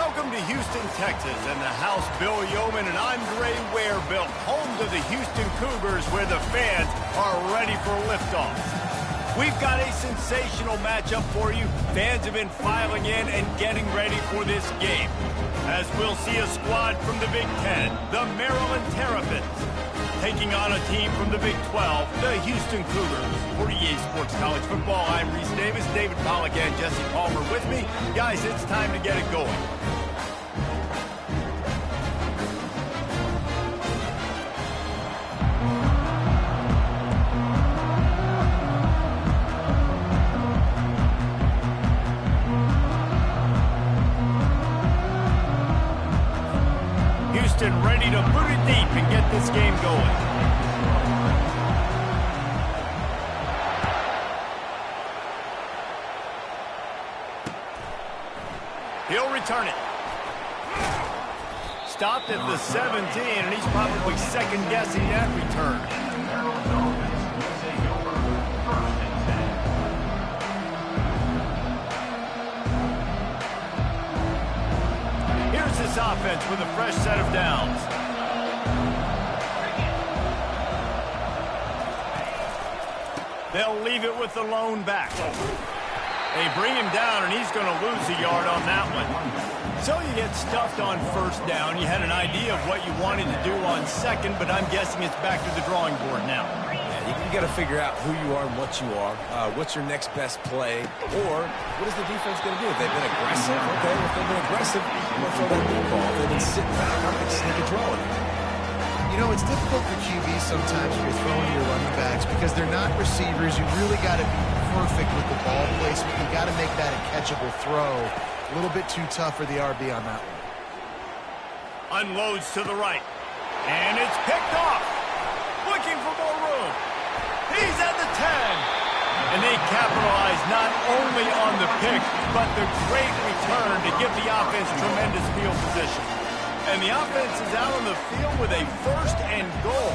Welcome to Houston, Texas, and the house Bill Yeoman and Andre Ware built, home to the Houston Cougars, where the fans are ready for liftoff. We've got a sensational matchup for you. Fans have been filing in and getting ready for this game, as we'll see a squad from the Big Ten, the Maryland Terrapins, taking on a team from the Big 12, the Houston Cougars. For EA Sports College Football, I'm Reese Davis, David Pollack, and Jesse Palmer with me. Guys, it's time to get it going. Houston ready to boot it deep and get this game going. He'll return it. Stopped at the 17, and he's probably second-guessing that return. Here's this offense with a fresh set of downs. They'll leave it with the lone back. They bring him down, and he's going to lose a yard on that one. So you get stuffed on first down. You had an idea of what you wanted to do on second, but I'm guessing it's back to the drawing board now. Yeah, you got to figure out who you are and what you are. What's your next best play? Or what is the defense going to do? If they've been aggressive, okay. If they've been aggressive, I'm going to throw that deep ball. If they've been sitting back, I'm going to sneak a draw in. You know, it's difficult for QBs sometimes when you're throwing your running backs because they're not receivers. You really got to be perfect with the ball placement. You got to make that a catchable throw. A little bit too tough for the RB on that one. Unloads to the right. And it's picked off. Looking for more room. He's at the 10. And they capitalize not only on the pick, but the great return to give the offense tremendous field position. And the offense is out on the field with a first and goal.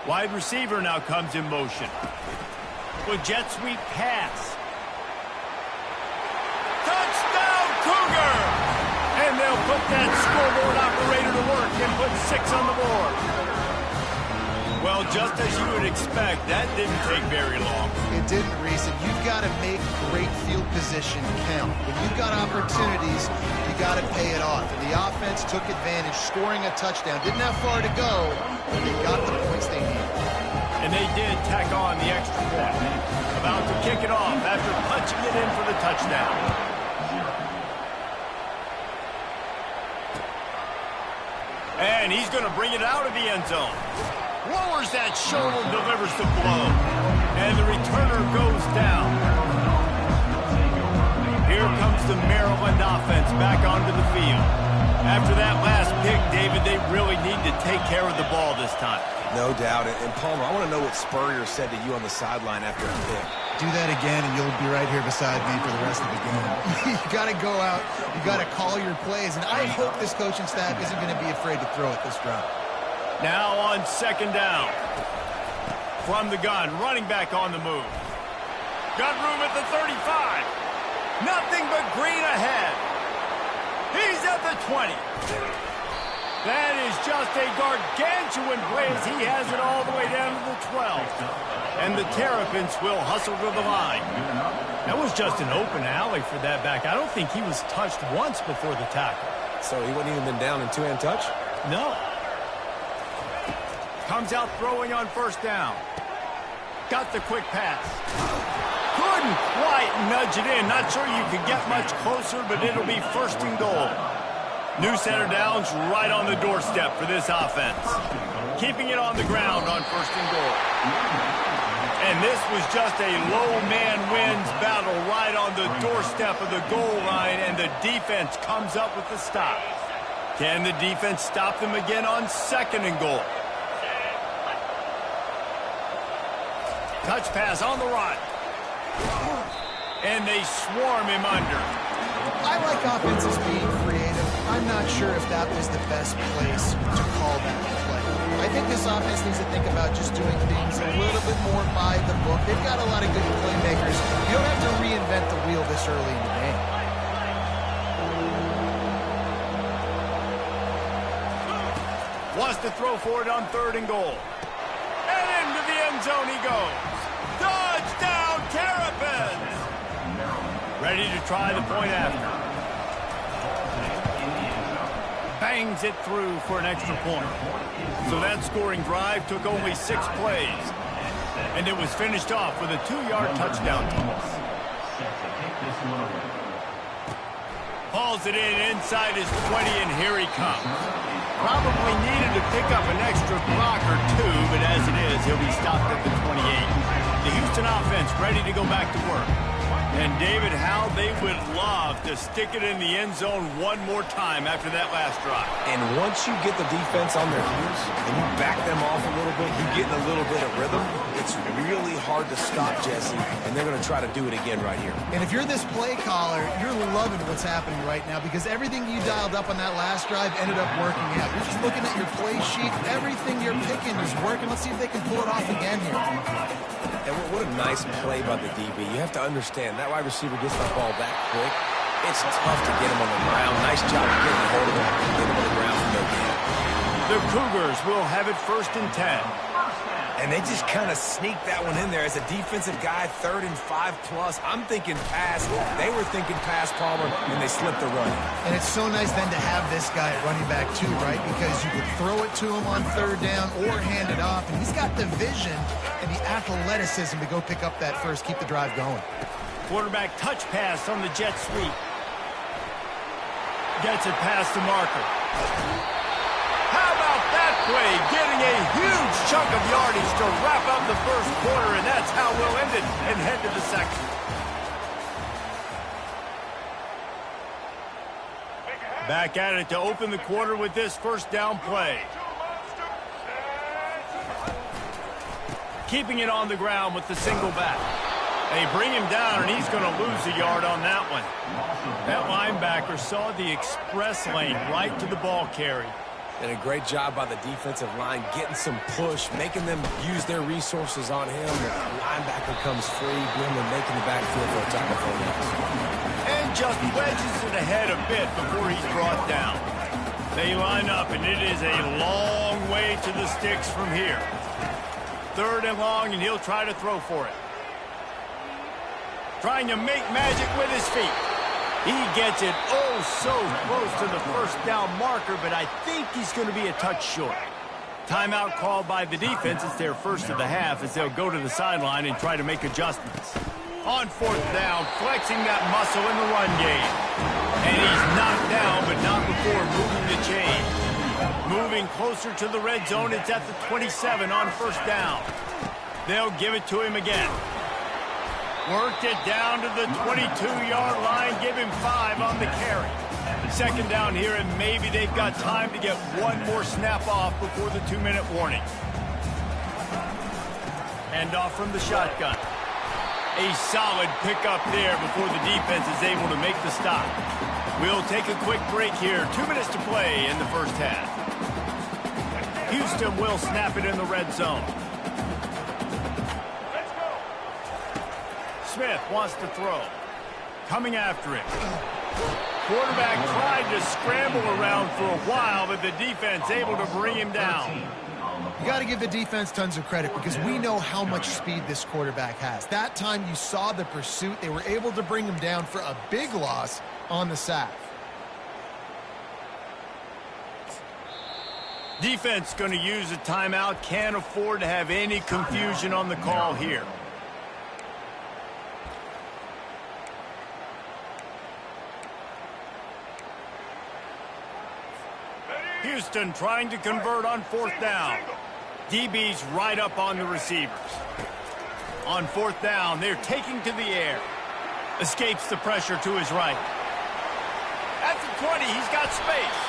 Wide receiver now comes in motion. With jet sweep pass. Touchdown, Cougar! And they'll put that scoreboard operator to work and put 6 on the board. Well, just as you would expect, that didn't take very long. It didn't, Reese, and you've got to make great field position count. When you've got opportunities, you got to pay it off. And the offense took advantage, scoring a touchdown. Didn't have far to go, but they got the points they needed. And they did tack on the extra point. About to kick it off after punching it in for the touchdown. And he's going to bring it out of the end zone. Lowers that shoulder, delivers the blow. And the returner goes down. Here comes the Maryland offense back onto the field. After that last pick, David, they really need to take care of the ball this time. No doubt. And Palmer, I want to know what Spurrier said to you on the sideline after a pick. Do that again, and you'll be right here beside me for the rest of the game. You got to go out. You got to call your plays. And I hope this coaching staff isn't going to be afraid to throw it this route. Now on second down. From the gun, running back on the move. Got room at the 35. Nothing but green ahead. He's at the 20. That is just a gargantuan play as he has it all the way down to the 12. And the Terrapins will hustle to the line. That was just an open alley for that back. I don't think he was touched once before the tackle. So he wouldn't even been down in two-hand touch? No. Comes out throwing on first down. Got the quick pass. Couldn't quite nudge it in. Not sure you could get much closer, but it'll be first and goal. New center downs right on the doorstep for this offense. Keeping it on the ground on first and goal. And this was just a low man wins battle right on the doorstep of the goal line, and the defense comes up with the stop. Can the defense stop them again on second and goal? Touch pass on the run. And they swarm him under. I like offenses being creative. I'm not sure if that was the best place to call that play. I think this offense needs to think about just doing things a little bit more by the book. They've got a lot of good playmakers. You don't have to reinvent the wheel this early in the game. Wants to throw for it on 3rd and goal. And into the end zone he goes. Touchdown, Terrapins! Ready to try the point after. Bangs it through for an extra point. So that scoring drive took only 6 plays. And it was finished off with a 2-yard touchdown toss. Hauls it in inside his 20, and here he comes. Probably needed to pick up an extra block or 2, but as it is, he'll be stopped at the 28. The Houston offense ready to go back to work. And David, how they would love to stick it in the end zone one more time after that last drive. And once you get the defense on their heels and you back them off a little bit, you get in a little bit of rhythm, it's really hard to stop, Jesse, and they're going to try to do it again right here. And if you're this play caller, you're loving what's happening right now because everything you dialed up on that last drive ended up working out. You're just looking at your play sheet. Everything you're picking is working. Let's see if they can pull it off again here. And what a nice play by the DB. You have to understand, that wide receiver gets the ball that quick. It's tough to get him on the ground. Nice job of getting a hold of him. Get him on the ground for no gain. The Cougars will have it 1st and 10. And they just kind of sneaked that one in there. As a defensive guy, 3rd and 5+. I'm thinking pass. They were thinking pass, Palmer, and they slipped the run. And it's so nice then to have this guy at running back too, right? Because you could throw it to him on 3rd down or hand it off. And he's got the vision and the athleticism to go pick up that first, keep the drive going. Quarterback touch pass on the jet sweep. Gets it past the marker. How about that play? Getting a huge chunk of yardage to wrap up the first quarter, and that's how we'll end it and head to the second. Back at it to open the quarter with this 1st down play. Keeping it on the ground with the single back. They bring him down, and he's going to lose a yard on that one. That linebacker saw the express lane right to the ball carry. And a great job by the defensive line, getting some push, making them use their resources on him. The linebacker comes free, bringing him making the backfield for a tackle for him. And just wedges it ahead a bit before he's brought down. They line up, and it is a long way to the sticks from here. 3rd and long, and he'll try to throw for it. Trying to make magic with his feet. He gets it so close to the 1st down marker, but I think he's going to be a touch short. Timeout called by the defense. It's their first of the half as they'll go to the sideline and try to make adjustments. On 4th down, flexing that muscle in the run game. And he's knocked down, but not before moving the chain. Moving closer to the red zone, it's at the 27 on 1st down. They'll give it to him again. Worked it down to the 22-yard line, give him 5 on the carry. 2nd down here, and maybe they've got time to get one more snap off before the 2-minute warning. Hand off from the shotgun. A solid pickup there before the defense is able to make the stop. We'll take a quick break here. 2 minutes to play in the 1st half. Houston will snap it in the red zone. Smith wants to throw. Coming after it. Quarterback tried to scramble around for a while, but the defense able to bring him down. You got to give the defense tons of credit because we know how much speed this quarterback has. That time you saw the pursuit. They were able to bring him down for a big loss on the sack. Defense going to use a timeout. Can't afford to have any confusion on the call here. Houston trying to convert on 4th down. DB's right up on the receivers. On 4th down, they're taking to the air. Escapes the pressure to his right. At the 20, he's got space.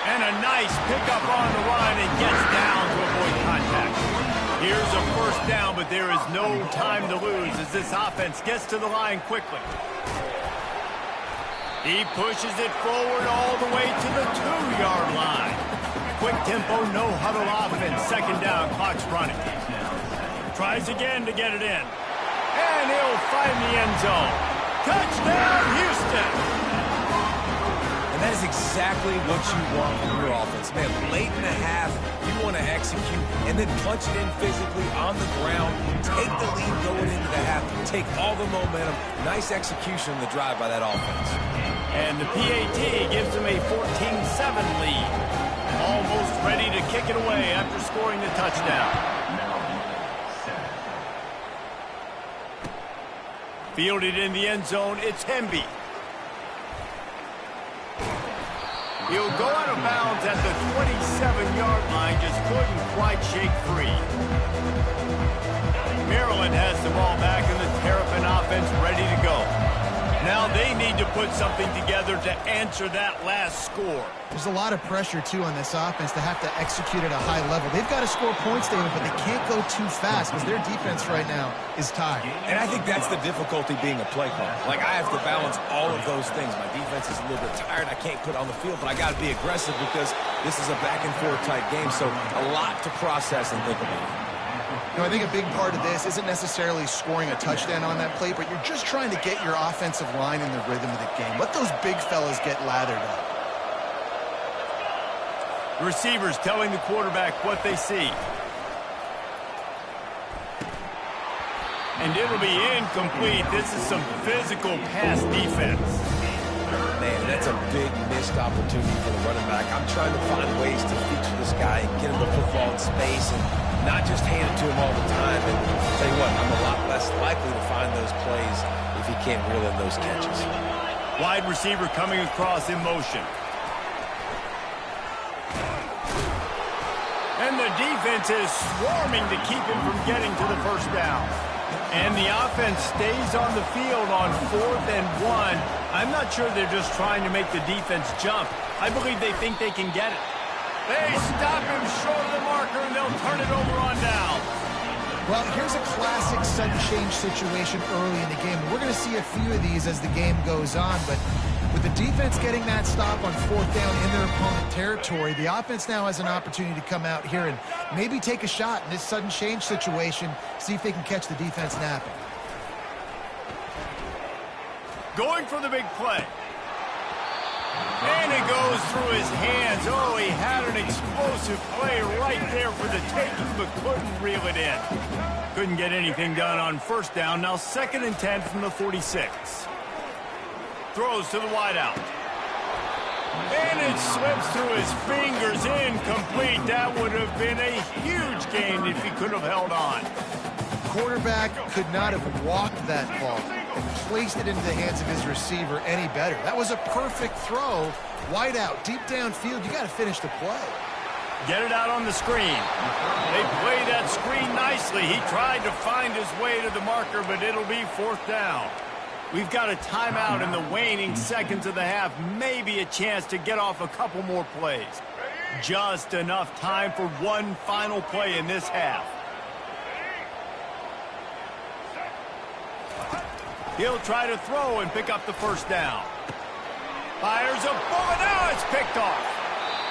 And a nice pickup on the run and gets down to avoid contact. Here's a 1st down, but there is no time to lose as this offense gets to the line quickly. He pushes it forward all the way to the 2-yard line. quick tempo, no huddle offense. Second down, clock's running. Tries again to get it in. And he'll find the end zone. Touchdown, Houston! And that is exactly what you want from your offense. Man, late in the half, you want to execute and then punch it in physically on the ground. Take the lead going into the half. Take all the momentum. Nice execution on the drive by that offense. And the PAT gives them a 14-7 lead. Almost ready to kick it away after scoring the touchdown. Fielded in the end zone, it's Hemby. He'll go out of bounds at the 27-yard line, just couldn't quite shake free. Maryland has the ball back and the Terrapin offense ready to go. Now they need to put something together to answer that last score. There's a lot of pressure, too, on this offense to have to execute at a high level. They've got to score points, David, but they can't go too fast because their defense right now is tired. And I think that's the difficulty being a play caller. Like, I have to balance all of those things. My defense is a little bit tired. I can't put it on the field, but I got to be aggressive because this is a back-and-forth type game, so a lot to process and think about. You know, I think a big part of this isn't necessarily scoring a touchdown on that play, but you're just trying to get your offensive line in the rhythm of the game. Let those big fellas get lathered up. Receivers telling the quarterback what they see. And it'll be incomplete. This is some physical pass defense. Man, that's a big missed opportunity for the running back. I'm trying to find ways to feature this guy and get him the football in space and not just hand it to him all the time. And I'll tell you what, I'm a lot less likely to find those plays if he can't reel in those catches. Wide receiver coming across in motion. And the defense is swarming to keep him from getting to the first down. And the offense stays on the field on 4th and 1. I'm not sure they're just trying to make the defense jump. I believe they think they can get it. They stop him short of the marker, and they'll turn it over on down. Well, here's a classic sudden change situation early in the game. We're going to see a few of these as the game goes on, but with the defense getting that stop on 4th down in their opponent territory, the offense now has an opportunity to come out here and maybe take a shot in this sudden change situation, see if they can catch the defense napping. Going for the big play. And it goes through his hands. Oh, he had an explosive play right there for the taking, but couldn't reel it in. Couldn't get anything done on 1st down. Now 2nd and 10 from the 46. Throws to the wideout. And it slips through his fingers, incomplete. That would have been a huge gain if he could have held on. Quarterback could not have walked that ball and placed it into the hands of his receiver any better. That was a perfect throw. Wide out, deep downfield. You got to finish the play. Get it out on the screen. They play that screen nicely. He tried to find his way to the marker, but it'll be 4th down. We've got a timeout in the waning seconds of the half. Maybe a chance to get off a couple more plays. Just enough time for one final play in this half. He'll try to throw and pick up the 1st down. Fires a bullet. Now it's picked off.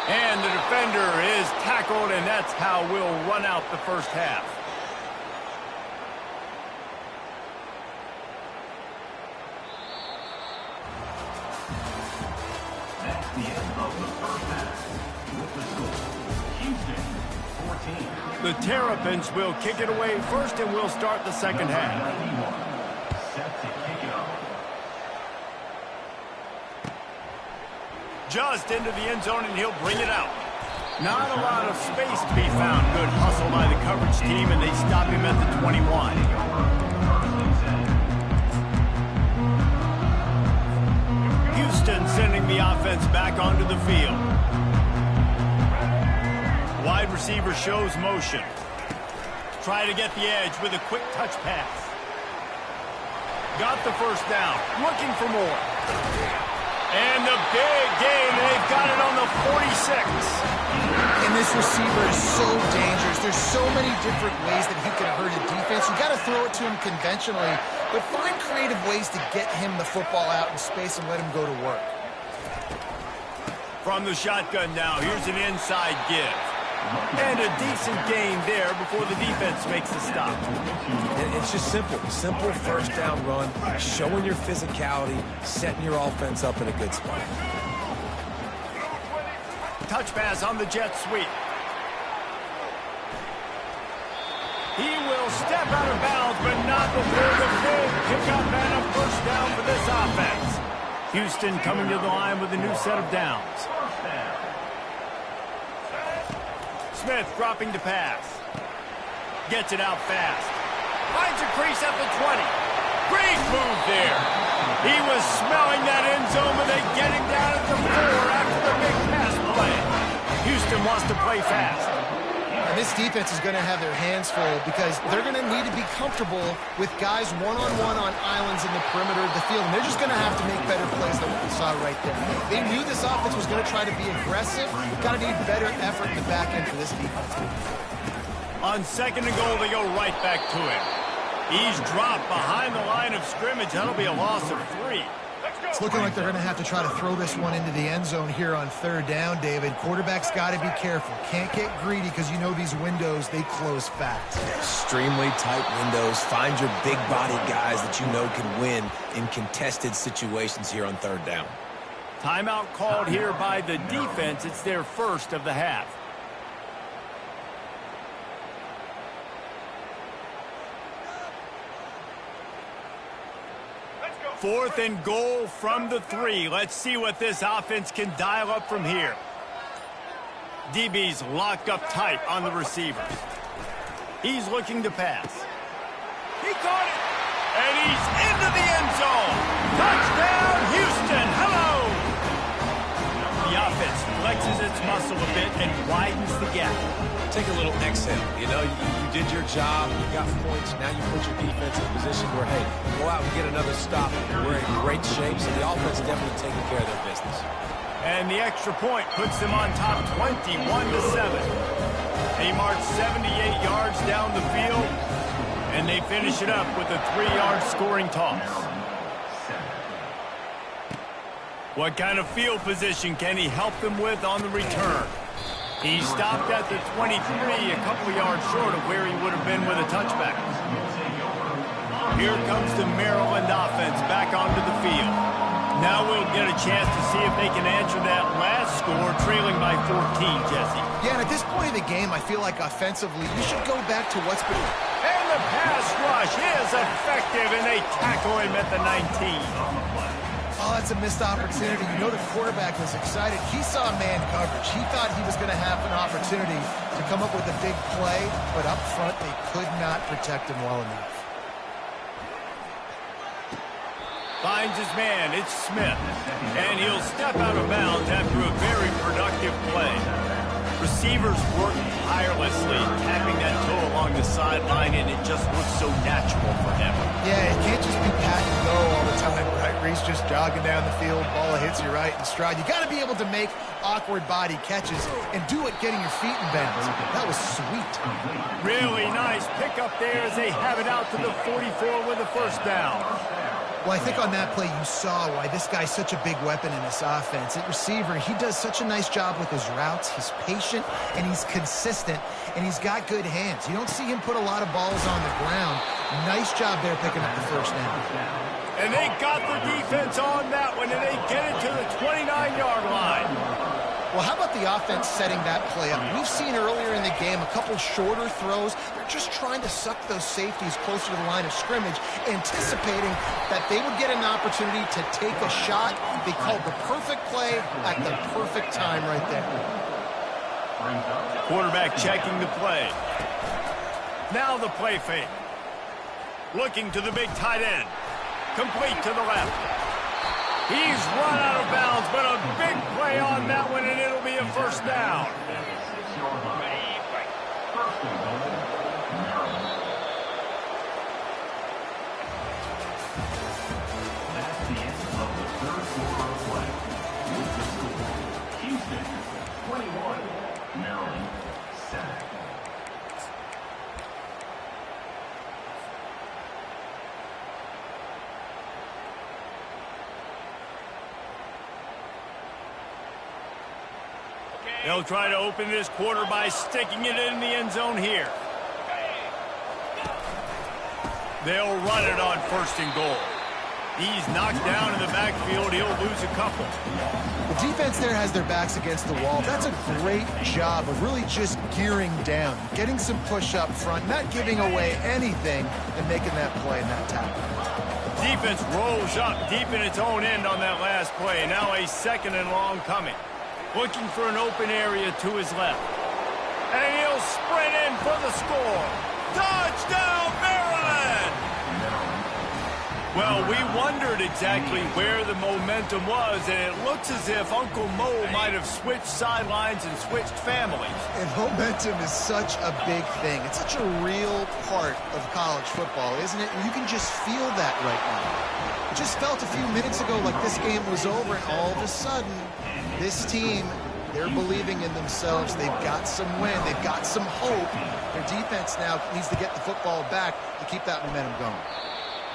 And the defender is tackled, and that's how we'll run out the first half. That's the end of the first half. With the score, Houston 14. The Terrapins will kick it away first, and we'll start the second half. Just into the end zone, and he'll bring it out. Not a lot of space to be found. Good hustle by the coverage team, and they stop him at the 21. Houston sending the offense back onto the field. Wide receiver shows motion. Try to get the edge with a quick touch pass. Got the 1st down. Looking for more. And the big game, they've got it on the 46. And this receiver is so dangerous. There's so many different ways that he can hurt a defense. You got to throw it to him conventionally, but find creative ways to get him the football out in space and let him go to work. From the shotgun now, here's an inside give. And a decent gain there before the defense makes a stop. And it's just simple. Simple first down run, showing your physicality, setting your offense up in a good spot. Touch pass on the jet sweep. He will step out of bounds, but not before the big pickup and a first down for this offense. Houston coming to the line with a new set of downs. Smith dropping to pass. Gets it out fast. Finds a crease at the 20. Great move there. He was smelling that end zone, but they get him down at the 4 after the big pass play. Houston wants to play fast. And this defense is going to have their hands full because they're going to need to be comfortable with guys one-on-one on islands in the perimeter of the field. And they're just going to have to make better plays than what we saw right there. They knew this offense was going to try to be aggressive. Got to need better effort in the back end for this defense. On second and goal, they go right back to him. He's dropped behind the line of scrimmage. That'll be a loss of 3. It's looking like they're going to have to try to throw this one into the end zone here on third down, David. Quarterback's got to be careful. Can't get greedy because you know these windows, they close fast. Extremely tight windows. Find your big-bodied guys that you know can win in contested situations here on third down. Timeout called here by the defense. It's their first of the half. Fourth and goal from the 3. Let's see what this offense can dial up from here. DB's locked up tight on the receivers. He's looking to pass. He caught it. And he's into the end zone. Touchdown, Houston. Hello. The offense flexes its muscle a bit and widens the gap. Take a little exhale. You know, you did your job. You got points. Now you put your defense in a position where, hey, go out and get another stop. We're in great shape, so the offense definitely taking care of their business. And the extra point puts them on top 21-7. They march 78 yards down the field, and they finish it up with a 3-yard scoring toss. What kind of field position can he help them with on the return? He stopped at the 23, a couple yards short of where he would have been with a touchback. Here comes the Maryland offense back onto the field. Now we'll get a chance to see if they can answer that last score, trailing by 14, Jesse. Yeah, and at this point of the game, I feel like offensively, you should go back to what's been... And the pass rush is effective, and they tackle him at the 19. Oh, that's a missed opportunity. You know the quarterback was excited. He saw man coverage. He thought he was going to have an opportunity to come up with a big play, but up front they could not protect him well enough. Finds his man. It's Smith. And he'll step out of bounds after a very productive play. Receivers work tirelessly, tapping that toe along the sideline, and it just looks so natural for him. Yeah, it can't just be pat and go all the time, right? Where he's just jogging down the field, ball hits you right in stride. You got to be able to make awkward body catches and do it getting your feet in bounds. That was sweet. Really nice pickup there as they have it out to the 44 with a first down. Well, I think on that play you saw why this guy's such a big weapon in this offense. At receiver, he does such a nice job with his routes. He's patient, and he's consistent, and he's got good hands. You don't see him put a lot of balls on the ground. Nice job there picking up the first down. And they got the defense on that one, and they get it to the 29-yard line. Well, how about the offense setting that play up? We've seen earlier in the game a couple shorter throws. They're just trying to suck those safeties closer to the line of scrimmage, anticipating that they would get an opportunity to take a shot. They called the perfect play at the perfect time right there. Quarterback checking the play. Now the play fake. Looking to the big tight end. Complete to the left. He's run out of bounds, but a big play on that one, and it'll be a first down. That's the end of the third quarter of play. With the score, Houston 21, Maryland 7. They'll try to open this quarter by sticking it in the end zone here. They'll run it on 1st and goal. He's knocked down in the backfield. He'll lose a couple. The defense there has their backs against the wall. That's a great job of really just gearing down, getting some push up front, not giving away anything, and making that play and that tackle. Defense rolls up deep in its own end on that last play. Now a 2nd and long coming. Looking for an open area to his left. And he'll sprint in for the score. Touchdown, Maryland! Well, we wondered exactly where the momentum was, and it looks as if Uncle Mo might have switched sidelines and switched families. And momentum is such a big thing. It's such a real part of college football, isn't it? And you can just feel that right now. It just felt a few minutes ago like this game was over, and all of a sudden, this team, they're believing in themselves. They've got some wind. They've got some hope. Their defense now needs to get the football back to keep that momentum going.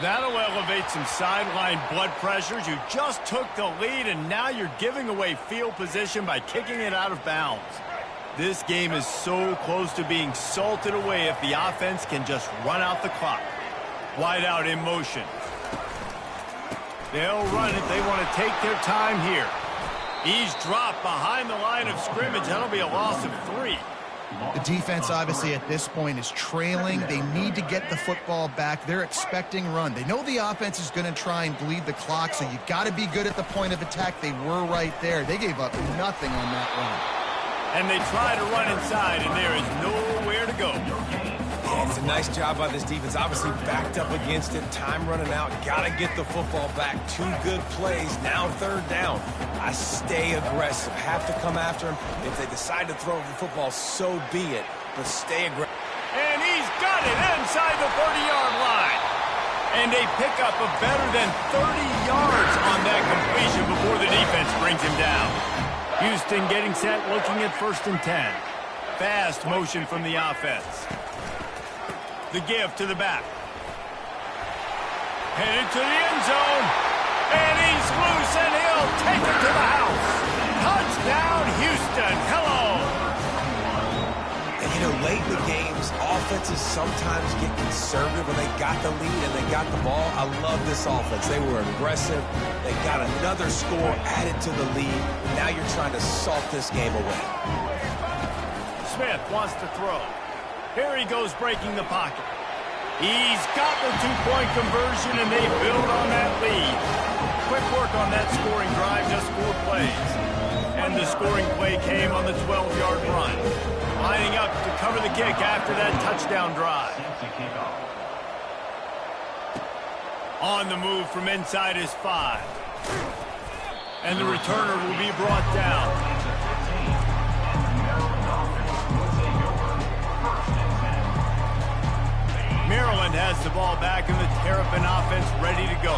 That'll elevate some sideline blood pressures. You just took the lead, and now you're giving away field position by kicking it out of bounds. This game is so close to being salted away if the offense can just run out the clock. Wide out in motion. They'll run it. They want to take their time here. He's dropped behind the line of scrimmage. That'll be a loss of 3. The defense, obviously, at this point is trailing. They need to get the football back. They're expecting run. They know the offense is going to try and bleed the clock, so you got to be good at the point of attack. They were right there. They gave up nothing on that run. And they try to run inside, and there is nowhere to go. Yeah, it's a nice job by this defense. Obviously backed up against it. Time running out. Got to get the football back. 2 good plays. Now 3rd down. I stay aggressive. Have to come after him. If they decide to throw the football, so be it. But stay aggressive. And he's got it inside the 30-yard line. And they pick up a better than 30 yards on that completion before the defense brings him down. Houston getting set, looking at 1st and 10. Fast motion from the offense. The give to the back. Headed to the end zone. And he's loose, and he'll take it to the house. Touchdown, Houston. Hello. And, you know, late in the games, offenses sometimes get conservative when they got the lead and they got the ball. I love this offense. They were aggressive. They got another score added to the lead. Now you're trying to salt this game away. Smith wants to throw. Here he goes breaking the pocket. He's got the 2-point conversion, and they build on that lead. Quick work on that scoring drive, just 4 plays. And the scoring play came on the 12-yard run. Lining up to cover the kick after that touchdown drive. On the move from inside his 5. And the returner will be brought down. Maryland has the ball back and the Terrapin offense ready to go.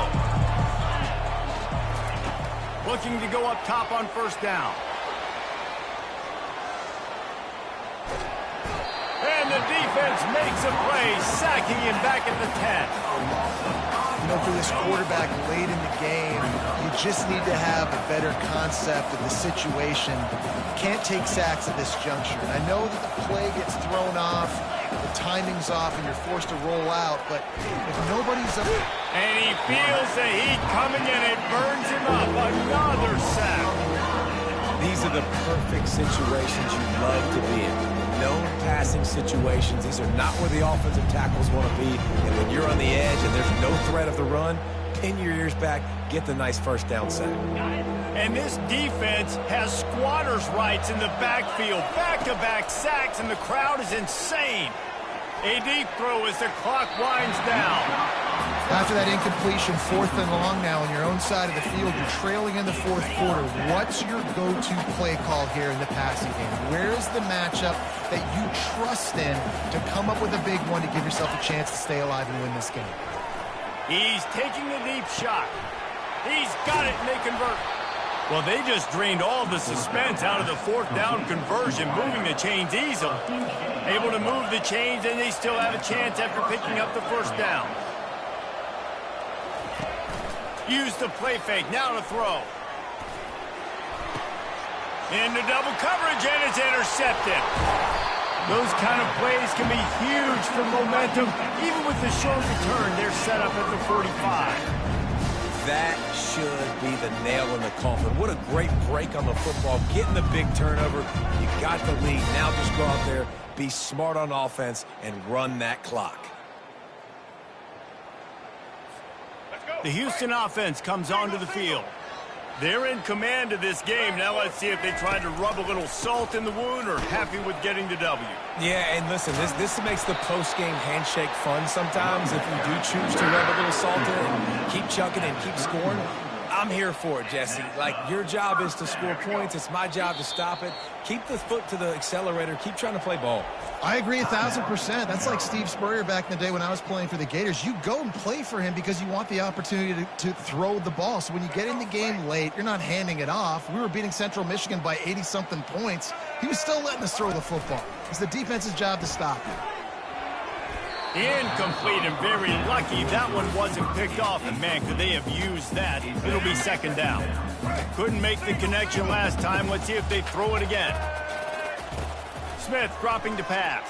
Looking to go up top on 1st down. And the defense makes a play, sacking him back at the 10. You know, for this quarterback late in the game, you just need to have a better concept of the situation. You can't take sacks at this juncture. And I know that the play gets thrown off, the timing's off, and you're forced to roll out, but if nobody's up... And he feels the heat coming, and it burns him up. Another sack. These are the perfect situations you love to be in. No passing situations. These are not where the offensive tackles want to be. And when you're on the edge and there's no threat of the run, pin your ears back, get the nice 1st down sack. And this defense has squatters' rights in the backfield. Back-to-back sacks, and the crowd is insane. A deep throw as the clock winds down. After that incompletion, 4th and long now on your own side of the field, you're trailing in the 4th quarter. What's your go-to play call here in the passing game? Where's the matchup that you trust in to come up with a big one to give yourself a chance to stay alive and win this game? He's taking a deep shot. He's got it, and they convert. Well, they just drained all the suspense out of the 4th down conversion, moving the chains easily. Able to move the chains, and they still have a chance after picking up the 1st down. Use the play fake, now to throw. Into double coverage, and it's intercepted. Those kind of plays can be huge for momentum. Even with the short return, they're set up at the 45. That should be the nail in the coffin. What a great break on the football. Getting the big turnover. You got the lead. Now just go out there, be smart on offense, and run that clock. The Houston offense comes onto the field. They're in command of this game. Now let's see if they try to rub a little salt in the wound or happy with getting the W. Yeah, and listen, this makes the post-game handshake fun sometimes. If you do choose to rub a little salt in and keep chucking and keep scoring, I'm here for it, Jesse. Like, your job is to score points. It's my job to stop it. Keep the foot to the accelerator. Keep trying to play ball. I agree 1,000%. That's like Steve Spurrier back in the day when I was playing for the Gators. You go and play for him because you want the opportunity to throw the ball. So when you get in the game late, you're not handing it off. We were beating Central Michigan by 80-something points. He was still letting us throw the football. It's the defense's job to stop you. Incomplete, and very lucky that one wasn't picked off. And man, could they have used that? It'll be second down. Couldn't make the connection last time. Let's see if they throw it again. Smith dropping to pass.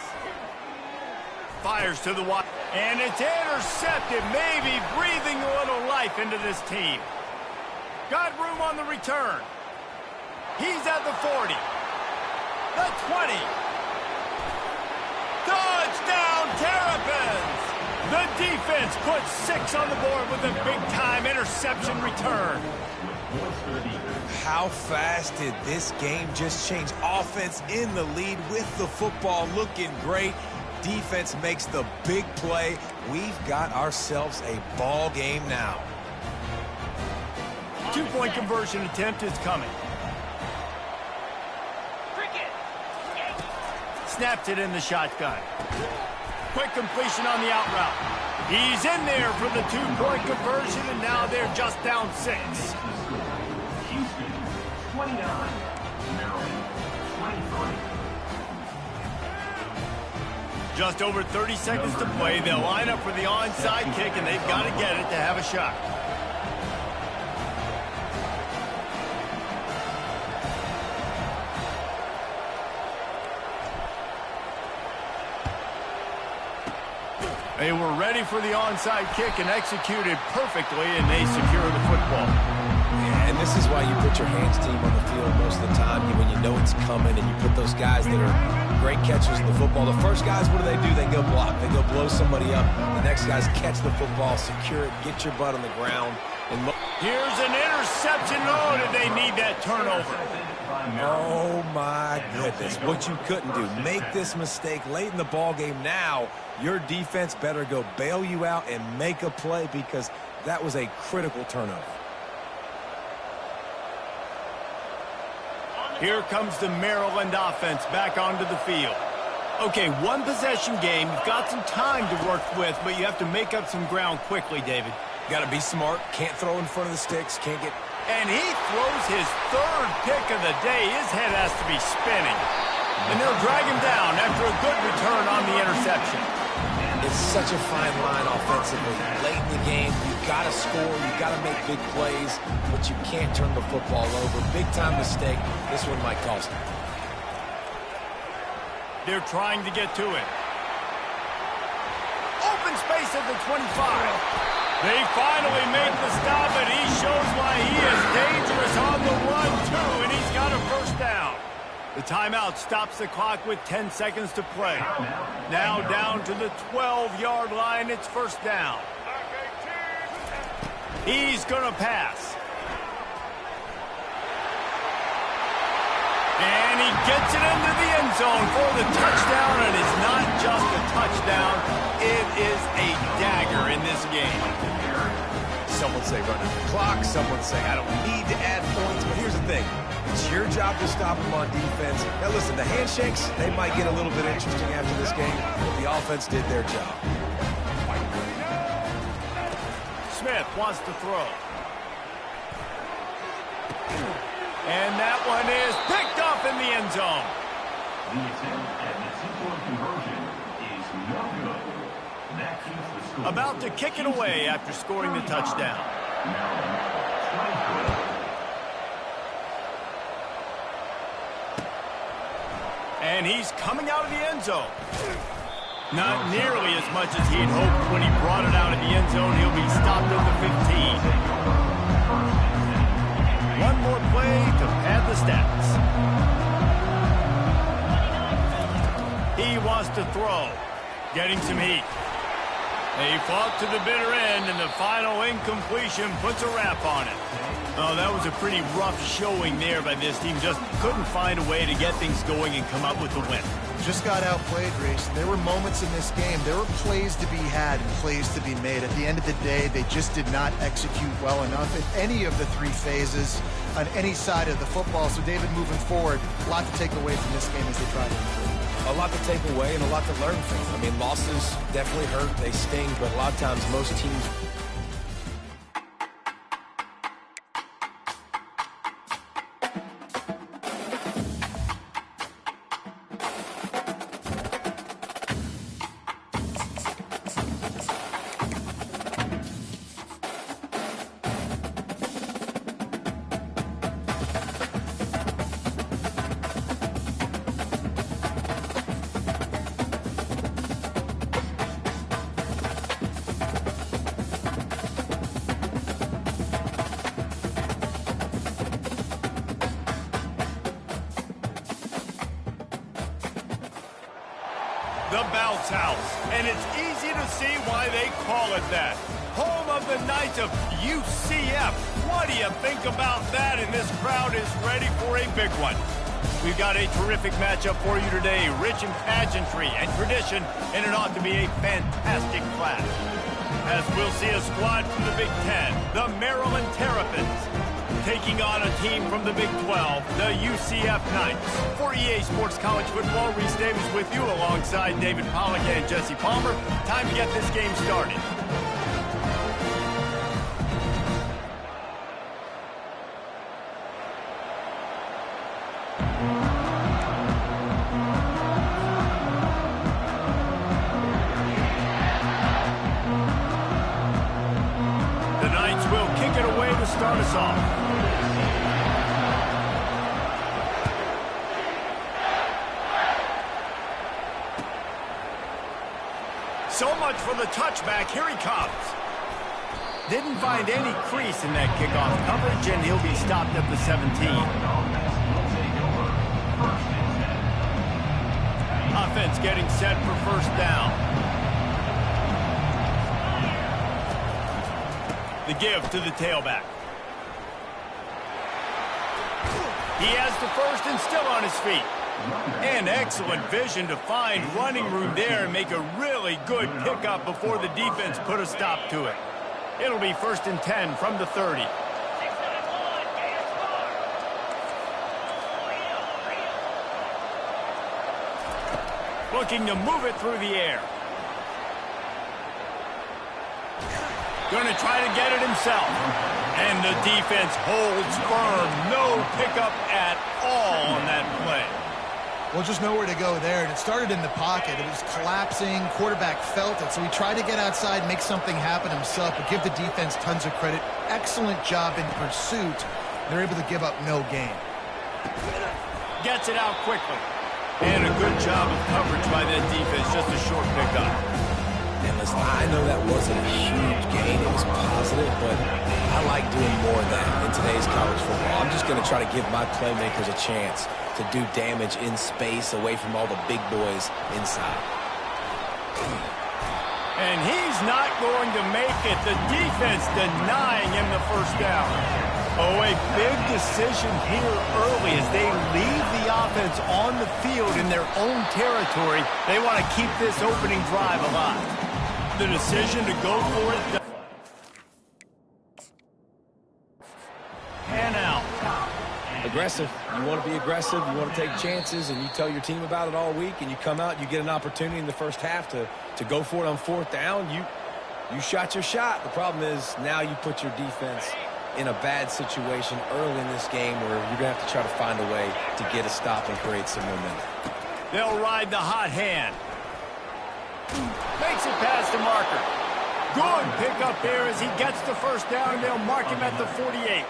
Fires to the wide. And it's intercepted, maybe breathing a little life into this team. Got room on the return. He's at the 40. The 20. Touchdown, Terrapins! The defense puts 6 on the board with a big-time interception return. How fast did this game just change? Offense in the lead with the football looking great. Defense makes the big play. We've got ourselves a ball game now. 2-point conversion attempt is coming. Snapped it in the shotgun. Quick completion on the out route. He's in there for the 2-point conversion, and now they're just down 6. Houston, 29. Maryland, 23. Just over 30 seconds to play. They'll line up for the onside kick, and they've got to get it to have a shot. They were ready for the onside kick and executed perfectly, and they secure the football. Yeah, and this is why you put your hands team on the field most of the time when you know it's coming, and you put those guys that are great catchers in the football. The first guys, what do? They go block. They go blow somebody up. The next guys catch the football, secure it, get your butt on the ground. And here's an interception. Oh, did they need that turnover? Oh, my goodness. What you couldn't do. Make this mistake late in the ball game. Now, your defense better go bail you out and make a play because that was a critical turnover. Here comes the Maryland offense back onto the field. Okay, one possession game. You've got some time to work with, but you have to make up some ground quickly, David. Got to be smart. Can't throw in front of the sticks. Can't get... And he throws his 3rd pick of the day. His head has to be spinning. And they'll drag him down after a good return on the interception. It's such a fine line offensively. Late in the game, you've got to score, you've got to make big plays, but you can't turn the football over. Big-time mistake. This one might cost them. They're trying to get to it. Open space at the 25. They finally make the stop, and he shows why he is dangerous on the run, too, and he's got a first down. The timeout stops the clock with 10 seconds to play. Now down to the 12-yard line. It's first down. He's going to pass. And he gets it into the end zone for the touchdown, and it's not just a touchdown. It is a dagger in this game. Some would say running the clock. Some would say I don't need to add points. But here's the thing. It's your job to stop them on defense. Now, listen, the handshakes, they might get a little bit interesting after this game, but the offense did their job. Smith wants to throw. And that one is picked off in the end zone. The attempt at the 2-point conversion is no good. That keeps the score. About to kick it away after scoring the touchdown. Maryland, 23. And he's coming out of the end zone. Not nearly as much as he had hoped when he brought it out of the end zone. He'll be stopped at the 15. One more play to pad the stats. He wants to throw. Getting some heat. He fought to the bitter end, and the final incompletion puts a wrap on it. Oh, that was a pretty rough showing there by this team. Just couldn't find a way to get things going and come up with the win. Just got outplayed, Grace. There were moments in this game. There were plays to be had and plays to be made. At the end of the day, they just did not execute well enough in any of the three phases on any side of the football. So, David, moving forward, a lot to take away from this game as they try to improve. A lot to take away and a lot to learn from. I mean, losses definitely hurt. They sting, but a lot of times most teams... The Bounce House, and it's easy to see why they call it that. Home of the Knights of UCF. What do you think about that? And this crowd is ready for a big one. We've got a terrific matchup for you today, rich in pageantry and tradition, and it ought to be a fantastic clash. As we'll see a squad from the Big Ten, the Maryland Terrapins, taking on a team from the Big 12, the UCF Knights. For EA Sports College Football, Reese Davis with you alongside David Pollack and Jesse Palmer. Time to get this game started. The Knights will kick it away to start us off. So much for the touchback. Here he comes. Didn't find any crease in that kickoff coverage, and he'll be stopped at the 17. Offense getting set for first down. The give to the tailback. He has the first and still on his feet. And excellent vision to find running room there and make a really good pickup before the defense put a stop to it. It'll be 1st and 10 from the 30. Looking to move it through the air. Going to try to get it himself. And the defense holds firm. No pickup at all on that play. Well, just nowhere to go there, and it started in the pocket. It was collapsing. Quarterback felt it, so he tried to get outside, make something happen himself, but give the defense tons of credit. Excellent job in pursuit. They're able to give up no gain. Gets it out quickly. And a good job of coverage by that defense. Just a short pickup. And listen, I know that wasn't a huge gain. It was positive, but I like doing more of that in today's college football. I'm just going to try to give my playmakers a chance to do damage in space away from all the big boys inside. And he's not going to make it. The defense denying him the first down. Oh, a big decision here early as they leave the offense on the field in their own territory. They want to keep this opening drive alive. The decision to go for it. And out. Aggressive. You want to be aggressive. You want to take chances, and you tell your team about it all week, and you come out, you get an opportunity in the first half to go for it on 4th down. You shot your shot. The problem is now you put your defense in a bad situation early in this game where you're going to have to try to find a way to get a stop and create some momentum. They'll ride the hot hand. Makes it past the marker. Good pickup there as he gets the first down. They'll mark him at the 48.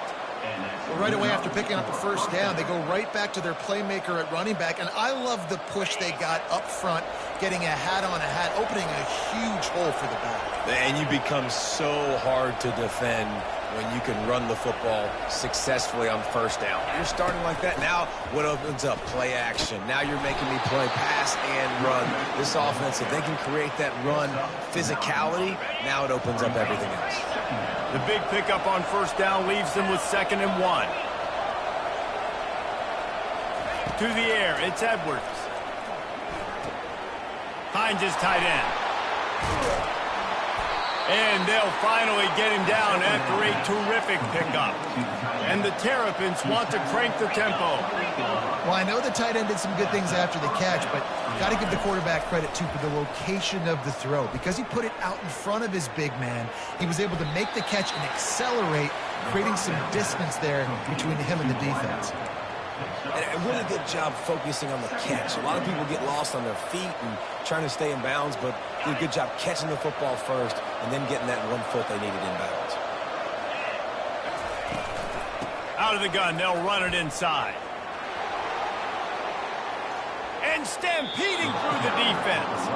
Well, right away after picking up the first down, they go right back to their playmaker at running back, and I love the push they got up front, getting a hat on a hat, opening a huge hole for the back. And you become so hard to defend when you can run the football successfully on first down. You're starting like that. Now what opens up? Play action. Now you're making me play pass and run. This offense, if they can create that run physicality, now it opens up everything else. The big pickup on first down leaves them with 2nd and 1. To the air, it's Edwards. Finds his tight end. And they'll finally get him down after a terrific pickup. And the Terrapins want to crank the tempo. Well, I know the tight end did some good things after the catch, but got to give the quarterback credit, too, for the location of the throw. Because he put it out in front of his big man, he was able to make the catch and accelerate, creating some distance there between him and the defense. And a really good job focusing on the catch. A lot of people get lost on their feet and trying to stay in bounds, but did a good job catching the football first and then getting that 1 foot they needed in bounds. Out of the gun, they'll run it inside. And stampeding through the defense.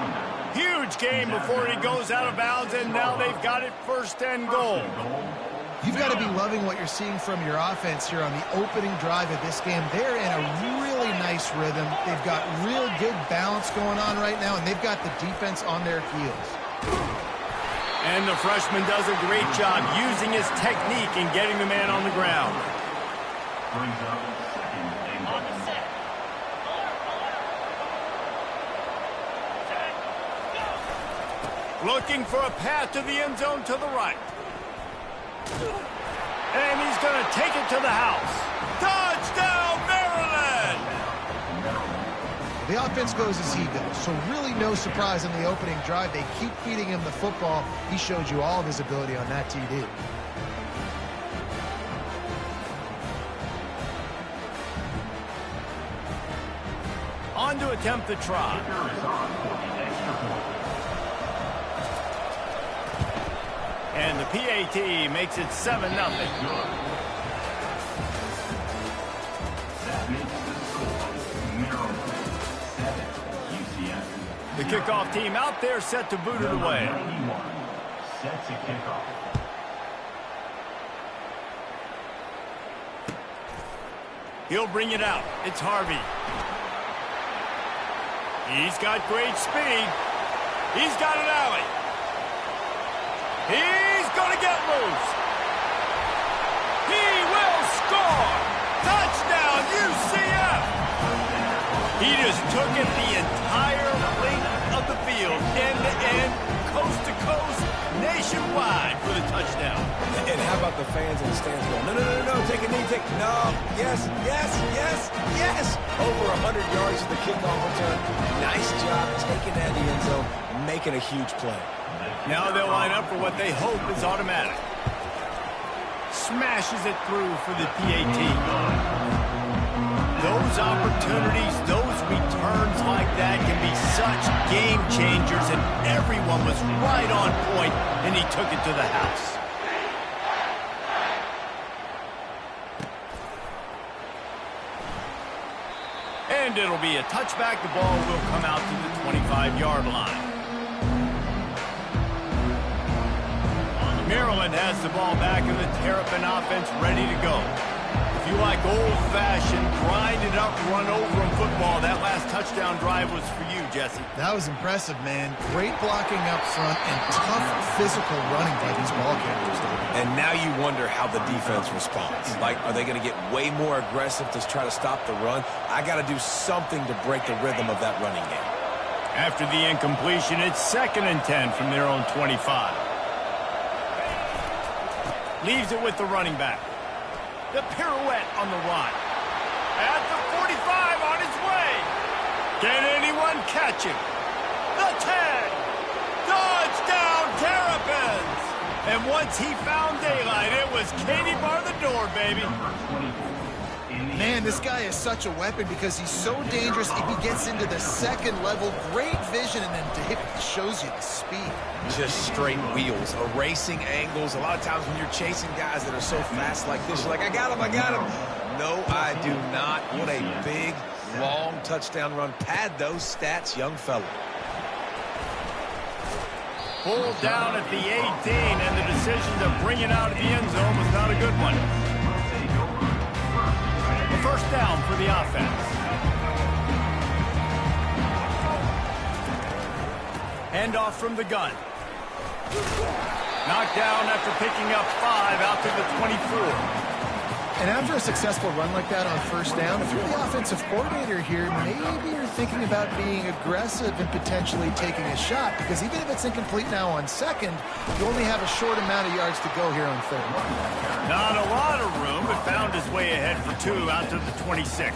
Huge gain before he goes out of bounds, and now they've got it 1st and goal. You've got to be loving what you're seeing from your offense here on the opening drive of this game. They're in a really nice rhythm. They've got real good balance going on right now, and they've got the defense on their heels. And the freshman does a great job using his technique and getting the man on the ground. Brings up 2nd and goal. Looking for a path to the end zone to the right. And he's going to take it to the house. Touchdown, Maryland! The offense goes as he goes, so really no surprise in the opening drive. They keep feeding him the football. He showed you all of his ability on that TD. On to attempt the try. And the PAT makes it 7-0. That makes the score Maryland 7, UCF. The kickoff team out there set to boot it away. 91 set to kickoff. He'll bring it out. It's Harvey. He's got great speed. He's got an alley. He's going to get loose. He will score. Touchdown, UCF. He just took it the entire length of the field, end to end, coast to coast, nationwide for the touchdown. And how about the fans in the stands going, no, no, no, no, take a knee, take, no, yes, yes, yes, yes. Over 100 yards to the kickoff return. Nice job taking that in the end zone, making a huge play. Now they'll line up for what they hope is automatic. Smashes it through for the PAT. Those opportunities, those returns like that can be such game changers, and everyone was right on point, and he took it to the house. And it'll be a touchback. The ball will come out to the 25-yard line. Maryland has the ball back, and the Terrapin offense ready to go. If you like old-fashioned, grind-it-up, run-over-'em football, that last touchdown drive was for you, Jesse. That was impressive, man. Great blocking up front and tough physical running by these ball carriers. And now you wonder how the defense responds. Like, are they going to get way more aggressive to try to stop the run? I got to do something to break the rhythm of that running game. After the incompletion, it's 2nd and 10 from their own 25. Leaves it with the running back. The pirouette on the run. At the 45 on his way. Can anyone catch him? The 10. Touchdown, Terrapins. And once he found daylight, it was Katie bar the door, baby. Number 24 in the Man, this guy is such a weapon because he's so dangerous if he gets into the second level. Great vision, and then David shows you the speed. Just straight wheels, erasing angles. A lot of times when you're chasing guys that are so fast like this, you're like, I got him, I got him. No, I do not. What a big, long touchdown run. Pad those stats, young fella. Pulled down at the 18, and the decision to bring it out of the end zone was not a good one. A first down for the offense. Handoff from the gun. Knocked down after picking up 5 out to the 24. And after a successful run like that on first down, if you're the offensive coordinator here, maybe you're thinking about being aggressive and potentially taking a shot, because even if it's incomplete now on second, you only have a short amount of yards to go here on third. Not a lot of room, but found his way ahead for 2 out to the 26.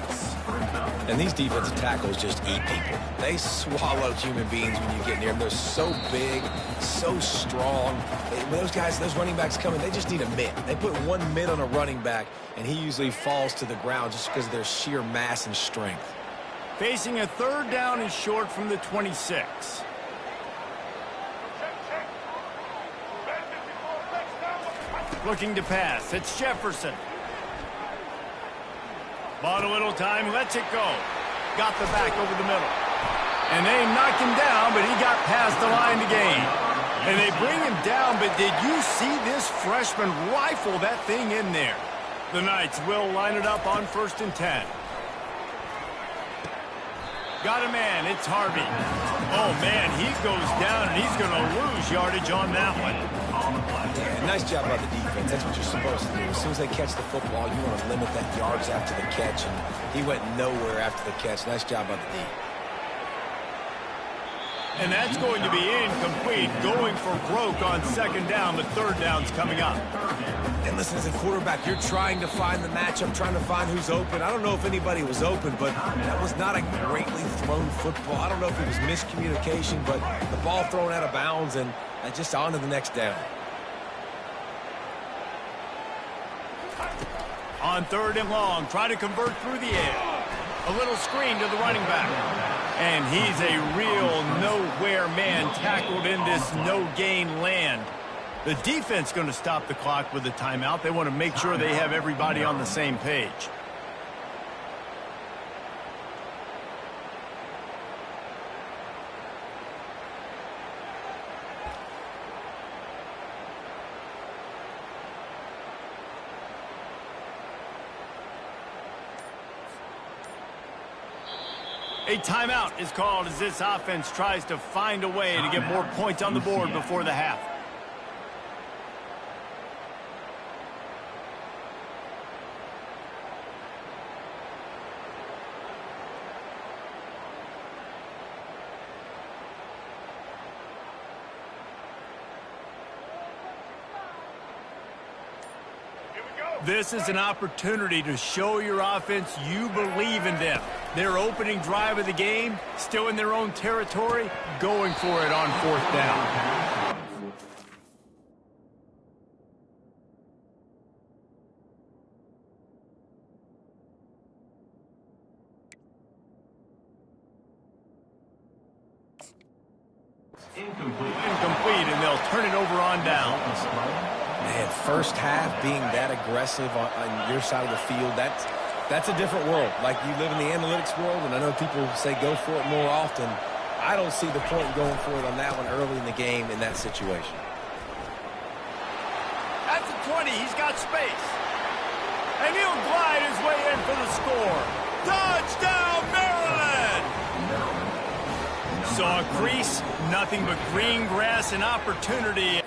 And these defensive tackles just eat people. They swallow human beings when you get near them. They're so big, so strong. When those guys, those running backs come in, they just need a mitt. They put one mitt on a running back, and he usually falls to the ground just because of their sheer mass and strength. Facing a third down and short from the 26. Looking to pass. It's Jefferson. Bought a little time, lets it go. Got the back over the middle. And they knocked him down, but he got past the line to gain. And they bring him down, but did you see this freshman rifle that thing in there? The Knights will line it up on 1st and 10. Got a man, it's Harvey. Oh, man, he goes down, and he's going to lose yardage on that one. Yeah, nice job by the defense. That's what you're supposed to do. As soon as they catch the football, you want to limit that yards after the catch, and he went nowhere after the catch. Nice job by the D. And that's going to be incomplete, going for broke on 2nd down, but 3rd down's coming up. And listen, as a quarterback, you're trying to find the matchup, trying to find who's open. I don't know if anybody was open, but that was not a greatly thrown football. I don't know if it was miscommunication, but the ball thrown out of bounds, and just on to the next down. On 3rd and long, try to convert through the air. A little screen to the running back. And he's a real nowhere man tackled in this no-gain land. The defense going to stop the clock with a timeout. They want to make sure they have everybody on the same page. A timeout is called as this offense tries to find a way to get more points on the board before the half. This is an opportunity to show your offense you believe in them. Their opening drive of the game, still in their own territory, going for it on 4th down. Incomplete, and they'll turn it over on down. Man, first half being that aggressive on your side of the field, that's a different world. Like, you live in the analytics world, and I know people say go for it more often. I don't see the point in going for it on that one early in the game in that situation. At the 20, he's got space. And he'll glide his way in for the score. Touchdown, Maryland! Saw a crease, nothing but green grass and opportunity.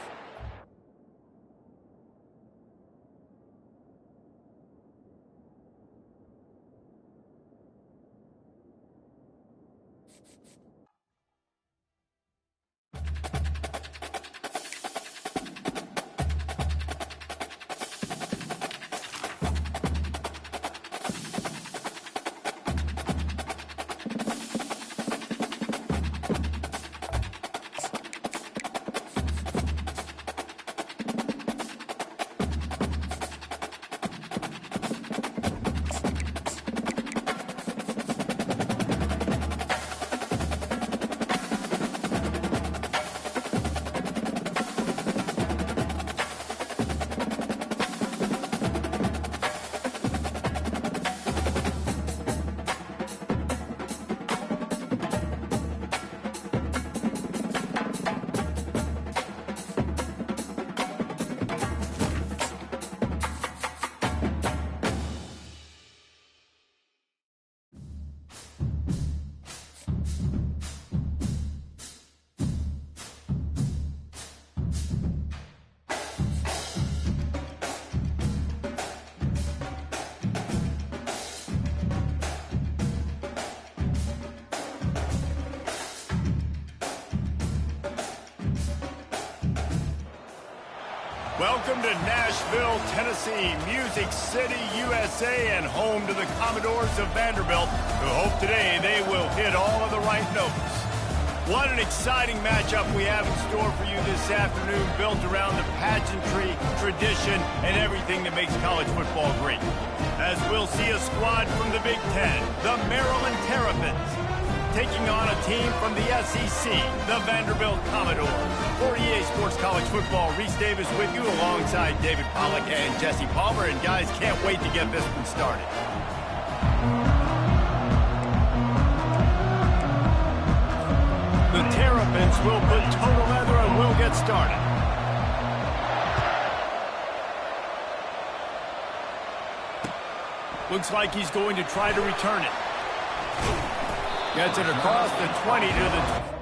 Welcome to Nashville, Tennessee, Music City, USA, and home to the Commodores of Vanderbilt, who hope today they will hit all of the right notes. What an exciting matchup we have in store for you this afternoon, built around the pageantry, tradition, and everything that makes college football great. As we'll see a squad from the Big Ten, the Maryland Terrapins, taking on a team from the SEC, the Vanderbilt Commodores. For EA Sports College Football, Reese Davis with you alongside David Pollack and Jesse Palmer. And guys, can't wait to get this one started. The Terrapins will put total leather and we'll get started. Looks like he's going to try to return it. Gets it across the 20 to the...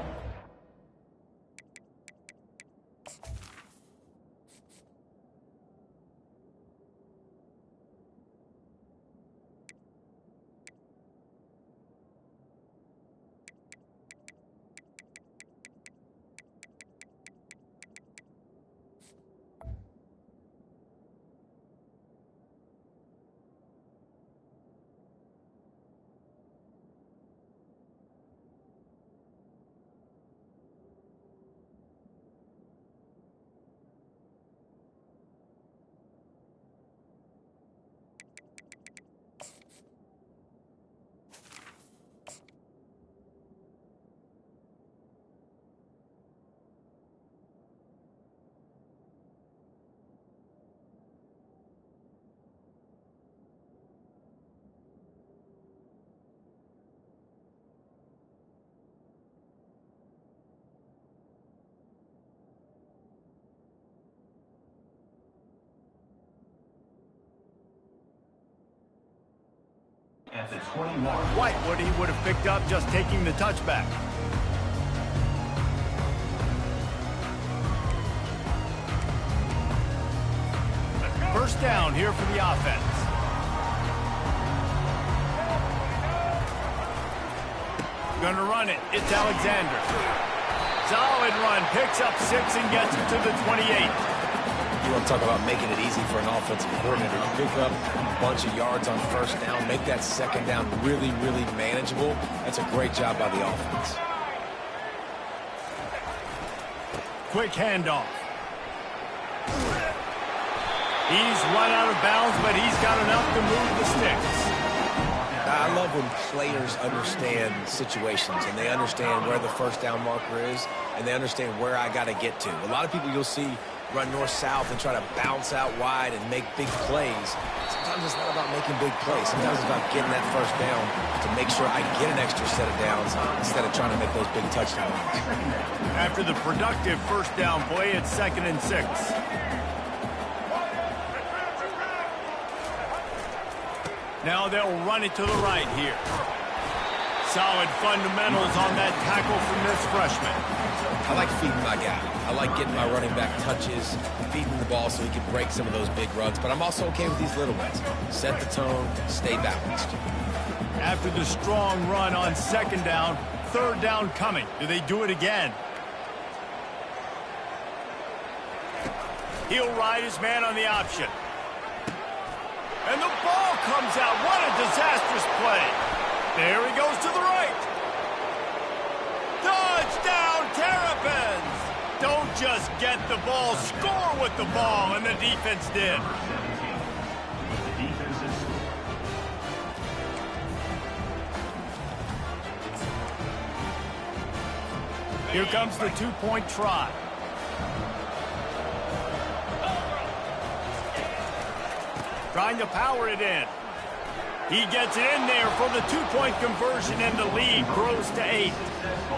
At the 21. White, what he would have picked up just taking the touchback. First down here for the offense. Gonna run it. It's Alexander. Solid run. Picks up 6 and gets it to the 28. You want to talk about making it easy for an offensive coordinator. You pick up a bunch of yards on first down, make that second down really, really manageable. That's a great job by the offense. Quick handoff. He's run out of bounds, but he's got enough to move the sticks. I love when players understand situations and they understand where the first down marker is and they understand where I got to get to. A lot of people you'll see run north-south and try to bounce out wide and make big plays. Sometimes it's not about making big plays. Sometimes it's about getting that first down to make sure I get an extra set of downs instead of trying to make those big touchdowns. After the productive first down play, it's 2nd and 6. Now they'll run it to the right here. Solid fundamentals on that tackle from this freshman. I like feeding my guy. I like getting my running back touches, feeding the ball so he can break some of those big runs. But I'm also okay with these little ones. Set the tone, stay balanced. After the strong run on 2nd down, 3rd down coming. Do they do it again? He'll ride his man on the option. And the ball comes out. What a disastrous play. There he goes to the right. Touchdown, Terrapins! Don't just get the ball, score with the ball, and the defense did. Here comes the 2-point try. Trying to power it in. He gets it in there for the 2-point conversion, and the lead grows to 8.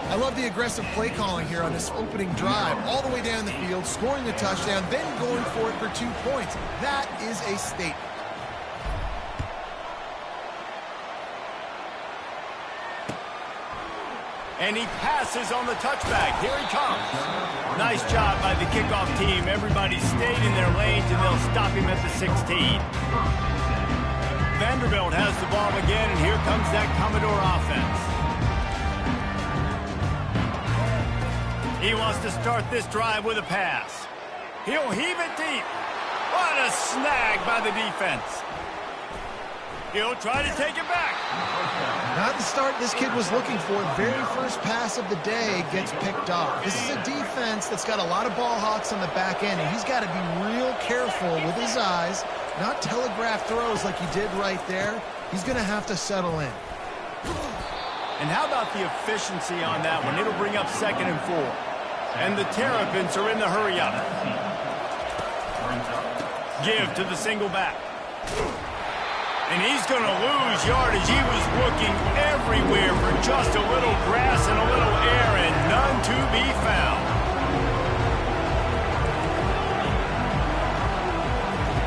I love the aggressive play calling here on this opening drive. All the way down the field, scoring the touchdown, then going for it for 2 points. That is a statement. And he passes on the touchback. Here he comes. Nice job by the kickoff team. Everybody stayed in their lanes, and they'll stop him at the 16. Vanderbilt has the ball again, and here comes that Commodore offense. He wants to start this drive with a pass. He'll heave it deep. What a snag by the defense. He'll try to take it back. Not the start this kid was looking for. Very first pass of the day gets picked off. This is a defense that's got a lot of ball hawks on the back end, and he's got to be real careful with his eyes, not telegraph throws like he did right there. He's going to have to settle in. And how about the efficiency on that one? It'll bring up 2nd and 4. And the Terrapins are in the hurry up. Give to the single back. And he's going to lose yardage. He was looking everywhere for just a little grass and a little air, and none to be found.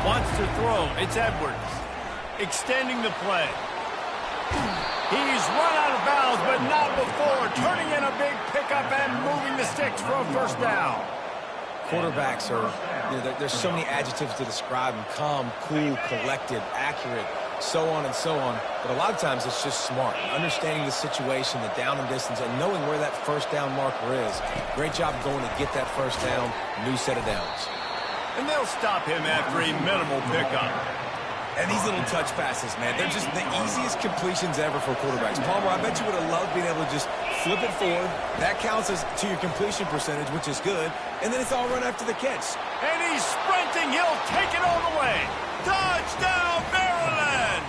Wants to throw. It's Edwards. Extending the play. He's run out of bounds, but not before. Turning in a big pickup and moving the sticks for a first down. Quarterbacks are, there's so many adjectives to describe them. Calm, cool, collected, accurate, so on and so on. But a lot of times it's just smart. Understanding the situation, the down and distance, and knowing where that first down marker is. Great job going to get that first down. New set of downs. And they'll stop him after a minimal pickup. And these little touch passes, man, they're just the easiest completions ever for quarterbacks. Palmer, I bet you would have loved being able to just flip it forward. That counts as to your completion percentage, which is good. And then it's all run after the catch. And he's sprinting. He'll take it all the way. Touchdown, Maryland!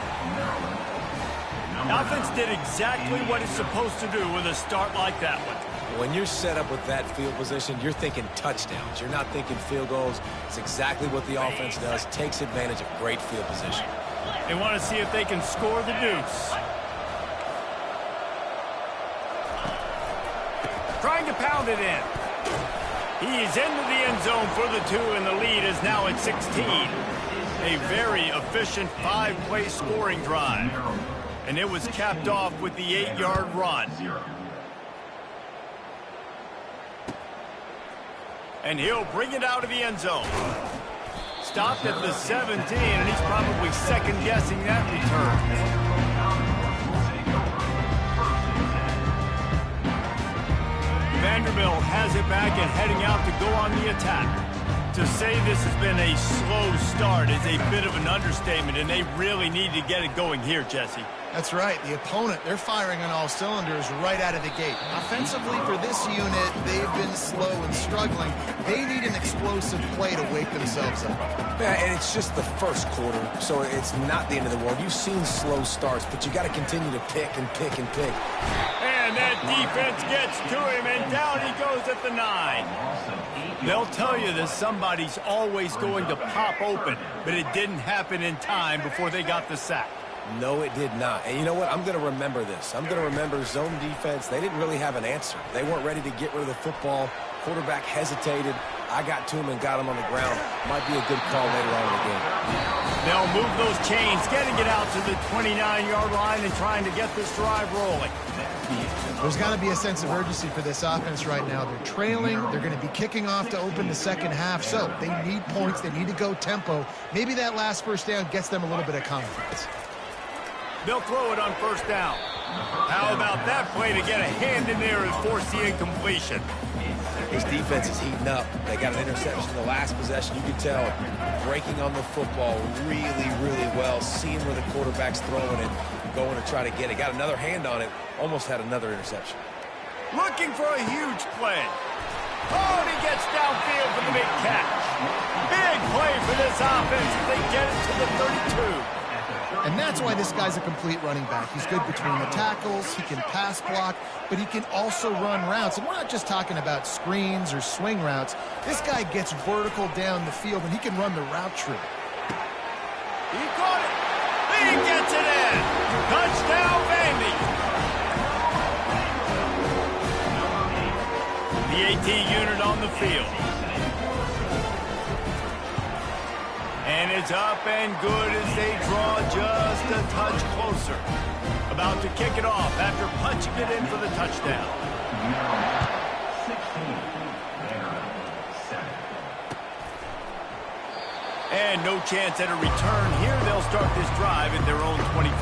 The offense did exactly what it's supposed to do with a start like that one. When you're set up with that field position, you're thinking touchdowns. You're not thinking field goals. It's exactly what the offense does. Takes advantage of great field position. They want to see if they can score the deuce. Trying to pound it in. He's into the end zone for the 2, and the lead is now at 16. A very efficient 5-play scoring drive. And it was capped off with the 8-yard run. And he'll bring it out of the end zone. Stopped at the 17, and he's probably second-guessing that return. Vanderbilt has it back and heading out to go on the attack. To say this has been a slow start is a bit of an understatement, and they really need to get it going here, Jesse. That's right. The opponent, they're firing on all cylinders right out of the gate. Offensively, for this unit, they've been slow and struggling. They need an explosive play to wake themselves up. Yeah, and it's just the first quarter, so it's not the end of the world. You've seen slow starts, but you got to continue to pick and pick and pick. And that defense gets to him, and down he goes at the 9. They'll tell you that somebody's always going to pop open, but it didn't happen in time before they got the sack. No, it did not. And you know what? I'm going to remember this. I'm going to remember zone defense. They didn't really have an answer. They weren't ready to get rid of the football. Quarterback hesitated. I got to him and got him on the ground. Might be a good call later on in the game. They'll move those chains, getting it out to the 29-yard line and trying to get this drive rolling. There's got to be a sense of urgency for this offense right now. They're trailing. They're going to be kicking off to open the second half. So they need points. They need to go tempo. Maybe that last first down gets them a little bit of confidence. They'll throw it on first down. How about that play to get a hand in there and force the incompletion? His defense is heating up. They got an interception in the last possession. You can tell breaking on the football really, really well, seeing where the quarterback's throwing it, going to try to get it. Got another hand on it, almost had another interception. Looking for a huge play. Oh, and he gets downfield for the big catch. Big play for this offense as they get it to the 32. And that's why this guy's a complete running back. He's good between the tackles, he can pass block, but he can also run routes. And we're not just talking about screens or swing routes. This guy gets vertical down the field, and he can run the route tree. He caught it. He gets it in. Touchdown, Vandy. The AT unit on the field. And it's up and good as they draw just a touch closer. About to kick it off after punching it in for the touchdown. And no chance at a return here. They'll start this drive at their own 25.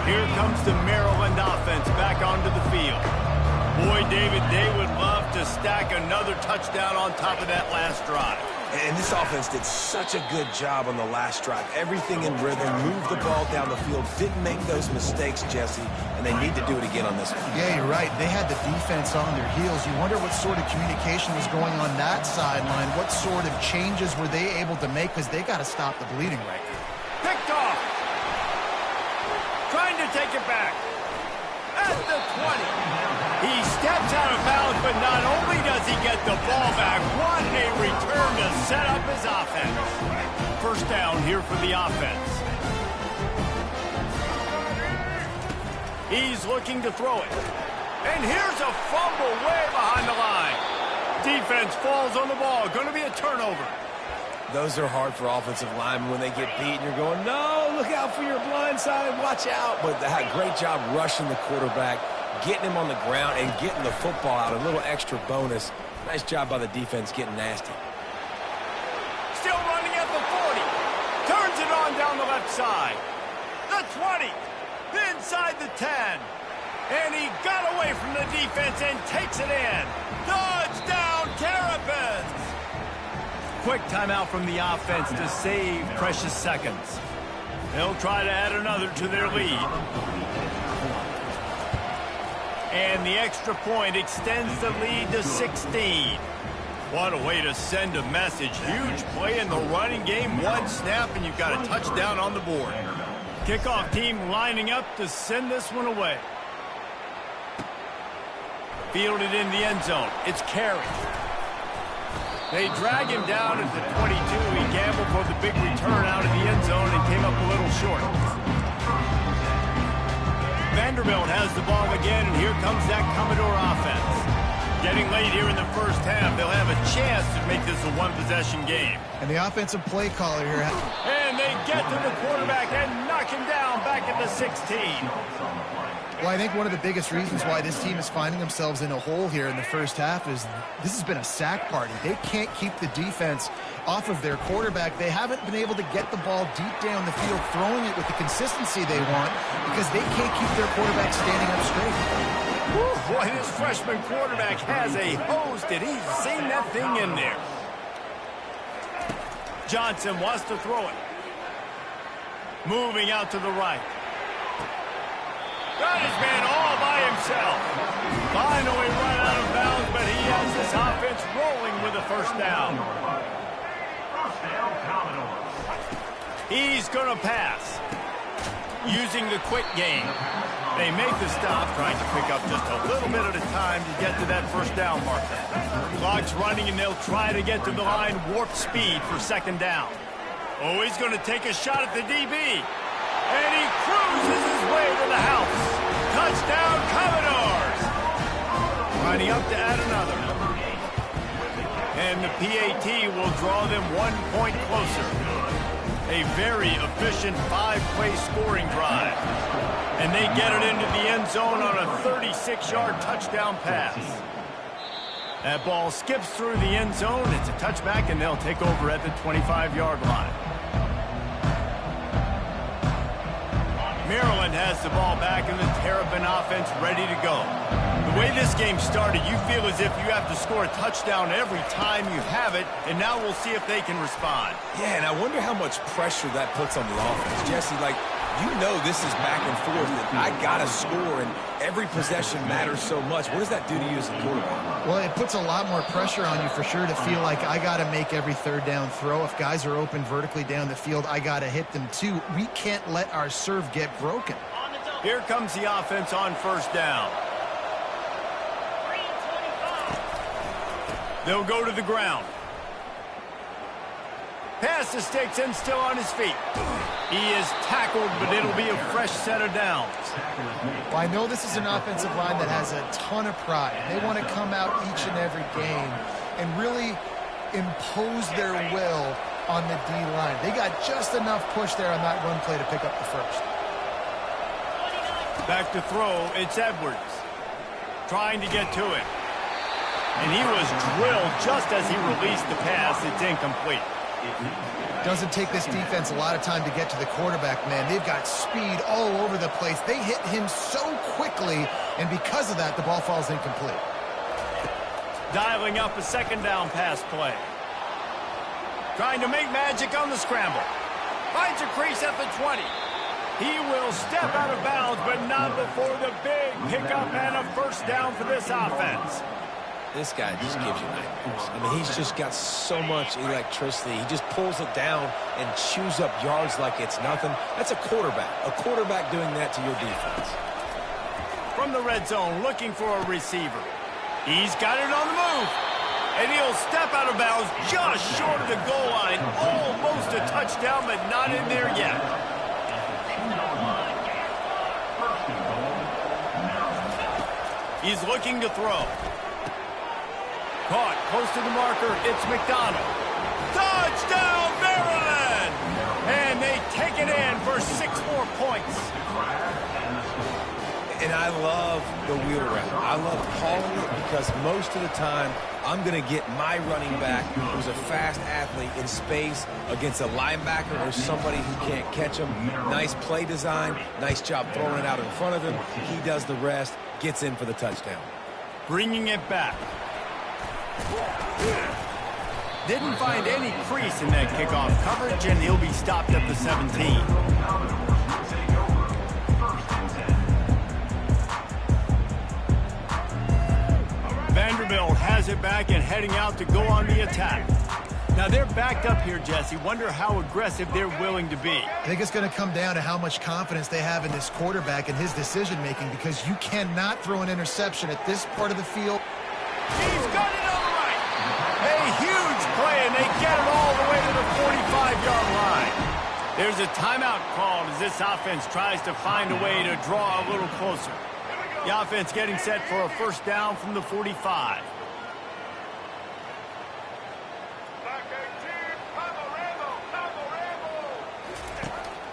Here comes the Maryland offense back onto the field. Boy, David, they would love to stack another touchdown on top of that last drive. And this offense did such a good job on the last drive. Everything in rhythm, moved the ball down the field, didn't make those mistakes, Jesse, and they need to do it again on this one. Yeah, you're right. They had the defense on their heels. You wonder what sort of communication was going on that sideline. What sort of changes were they able to make? Because they got to stop the bleeding right now. Picked off. Trying to take it back. At the 20. He steps out of bounds, but not only does he get the ball back, what a return to set up his offense. First down here for the offense. He's looking to throw it. And here's a fumble way behind the line. Defense falls on the ball. Going to be a turnover. Those are hard for offensive linemen when they get beat and you're going, no, look out for your blind side, watch out. But they had a great job rushing the quarterback, getting him on the ground and getting the football out, a little extra bonus. Nice job by the defense getting nasty. Still running at the 40. Turns it on down the left side. The 20. Inside the 10. And he got away from the defense and takes it in. Touchdown, Terrapins! Quick timeout from the offense to save precious seconds. They'll try to add another to their lead. And the extra point extends the lead to 16. What a way to send a message. Huge play in the running game. One snap, and you've got a touchdown on the board. Kickoff team lining up to send this one away. Fielded in the end zone. It's Carey. They drag him down at the 22. He gambled for the big return out of the end zone and came up a little short. Vanderbilt has the ball again, and here comes that Commodore offense. Getting late here in the first half, they'll have a chance to make this a one-possession game. And the offensive play caller here. And they get to the quarterback and knock him down back at the 16. Well, I think one of the biggest reasons why this team is finding themselves in a hole here in the first half is this has been a sack party. They can't keep the defense off of their quarterback. They haven't been able to get the ball deep down the field, throwing it with the consistency they want because they can't keep their quarterback standing up straight. Whew, boy, this freshman quarterback has a hose. Did he sing that thing in there? Johnson wants to throw it. Moving out to the right. Got his man all by himself. Finally run out of bounds, but he has this offense rolling with a first down. First down, Commodore. He's going to pass. Using the quick game. They make the stop, trying to pick up just a little bit at a time to get to that first down marker. Clock's running, and they'll try to get to the line warp speed for second down. Oh, he's going to take a shot at the DB. And he cruises his way to the house. Touchdown, Commodores! Lining up to add another. And the PAT will draw them 1 point closer. A very efficient 5-play scoring drive. And they get it into the end zone on a 36-yard touchdown pass. That ball skips through the end zone. It's a touchback, and they'll take over at the 25-yard line. Maryland has the ball back, and the Terrapin offense ready to go. The way this game started, you feel as if you have to score a touchdown every time you have it, and now we'll see if they can respond. Yeah, and I wonder how much pressure that puts on the offense. Jesse, like, you know this is back and forth, and I got to score, and every possession matters so much. What does that do to you as a quarterback? Well, it puts a lot more pressure on you for sure to feel like I got to make every third down throw. If guys are open vertically down the field, I got to hit them too. We can't let our serve get broken. Here comes the offense on first down. They'll go to the ground. Pass the sticks and still on his feet. He is tackled, but it'll be a fresh set of downs. Well, I know this is an offensive line that has a ton of pride. They want to come out each and every game and really impose their will on the D-line. They got just enough push there on that run play to pick up the first. Back to throw, it's Edwards. Trying to get to it. And he was drilled just as he released the pass. It's incomplete. Doesn't take this defense a lot of time to get to the quarterback, man. They've got speed all over the place. They hit him so quickly, and because of that, the ball falls incomplete. Dialing up a second down pass play. Trying to make magic on the scramble. Finds a crease at the 20. He will step out of bounds, but not before the big pickup and a first down for this offense. This guy just gives you nightmares. I mean, he's just got so much electricity. He just pulls it down and chews up yards like it's nothing. That's a quarterback. A quarterback doing that to your defense. From the red zone, looking for a receiver. He's got it on the move. And he'll step out of bounds just short of the goal line. Almost a touchdown, but not in there yet. He's looking to throw. Caught close to the marker. It's McDonald. Touchdown, Maryland! And they take it in for 6 more points. And I love the wheel route. I love calling it because most of the time I'm going to get my running back, who's a fast athlete, in space against a linebacker or somebody who can't catch him. Nice play design. Nice job throwing it out in front of him. He does the rest, gets in for the touchdown. Bringing it back. Didn't find any crease in that kickoff coverage, and he'll be stopped at the 17. Vanderbilt has it back and heading out to go on the attack. Now they're backed up here, Jesse. Wonder how aggressive they're willing to be. I think it's going to come down to how much confidence they have in this quarterback and his decision-making, because you cannot throw an interception at this part of the field. He's got it on the right. A huge play, and they get it all the way to the 45-yard line. There's a timeout called as this offense tries to find a way to draw a little closer. The offense getting set for a first down from the 45.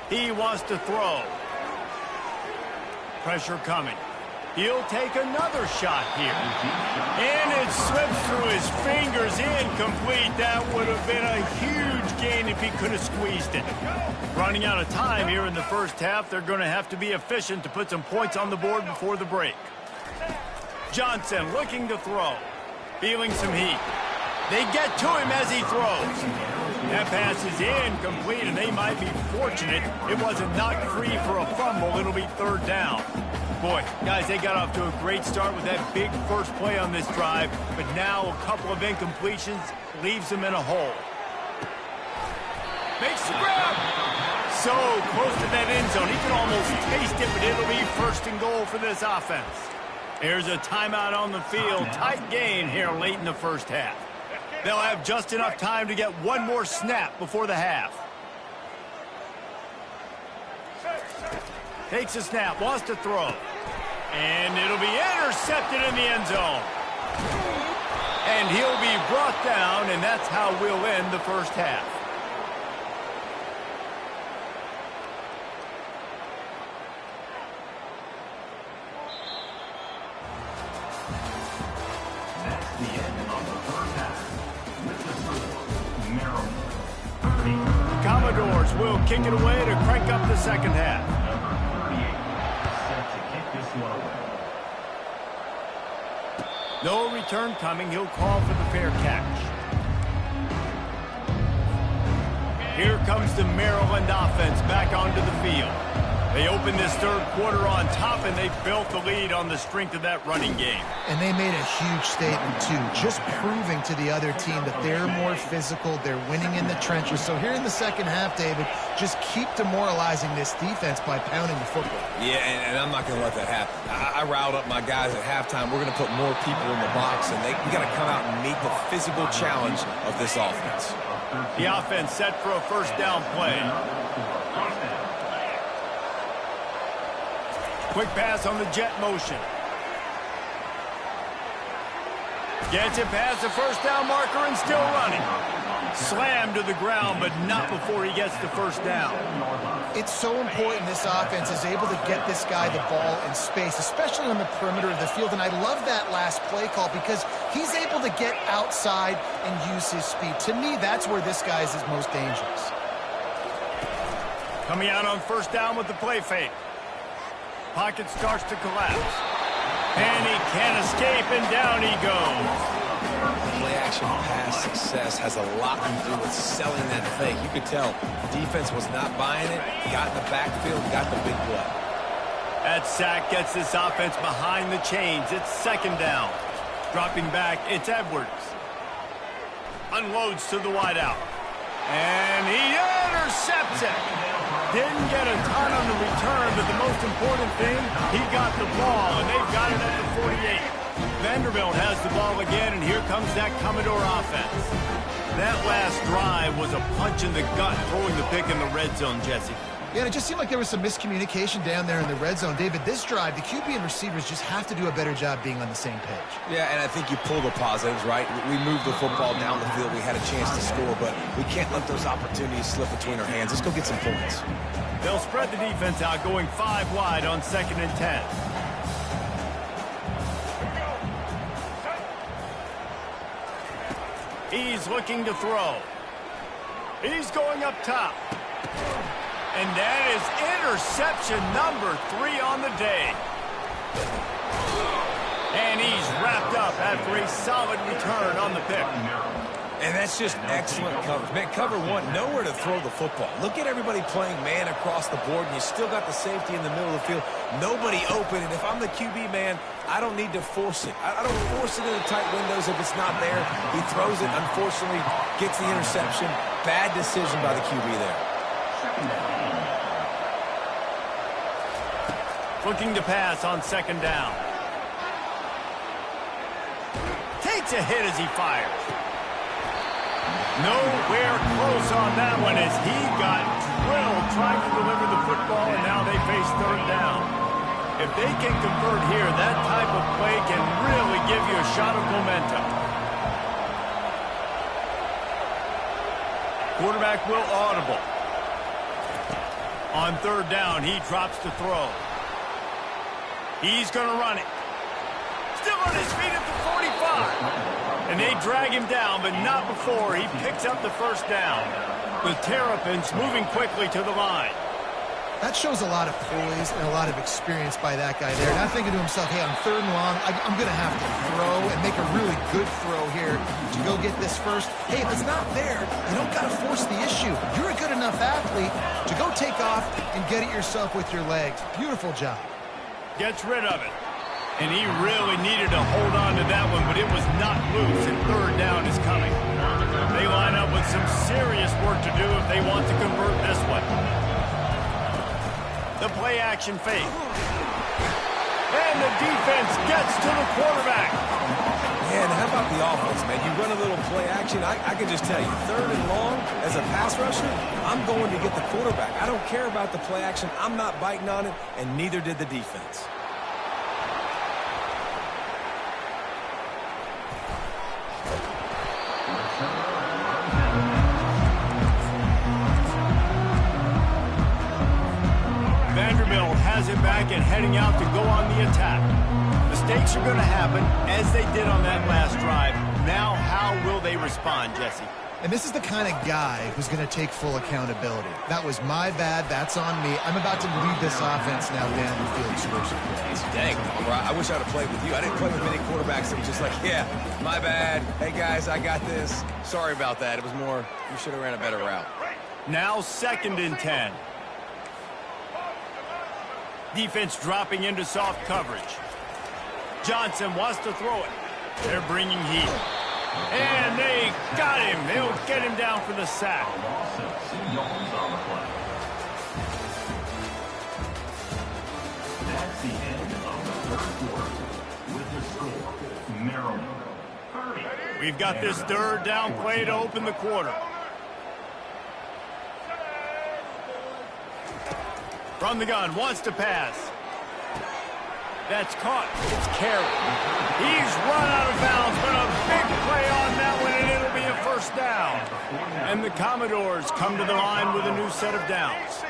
He wants to throw. Pressure coming. He'll take another shot here. And it slips through his fingers, incomplete. That would have been a huge gain if he could have squeezed it. Running out of time here in the first half. They're going to have to be efficient to put some points on the board before the break. Johnson looking to throw. Feeling some heat. They get to him as he throws. That pass is incomplete, and they might be fortunate it wasn't knocked free for a fumble. It'll be third down. Boy, guys, they got off to a great start with that big first play on this drive, but now a couple of incompletions leaves them in a hole. Makes the grab. So close to that end zone. He can almost taste it, but it'll be first and goal for this offense. There's a timeout on the field. Tight game here late in the first half. They'll have just enough time to get one more snap before the half. Takes a snap, wants to throw. And it'll be intercepted in the end zone. And he'll be brought down, and that's how we'll end the first half. That's the end of the first half. With the score, Maryland 30. Commodores will kick it away to crank up the second half. No return coming. He'll call for the fair catch. Here comes the Maryland offense back onto the field. They open this third quarter on top, and they built the lead on the strength of that running game. And they made a huge statement, too, just proving to the other team that they're more physical, they're winning in the trenches. So here in the second half, David, just keep demoralizing this defense by pounding the football. Yeah, and I'm not going to let that happen. I riled up my guys at halftime. We're going to put more people in the box, and we got to come out and meet the physical challenge of this offense. The offense set for a first down play. Quick pass on the jet motion. Gets it past the first down marker and still running. Slammed to the ground, but not before he gets the first down. It's so important this offense is able to get this guy the ball in space, especially on the perimeter of the field. And I love that last play call because he's able to get outside and use his speed. To me, that's where this guy is his most dangerous. Coming out on first down with the play fake. Pocket starts to collapse. And he can't escape, and down he goes. success has a lot to do with selling that fake. You could tell defense was not buying it, got in the backfield, got the big play. That sack gets this offense behind the chains. It's second down. Dropping back, it's Edwards. Unloads to the wideout. And he intercepts it. Didn't get a ton on the return, but the most important thing, he got the ball, and they've got it at the 48. Vanderbilt has the ball again, and here comes that Commodore offense. That last drive was a punch in the gut, throwing the pick in the red zone, Jesse. Yeah, and it just seemed like there was some miscommunication down there in the red zone. David, this drive, the QB and receivers just have to do a better job being on the same page. Yeah, and I think you pull the positives, right? We moved the football down the field. We had a chance to score, but we can't let those opportunities slip between our hands. Let's go get some points. They'll spread the defense out, going 5 wide on 2nd and 10. He's looking to throw. He's going up top. And that is interception number 3 on the day. And he's wrapped up after a solid return on the pick. And that's just excellent coverage. Man, cover one, nowhere to throw the football. Look at everybody playing man across the board, and you still got the safety in the middle of the field. Nobody open, and if I'm the QB, man, I don't need to force it. I don't force it into tight windows if it's not there. He throws it, unfortunately, gets the interception. Bad decision by the QB there. Looking to pass on 2nd down. Takes a hit as he fires. Nowhere close on that one as he got drilled trying to deliver the football, and now they face 3rd down. If they can convert here, that type of play can really give you a shot of momentum. Quarterback will audible. On 3rd down, he drops to throw. He's going to run it. Still on his feet at the 45. And they drag him down, but not before he picks up the 1st down. The Terrapins moving quickly to the line. That shows a lot of poise and a lot of experience by that guy there. Not thinking to himself, hey, on 3rd and long, I'm going to have to throw and make a really good throw here to go get this first. Hey, if it's not there, you don't got to force the issue. You're a good enough athlete to go take off and get it yourself with your legs. Beautiful job. Gets rid of it. And he really needed to hold on to that one, but it was not loose, and 3rd down is coming. They line up with some serious work to do if they want to convert this one. The play-action fake. And the defense gets to the quarterback. Yeah, and how about the offense, man? You run a little play action. I can just tell you, 3rd and long, as a pass rusher, I'm going to get the quarterback. I don't care about the play action. I'm not biting on it, and neither did the defense. Vanderbilt has it back and heading out to go on the attack. Mistakes are going to happen, as they did on that last drive. Now, how will they respond, Jesse? And this is the kind of guy who's going to take full accountability. That was my bad. That's on me. I'm about to lead this offense now down the field. Dang, I wish I would have played with you. I didn't play with many quarterbacks that were just like, yeah, my bad. Hey, guys, I got this. Sorry about that. It was more, you should have ran a better route. Now 2nd and 10. Defense dropping into soft coverage. Johnson wants to throw it. They're bringing heat. And they got him. They'll get him down for the sack. That's the end of the 3rd quarter. With the score, Maryland 30. We've got this 3rd down play to open the quarter. From the gun, wants to pass. That's caught. It's carried. He's run out of bounds, but a big play on that one, and it'll be a 1st down. And the Commodores come to the line with a new set of downs.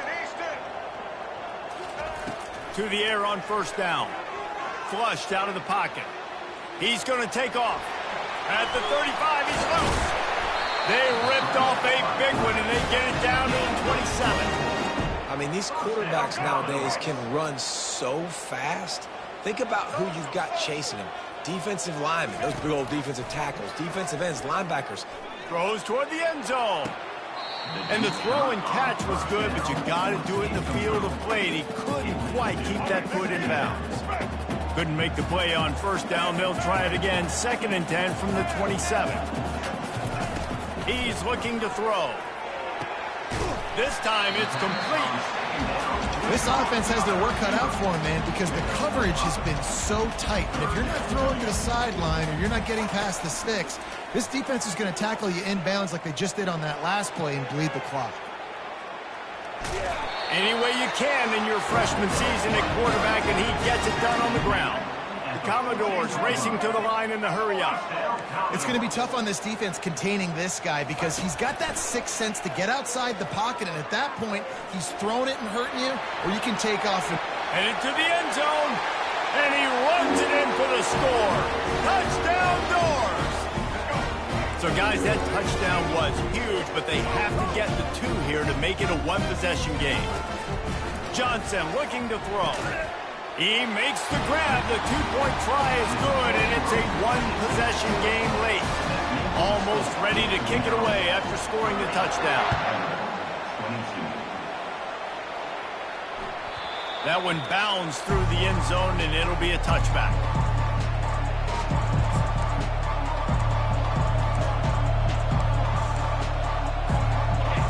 To the air on 1st down. Flushed out of the pocket. He's going to take off. At the 35, he's loose. They ripped off a big one, and they get it down to the 27. I mean, these quarterbacks nowadays can run so fast. Think about who you've got chasing them. Defensive linemen, those big old defensive tackles, defensive ends, linebackers. Throws toward the end zone. And the throw and catch was good, but you got to do it in the field of play. He couldn't quite keep that foot in bounds. Couldn't make the play on first down. They'll try it again. 2nd and 10 from the 27. He's looking to throw. This time it's complete. This offense has their work cut out for them, man, because the coverage has been so tight. And if you're not throwing to the sideline or you're not getting past the sticks, this defense is going to tackle you inbounds like they just did on that last play and bleed the clock. Any way you can in your freshman season at quarterback, and he gets it done on the ground. The Commodores racing to the line in the hurry-up. It's going to be tough on this defense containing this guy because he's got that sixth sense to get outside the pocket, and at that point, he's throwing it and hurting you, or you can take off. Headed to the end zone, and he runs it in for the score. Touchdown, Doors! So, guys, that touchdown was huge, but they have to get the 2 here to make it a one-possession game. Johnson looking to throw. He makes the grab. The 2-point try is good, and it's a one-possession game late. Almost ready to kick it away after scoring the touchdown. That one bounds through the end zone, and it'll be a touchback.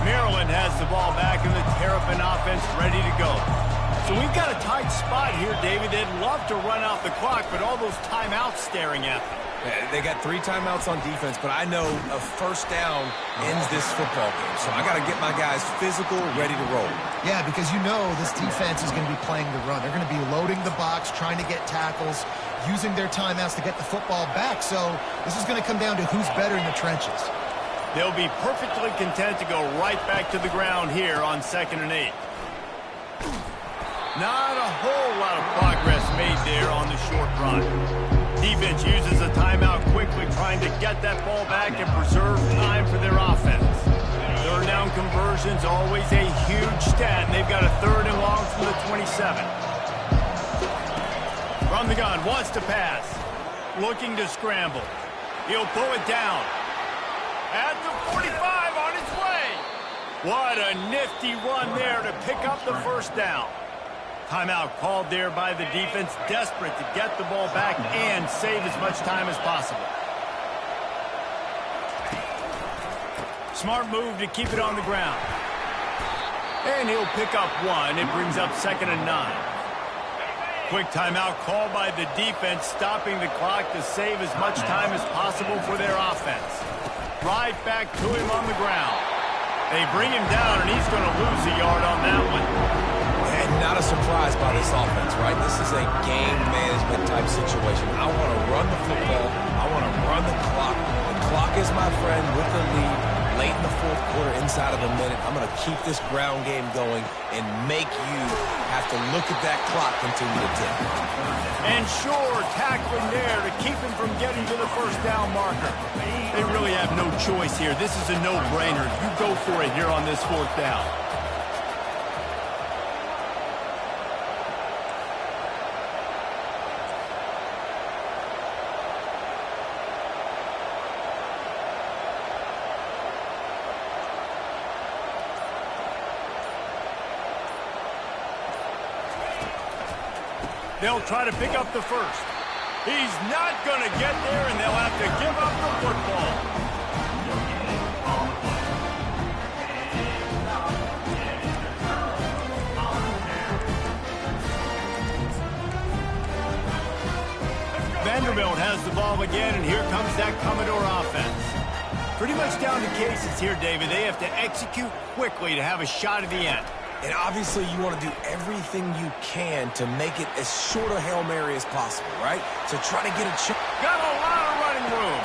Maryland has the ball back, and the Terrapin offense ready to go. So we've got a tight spot here, David. They'd love to run out the clock, but all those timeouts staring at them. They got 3 timeouts on defense, but I know a first down ends this football game. So I got to get my guys physical, ready to roll. Yeah, because you know this defense is going to be playing the run. They're going to be loading the box, trying to get tackles, using their timeouts to get the football back. So this is going to come down to who's better in the trenches. They'll be perfectly content to go right back to the ground here on 2nd and 8. Not a whole lot of progress made there on the short run. Defense uses a timeout quickly, trying to get that ball back and preserve time for their offense. 3rd down conversion's always a huge stat, and they've got a 3rd and long from the 27. From the gun, wants to pass. Looking to scramble. He'll pull it down. At the 45 on its way. What a nifty run there to pick up the first down. Timeout called there by the defense, desperate to get the ball back and save as much time as possible. Smart move to keep it on the ground. And he'll pick up 1. It brings up 2nd and 9. Quick timeout called by the defense, stopping the clock to save as much time as possible for their offense. Right back to him on the ground. They bring him down, and he's going to lose a yard on that one. And not a surprise by this offense, right? This is a game management type situation. I want to run the football. I want to run the clock. The clock is my friend with the lead. Late in the 4th quarter, inside of a minute, I'm going to keep this ground game going and make you have to look at that clock continue to tick. And sure, tackling there to keep him from getting to the first down marker. They really have no choice here. This is a no-brainer. You go for it here on this 4th down. They'll try to pick up the first. He's not going to get there, and they'll have to give up the football. Vanderbilt has the ball again, and here comes that Commodore offense. Pretty much down to cases here, David. They have to execute quickly to have a shot at the end. And obviously, you want to do everything you can to make it as short a Hail Mary as possible, right? So try to get a chip. Got a lot of running room.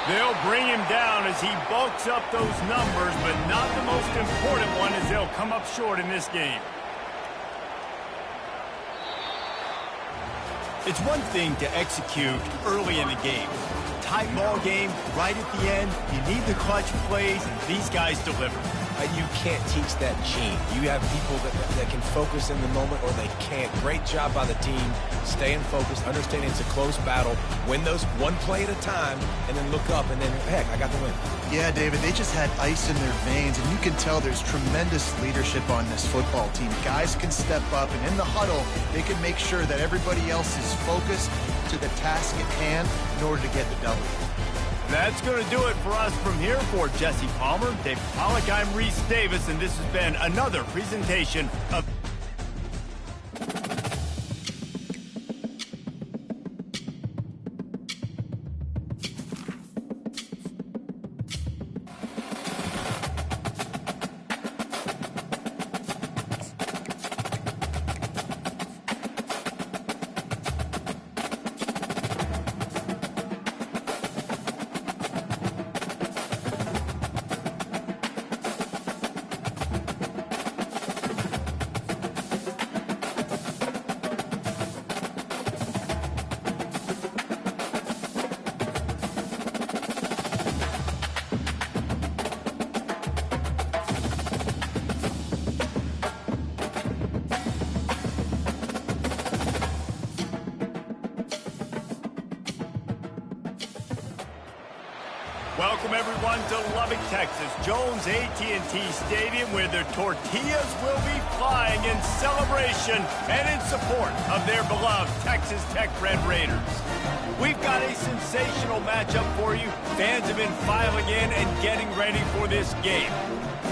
They'll bring him down as he bulks up those numbers, but not the most important one as they'll come up short in this game. It's one thing to execute early in the game. Tight ball game, right at the end, you need the clutch plays, and these guys deliver. You can't teach that gene. You have people that can focus in the moment or they can't. Great job by the team, staying focused, understanding it's a close battle, win those one play at a time, and then look up, and then, heck, I got the win. Yeah, David, they just had ice in their veins, and you can tell there's tremendous leadership on this football team. Guys can step up, and in the huddle, they can make sure that everybody else is focused to the task at hand in order to get the W. That's going to do it for us from here. For Jesse Palmer, David Pollack, I'm Reese Davis, and this has been another presentation of... Welcome, everyone, to Lubbock, Texas, Jones AT&T Stadium, where their tortillas will be flying in celebration and in support of their beloved Texas Tech Red Raiders. We've got a sensational matchup for you. Fans have been filing in and getting ready for this game,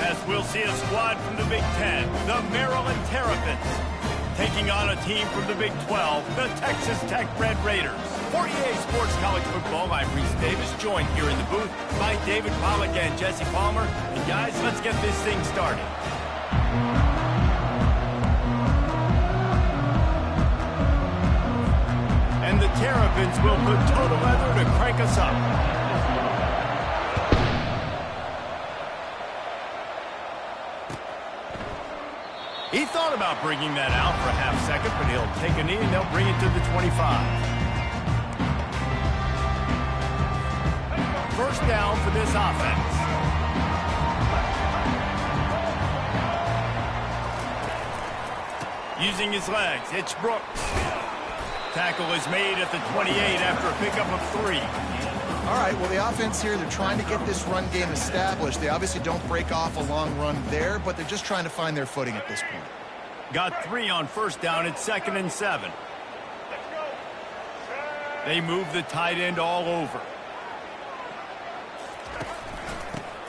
as we'll see a squad from the Big Ten, the Maryland Terrapins, taking on a team from the Big 12, the Texas Tech Red Raiders. For EA Sports College Football, I'm Reese Davis, joined here in the booth by David Pollack and Jesse Palmer. And guys, let's get this thing started. And the Terrapins will put total leather to crank us up. He thought about bringing that out for a half second, but he'll take a knee and they'll bring it to the 25. First down for this offense. Using his legs, it's Brooks. Tackle is made at the 28 after a pickup of 3. All right, well, the offense here, they're trying to get this run game established. They obviously don't break off a long run there, but they're just trying to find their footing at this point. Got 3 on first down. It's 2nd and 7. They move the tight end all over.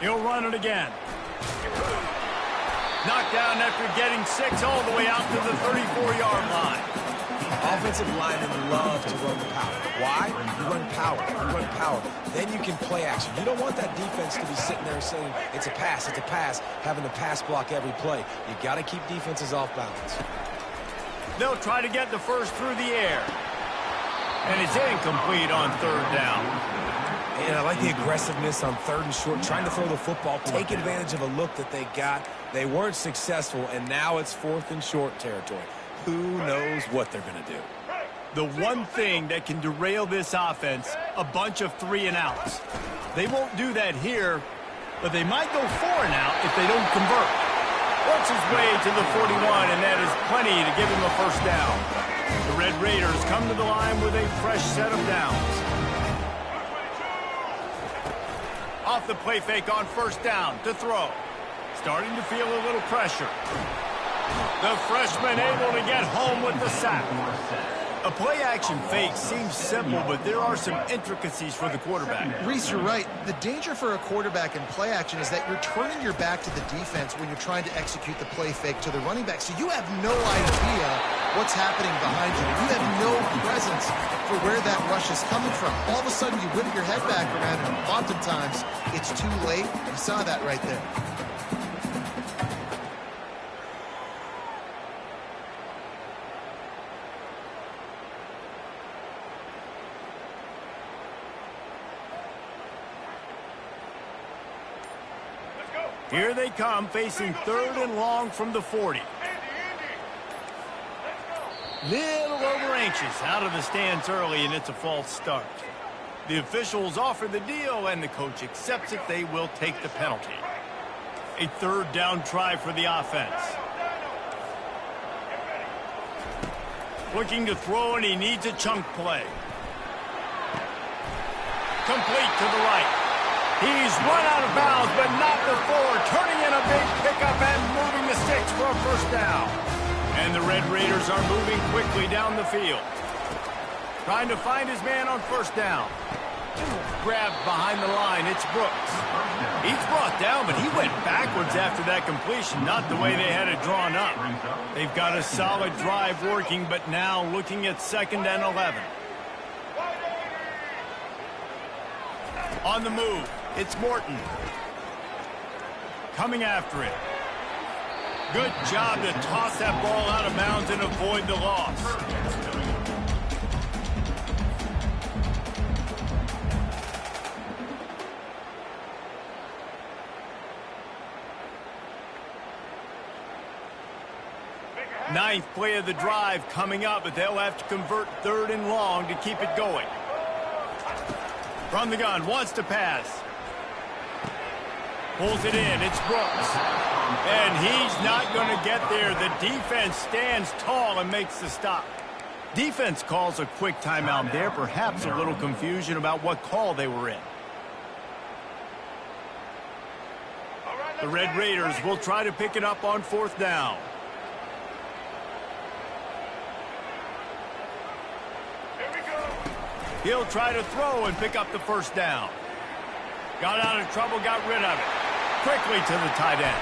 He'll run it again. Knocked down after getting 6 all the way out to the 34-yard line. Offensive linemen love to run the power. Why? You run power. You run power. Then you can play action. You don't want that defense to be sitting there saying, it's a pass, having to pass block every play. You got to keep defenses off balance. They'll try to get the first through the air. And it's incomplete on 3rd down. And I like the aggressiveness on 3rd and short, trying to throw the football, take advantage of a look that they got. They weren't successful, and now it's 4th and short territory. Who knows what they're going to do? The one thing that can derail this offense, a bunch of 3 and outs. They won't do that here, but they might go 4 and out if they don't convert. Works his way to the 41, and that is plenty to give him a first down. The Red Raiders come to the line with a fresh set of downs. Off the play fake on first down to throw. Starting to feel a little pressure. The freshman able to get home with the sack. A play-action fake seems simple, but there are some intricacies for the quarterback. Reese, you're right. The danger for a quarterback in play action is that you're turning your back to the defense when you're trying to execute the play fake to the running back. So you have no idea what's happening behind you. You have no presence for where that rush is coming from. All of a sudden, you whip your head back around, and oftentimes, it's too late. You saw that right there. Here they come, facing 3rd and long from the 40. Little over anxious, out of the stands early, and it's a false start. The officials offer the deal, and the coach accepts it. They will take the penalty. A third down try for the offense. Looking to throw, and he needs a chunk play. Complete to the right. He's run out of bounds, but not before turning in a big pickup and moving the sticks for a first down. And the Red Raiders are moving quickly down the field. Trying to find his man on first down. Grabbed behind the line. It's Brooks. He's brought down, but he went backwards after that completion, not the way they had it drawn up. They've got a solid drive working, but now looking at 2nd and 11. On the move, it's Morton. Coming after it. Good job to toss that ball out of bounds and avoid the loss. Ninth play of the drive coming up, but they'll have to convert 3rd and long to keep it going. From the gun, wants to pass. Pulls it in, it's Brooks. And he's not going to get there. The defense stands tall and makes the stop. Defense calls a quick timeout there, perhaps a little confusion about what call they were in. The Red Raiders will try to pick it up on 4th down. He'll try to throw and pick up the first down. Got out of trouble, got rid of it. Quickly to the tight end.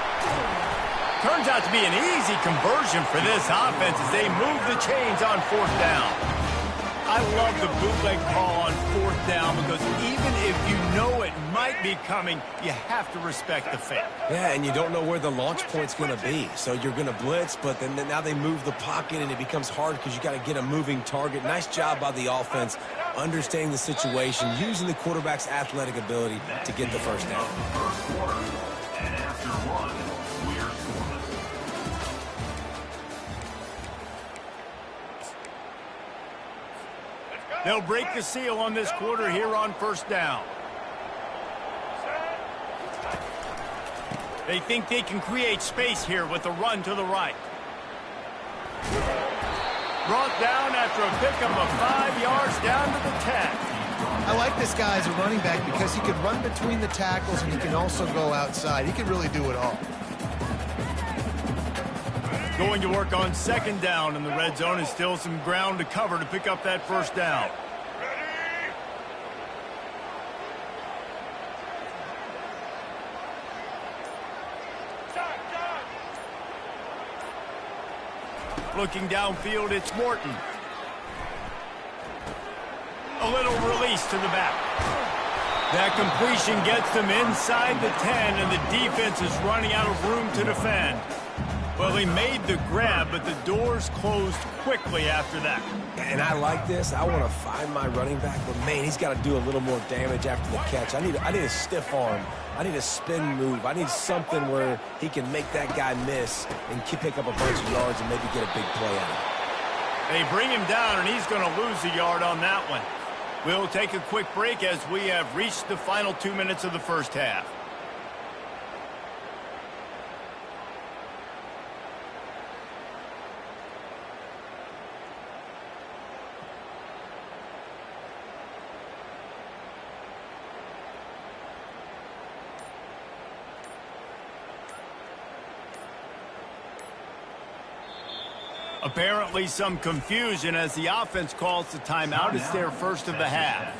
Turns out to be an easy conversion for this offense as they move the chains on 4th down. I love the bootleg call on 4th down because even if you know it might be coming, you have to respect the fake. Yeah, and you don't know where the launch point's going to be. So you're going to blitz, but then now they move the pocket, and it becomes hard because you got to get a moving target. Nice job by the offense, understanding the situation, using the quarterback's athletic ability to get the first down. First quarter, and after one, we're scoreless. They'll break the seal on this quarter here on 1st down. They think they can create space here with a run to the right. Brought down after a pickup of 5 yards down to the 10. I like this guy as a running back because he can run between the tackles and he can also go outside. He can really do it all. Going to work on 2nd down, and the red zone is still some ground to cover to pick up that first down. Looking downfield, it's Morton. A little release to the back. That completion gets them inside the 10, and the defense is running out of room to defend. Well, they made the grab, but the doors closed quickly after that. And I like this. I want to find my running back, but man, he's got to do a little more damage after the catch. I need a stiff arm. I need a spin move. I need something where he can make that guy miss and pick up a bunch of yards and maybe get a big play out of it. They bring him down, and he's going to lose a yard on that one. We'll take a quick break as we have reached the final 2 minutes of the first half. Apparently some confusion as the offense calls the timeout. It's their first of the half.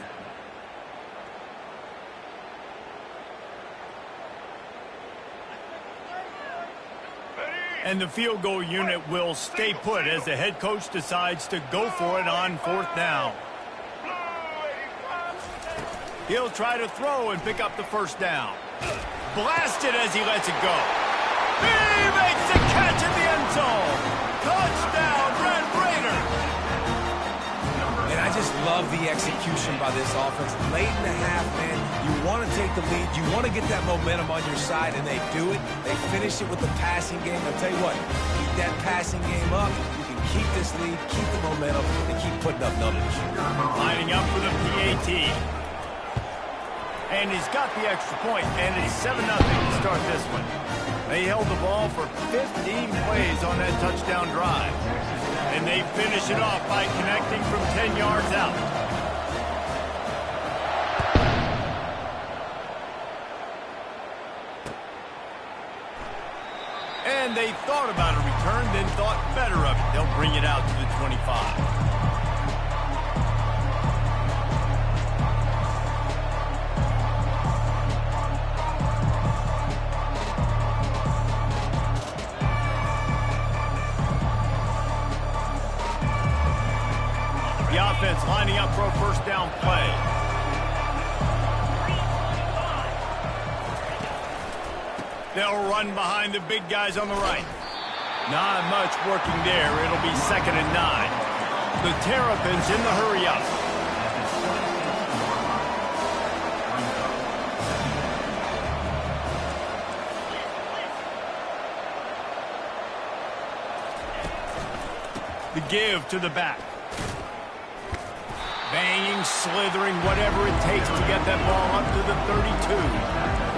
And the field goal unit will stay put as the head coach decides to go for it on 4th down. He'll try to throw and pick up the first down. Blasted as he lets it go. He makes the catch in the end zone. Touchdown, Red Raiders! And I just love the execution by this offense. Late in the half, man, you want to take the lead. You want to get that momentum on your side, and they do it. They finish it with the passing game. I'll tell you what, keep that passing game up. You can keep this lead, keep the momentum, and keep putting up numbers. Lining up for the PAT. And he's got the extra point, and it's 7-0 to start this one. They held the ball for 15 plays on that touchdown drive. And they finish it off by connecting from 10 yards out. And they thought about a return, then thought better of it. They'll bring it out to the 25. The offense lining up for a first down play. They'll run behind the big guys on the right. Not much working there. It'll be 2nd and 9. The Terrapins in the hurry up. The give to the back. Banging, slithering, whatever it takes to get that ball up to the 32.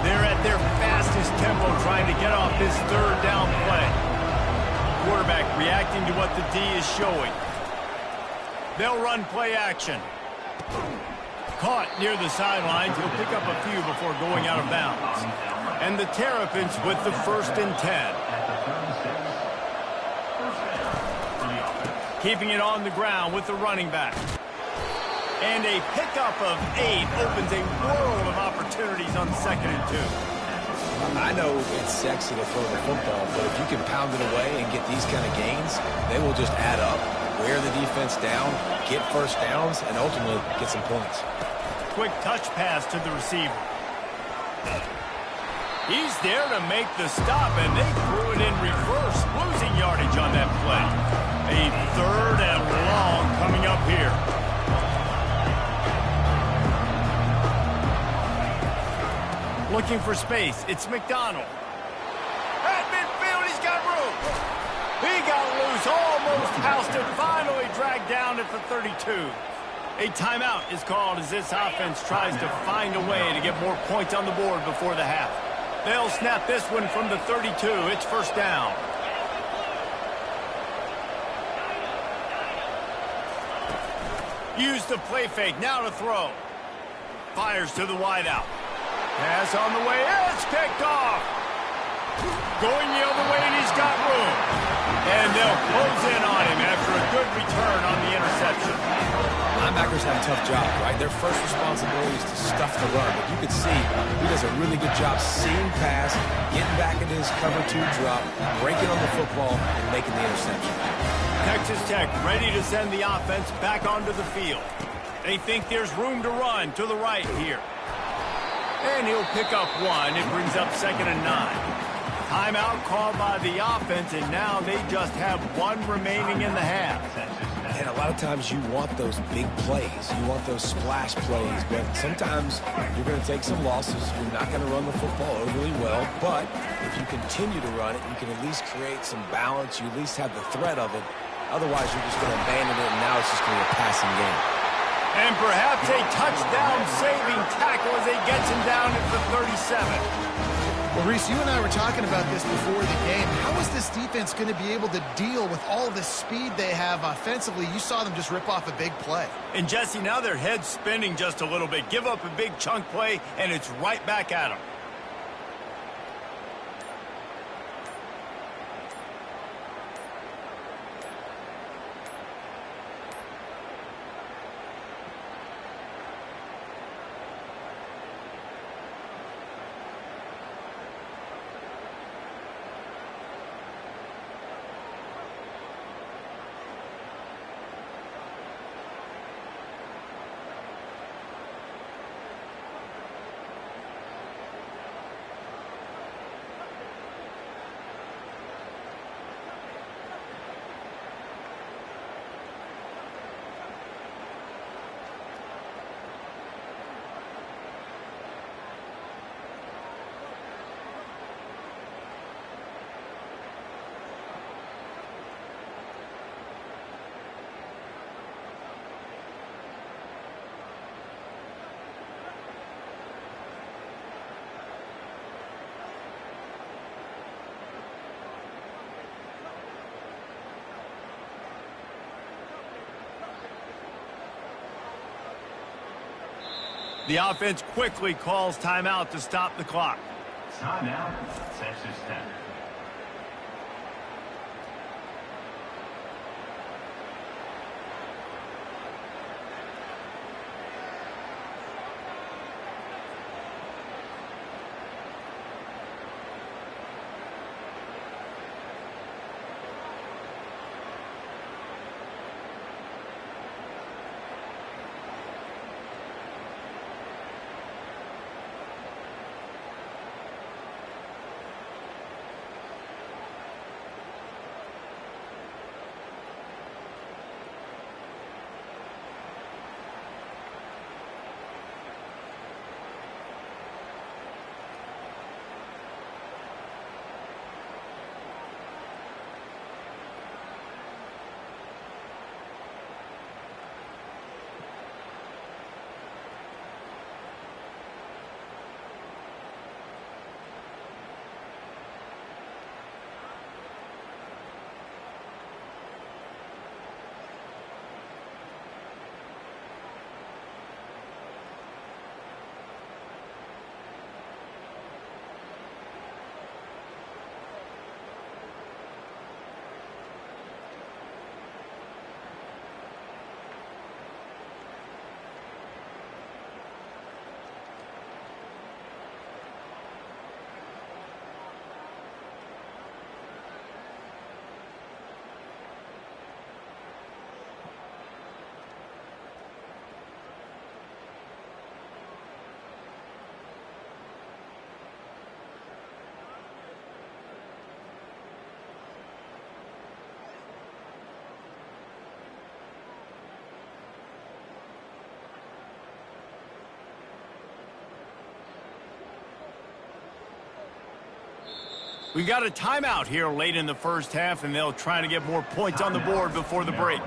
They're at their fastest tempo trying to get off this 3rd down play. Quarterback reacting to what the D is showing. They'll run play action. Caught near the sidelines. He'll pick up a few before going out of bounds. And the Terrapins with the 1st and 10. Keeping it on the ground with the running back. And a pickup of 8 opens a world of opportunities on 2nd and 2. I know it's sexy to throw the football, but if you can pound it away and get these kind of gains, they will just add up, wear the defense down, get first downs, and ultimately get some points. Quick touch pass to the receiver. He's there to make the stop, and they threw it in reverse, losing yardage on that play. A 3rd and long coming up here. Looking for space. It's McDonald. At midfield, he's got room. He got loose, almost housed it, finally dragged down at the 32. A timeout is called as this offense tries to find a way to get more points on the board before the half. They'll snap this one from the 32. It's 1st down. Use the play fake. Now to throw. Fires to the wideout. Pass on the way. It's picked off. Going the other way, and he's got room. And they'll close in on him after a good return on the interception. Linebackers have a tough job, right? Their first responsibility is to stuff the run. But you can see he does a really good job seeing pass, getting back into his cover 2 drop, breaking on the football, and making the interception. Texas Tech ready to send the offense back onto the field. They think there's room to run to the right here. And he'll pick up 1. It brings up 2nd and 9. Timeout called by the offense, and now they just have 1 remaining in the half. And a lot of times you want those big plays. You want those splash plays. But sometimes you're going to take some losses. You're not going to run the football overly well. But if you continue to run it, you can at least create some balance. You at least have the threat of it. Otherwise, you're just going to abandon it, and now it's just going to be a passing game. And perhaps a touchdown-saving tackle as he gets him down at the 37. Well, Reese, you and I were talking about this before the game. How is this defense going to be able to deal with all the speed they have offensively? You saw them just rip off a big play. And, Jesse, now their head's spinning just a little bit. Give up a big chunk play, and it's right back at them. The offense quickly calls timeout to stop the clock. Timeout, Texas Tech. We got a timeout here late in the first half, and they'll try to get more points on the board before the break.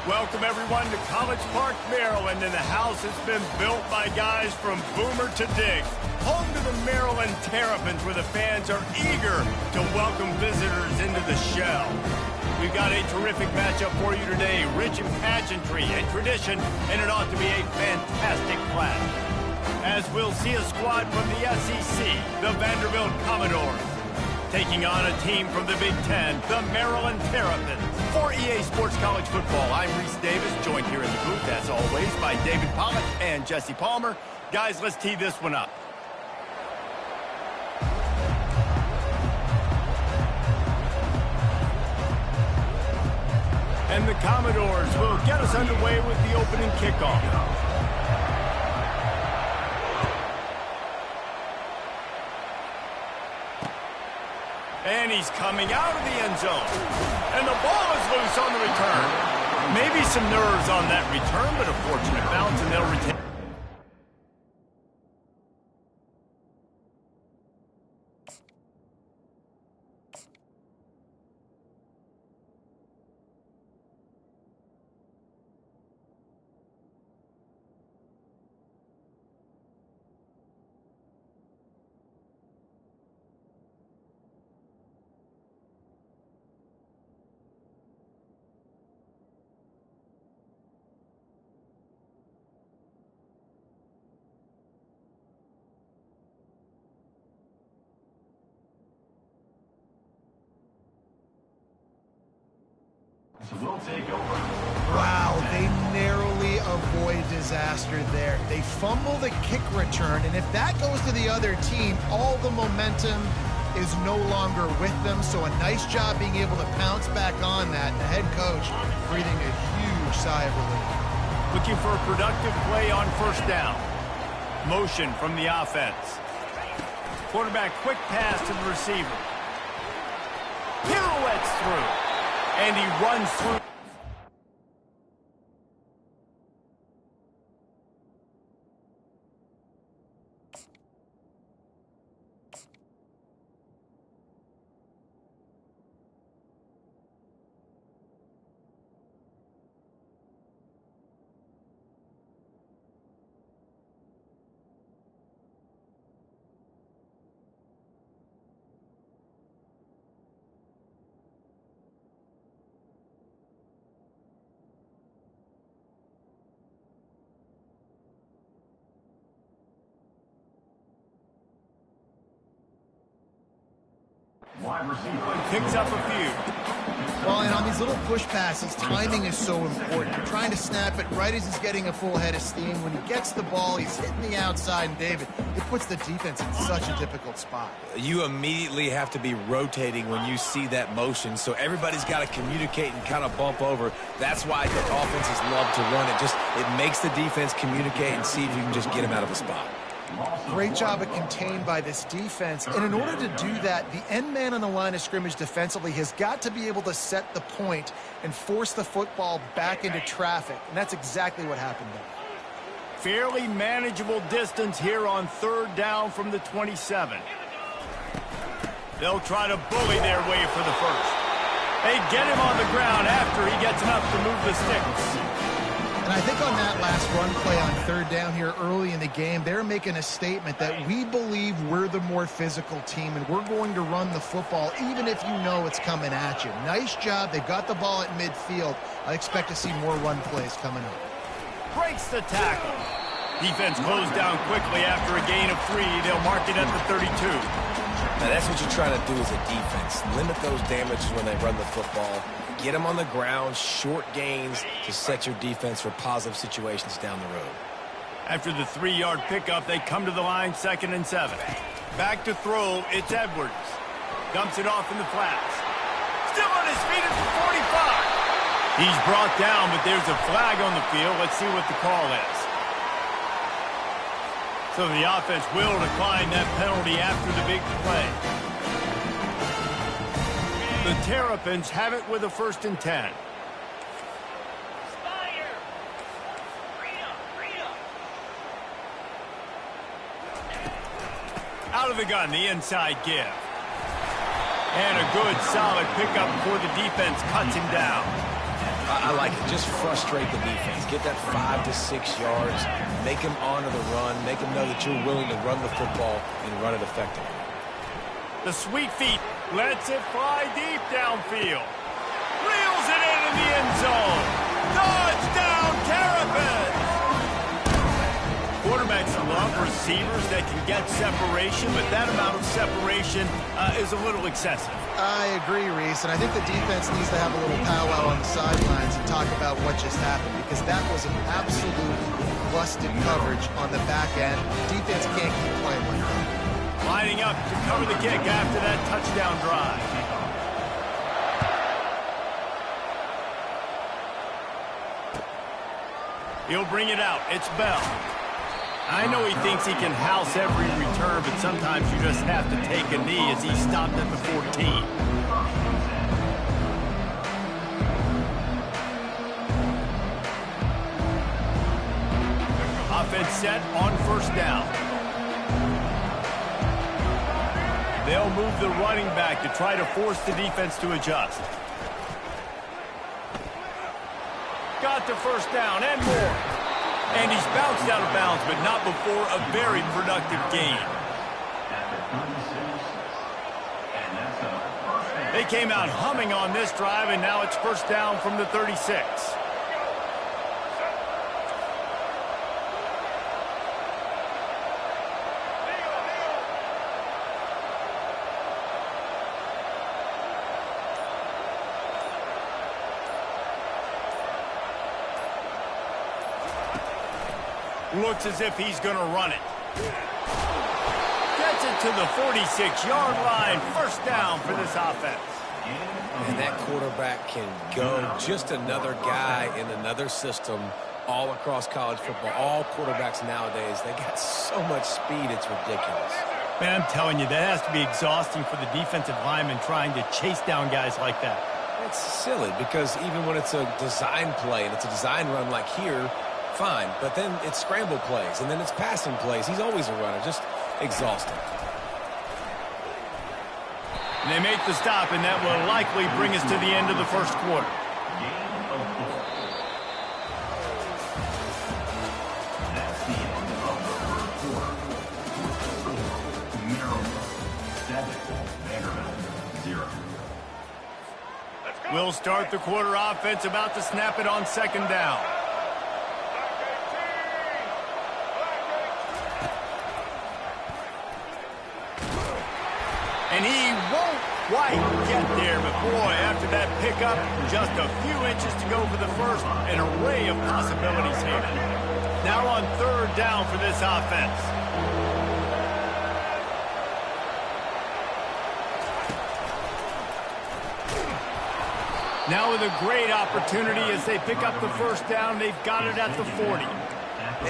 Welcome, everyone, to College Park, Maryland, and the house has been built by guys from Boomer to Diggs. Home to the Maryland Terrapins, where the fans are eager to welcome visitors into the shell. We've got a terrific matchup for you today, rich in pageantry and tradition, and it ought to be a fantastic clash. As we'll see a squad from the SEC, the Vanderbilt Commodores, taking on a team from the Big Ten, the Maryland Terrapins. For EA Sports College Football, I'm Reese Davis, joined here in the booth, as always, by David Pollack and Jesse Palmer. Guys, let's tee this one up. And the Commodores will get us underway with the opening kickoff. And he's coming out of the end zone. And the ball is loose on the return. Maybe some nerves on that return, but a fortunate bounce, and they'll retain. Will take over. Wow, they narrowly avoid disaster there. They fumble the kick return, and if that goes to the other team, all the momentum is no longer with them. So a nice job being able to pounce back on that. The head coach breathing a huge sigh of relief. Looking for a productive play on first down. Motion from the offense. Quarterback quick pass to the receiver. Pirouettes through. And he runs through. Wide receiver. Picks up a few. Well, and on these little push passes, timing is so important. You're trying to snap it right as he's getting a full head of steam. When he gets the ball, he's hitting the outside, and David, it puts the defense in such a difficult spot. You immediately have to be rotating when you see that motion, so everybody's got to communicate and kind of bump over. That's why the offenses love to run it. It makes the defense communicate and see if you can just get him out of a spot. Great job of contained by this defense. And in order to do that, the end man on the line of scrimmage defensively has got to be able to set the point and force the football back into traffic. And that's exactly what happened there. Fairly manageable distance here on third down from the 27. They'll try to bully their way for the first. They get him on the ground after he gets enough to move the sticks. And I think on that last run play on third down here early in the game, they're making a statement that we believe we're the more physical team and we're going to run the football even if you know it's coming at you. Nice job. They've got the ball at midfield. I expect to see more run plays coming up. Breaks the tackle. Defense closed down quickly after a gain of 3. They'll mark it at the 32. Now, that's what you're trying to do as a defense. Limit those damages when they run the football. Get them on the ground, short gains to set your defense for positive situations down the road. After the 3-yard pickup, they come to the line 2nd and 7. Back to throw, it's Edwards. Dumps it off in the flats. Still on his feet at the 45. He's brought down, but there's a flag on the field. Let's see what the call is. So the offense will decline that penalty after the big play. The Terrapins have it with a 1st and 10. Out of the gun, the inside give. And a good, solid pickup before the defense cuts him down. I like it. Just frustrate the defense. Get that 5 to 6 yards. Make them honor the run. Make them know that you're willing to run the football and run it effectively. The sweet feet lets it fly deep downfield. Reels it into the end zone. Touchdown, Terrapins! Quarterbacks love receivers that can get separation, but that amount of separation is a little excessive. I agree, Reese, and I think the defense needs to have a little powwow on the sidelines and talk about what just happened, because that was an absolute busted coverage on the back end. Defense can't keep playing like that. Lining up to cover the kick after that touchdown drive. He'll bring it out. It's Bell. I know he thinks he can house every return, but sometimes you just have to take a knee as he stopped at the 14. Offense set on first down. They'll move the running back to try to force the defense to adjust. Got the first down and more. And he's bounced out of bounds, but not before a very productive gain. They came out humming on this drive, and now it's first down from the 36. Looks as if he's going to run it. Gets it to the 46-yard line. First down for this offense. And that quarterback can go. Just another guy in another system all across college football. All quarterbacks nowadays, they got so much speed, it's ridiculous. Man, I'm telling you, that has to be exhausting for the defensive lineman trying to chase down guys like that. It's silly because even when it's a design play and it's a design run like here, fine, but then it's scramble plays, and then it's passing plays. He's always a runner, just exhausting. And they make the stop, and that will likely bring us to the end of the first quarter. That's the end of the first quarter. Maryland 7, Vanderbilt 0. We'll start the quarter. Offense about to snap it on second down. And he won't quite get there, but boy, after that pickup, just a few inches to go for the first. An array of possibilities here. Now on third down for this offense. Now with a great opportunity as they pick up the first down. They've got it at the 40.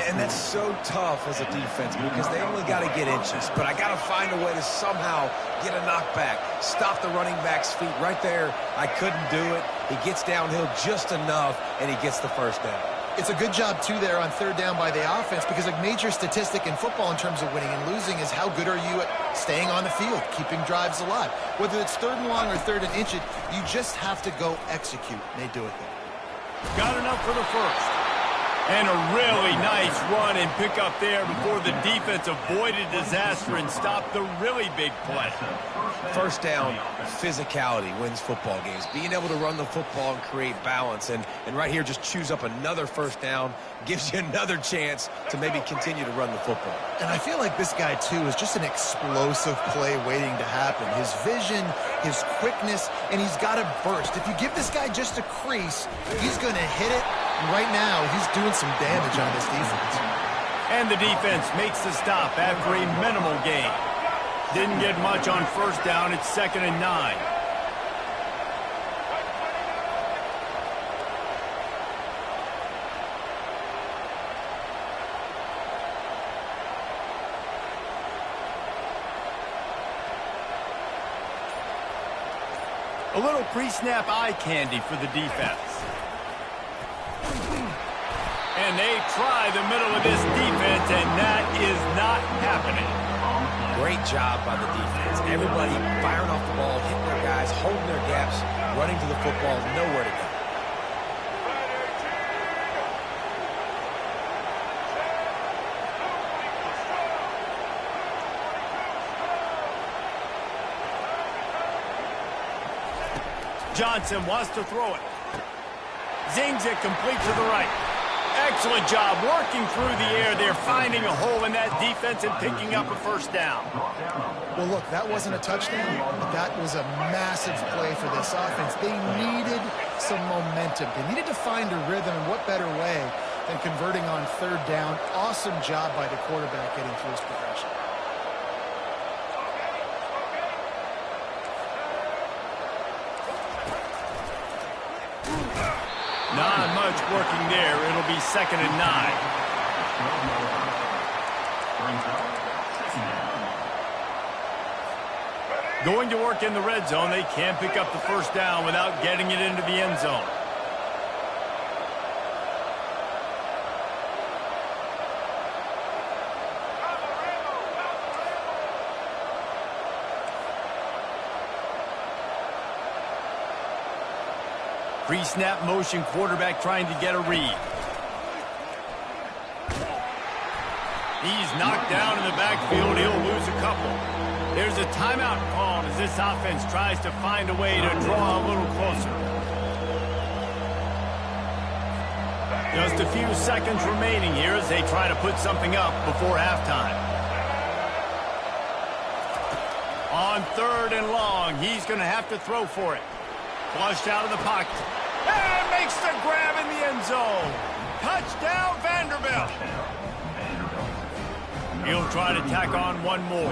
And that's so tough as a defense because they only got to get inches. But I got to find a way to somehow get a knockback, stop the running back's feet right there. I couldn't do it. He gets downhill just enough, and he gets the first down. It's a good job, too, there on third down by the offense, because a major statistic in football in terms of winning and losing is how good are you at staying on the field, keeping drives alive. Whether it's third and long or third and inch, you just have to go execute. And they do it there. Got enough for the first. And a really nice run and pick up there before the defense avoided disaster and stopped the really big play. First down, physicality wins football games. Being able to run the football and create balance. And right here, just choose up another first down, gives you another chance to maybe continue to run the football. And I feel like this guy, too, is just an explosive play waiting to happen. His vision, his quickness, and he's got a burst. If you give this guy just a crease, he's going to hit it. And right now, he's doing some damage on this defense. And the defense makes the stop after a minimal gain. Didn't get much on first down. It's 2nd and 9. A little pre-snap eye candy for the defense. And they try the middle of this defense, and that is not happening. Great job by the defense. Everybody firing off the ball, hitting their guys, holding their gaps, running to the football, nowhere to go. Johnson wants to throw it. Zings it complete to the right. Excellent job working through the air there, finding a hole in that defense and picking up a first down. Well, look, that wasn't a touchdown, but that was a massive play for this offense. They needed some momentum. They needed to find a rhythm, and what better way than converting on third down. Awesome job by the quarterback getting through his progression. Not much working there. It'll be 2nd and 9. Going to work in the red zone. They can't pick up the first down without getting it into the end zone. Pre-snap motion, quarterback trying to get a read. He's knocked down in the backfield. He'll lose a couple. There's a timeout called as this offense tries to find a way to draw a little closer. Just a few seconds remaining here as they try to put something up before halftime. On 3rd and long, he's going to have to throw for it. Flushed out of the pocket. And makes the grab in the end zone. Touchdown, Vanderbilt. He'll try to tack on one more.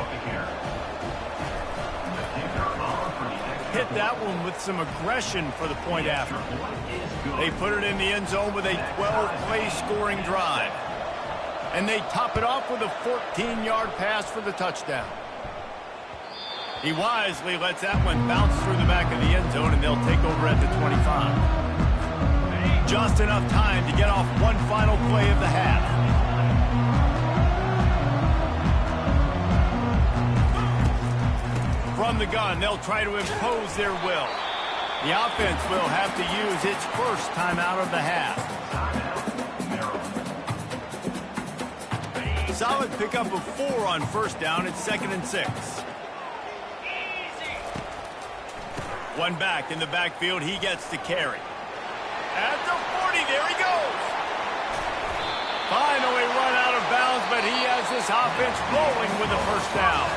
Hit that one with some aggression for the point after. They put it in the end zone with a 12-play scoring drive. And they top it off with a 14-yard pass for the touchdown. He wisely lets that one bounce through the back of the end zone, and they'll take over at the 25. Just enough time to get off one final play of the half. From the gun, they'll try to impose their will. The offense will have to use its first timeout of the half. Solid pickup of 4 on first down. It's 2nd and 6. One back in the backfield. He gets to carry. At the 40, there he goes. Finally run out of bounds, but he has this offense rolling with a first down.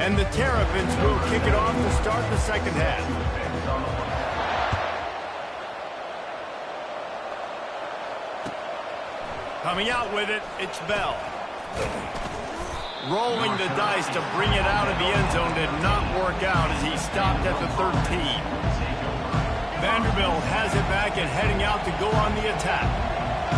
And the Terrapins will kick it off to start the second half. Coming out with it, it's Bell. Rolling the dice to bring it out of the end zone did not work out as he stopped at the 13. Vanderbilt has it back and heading out to go on the attack.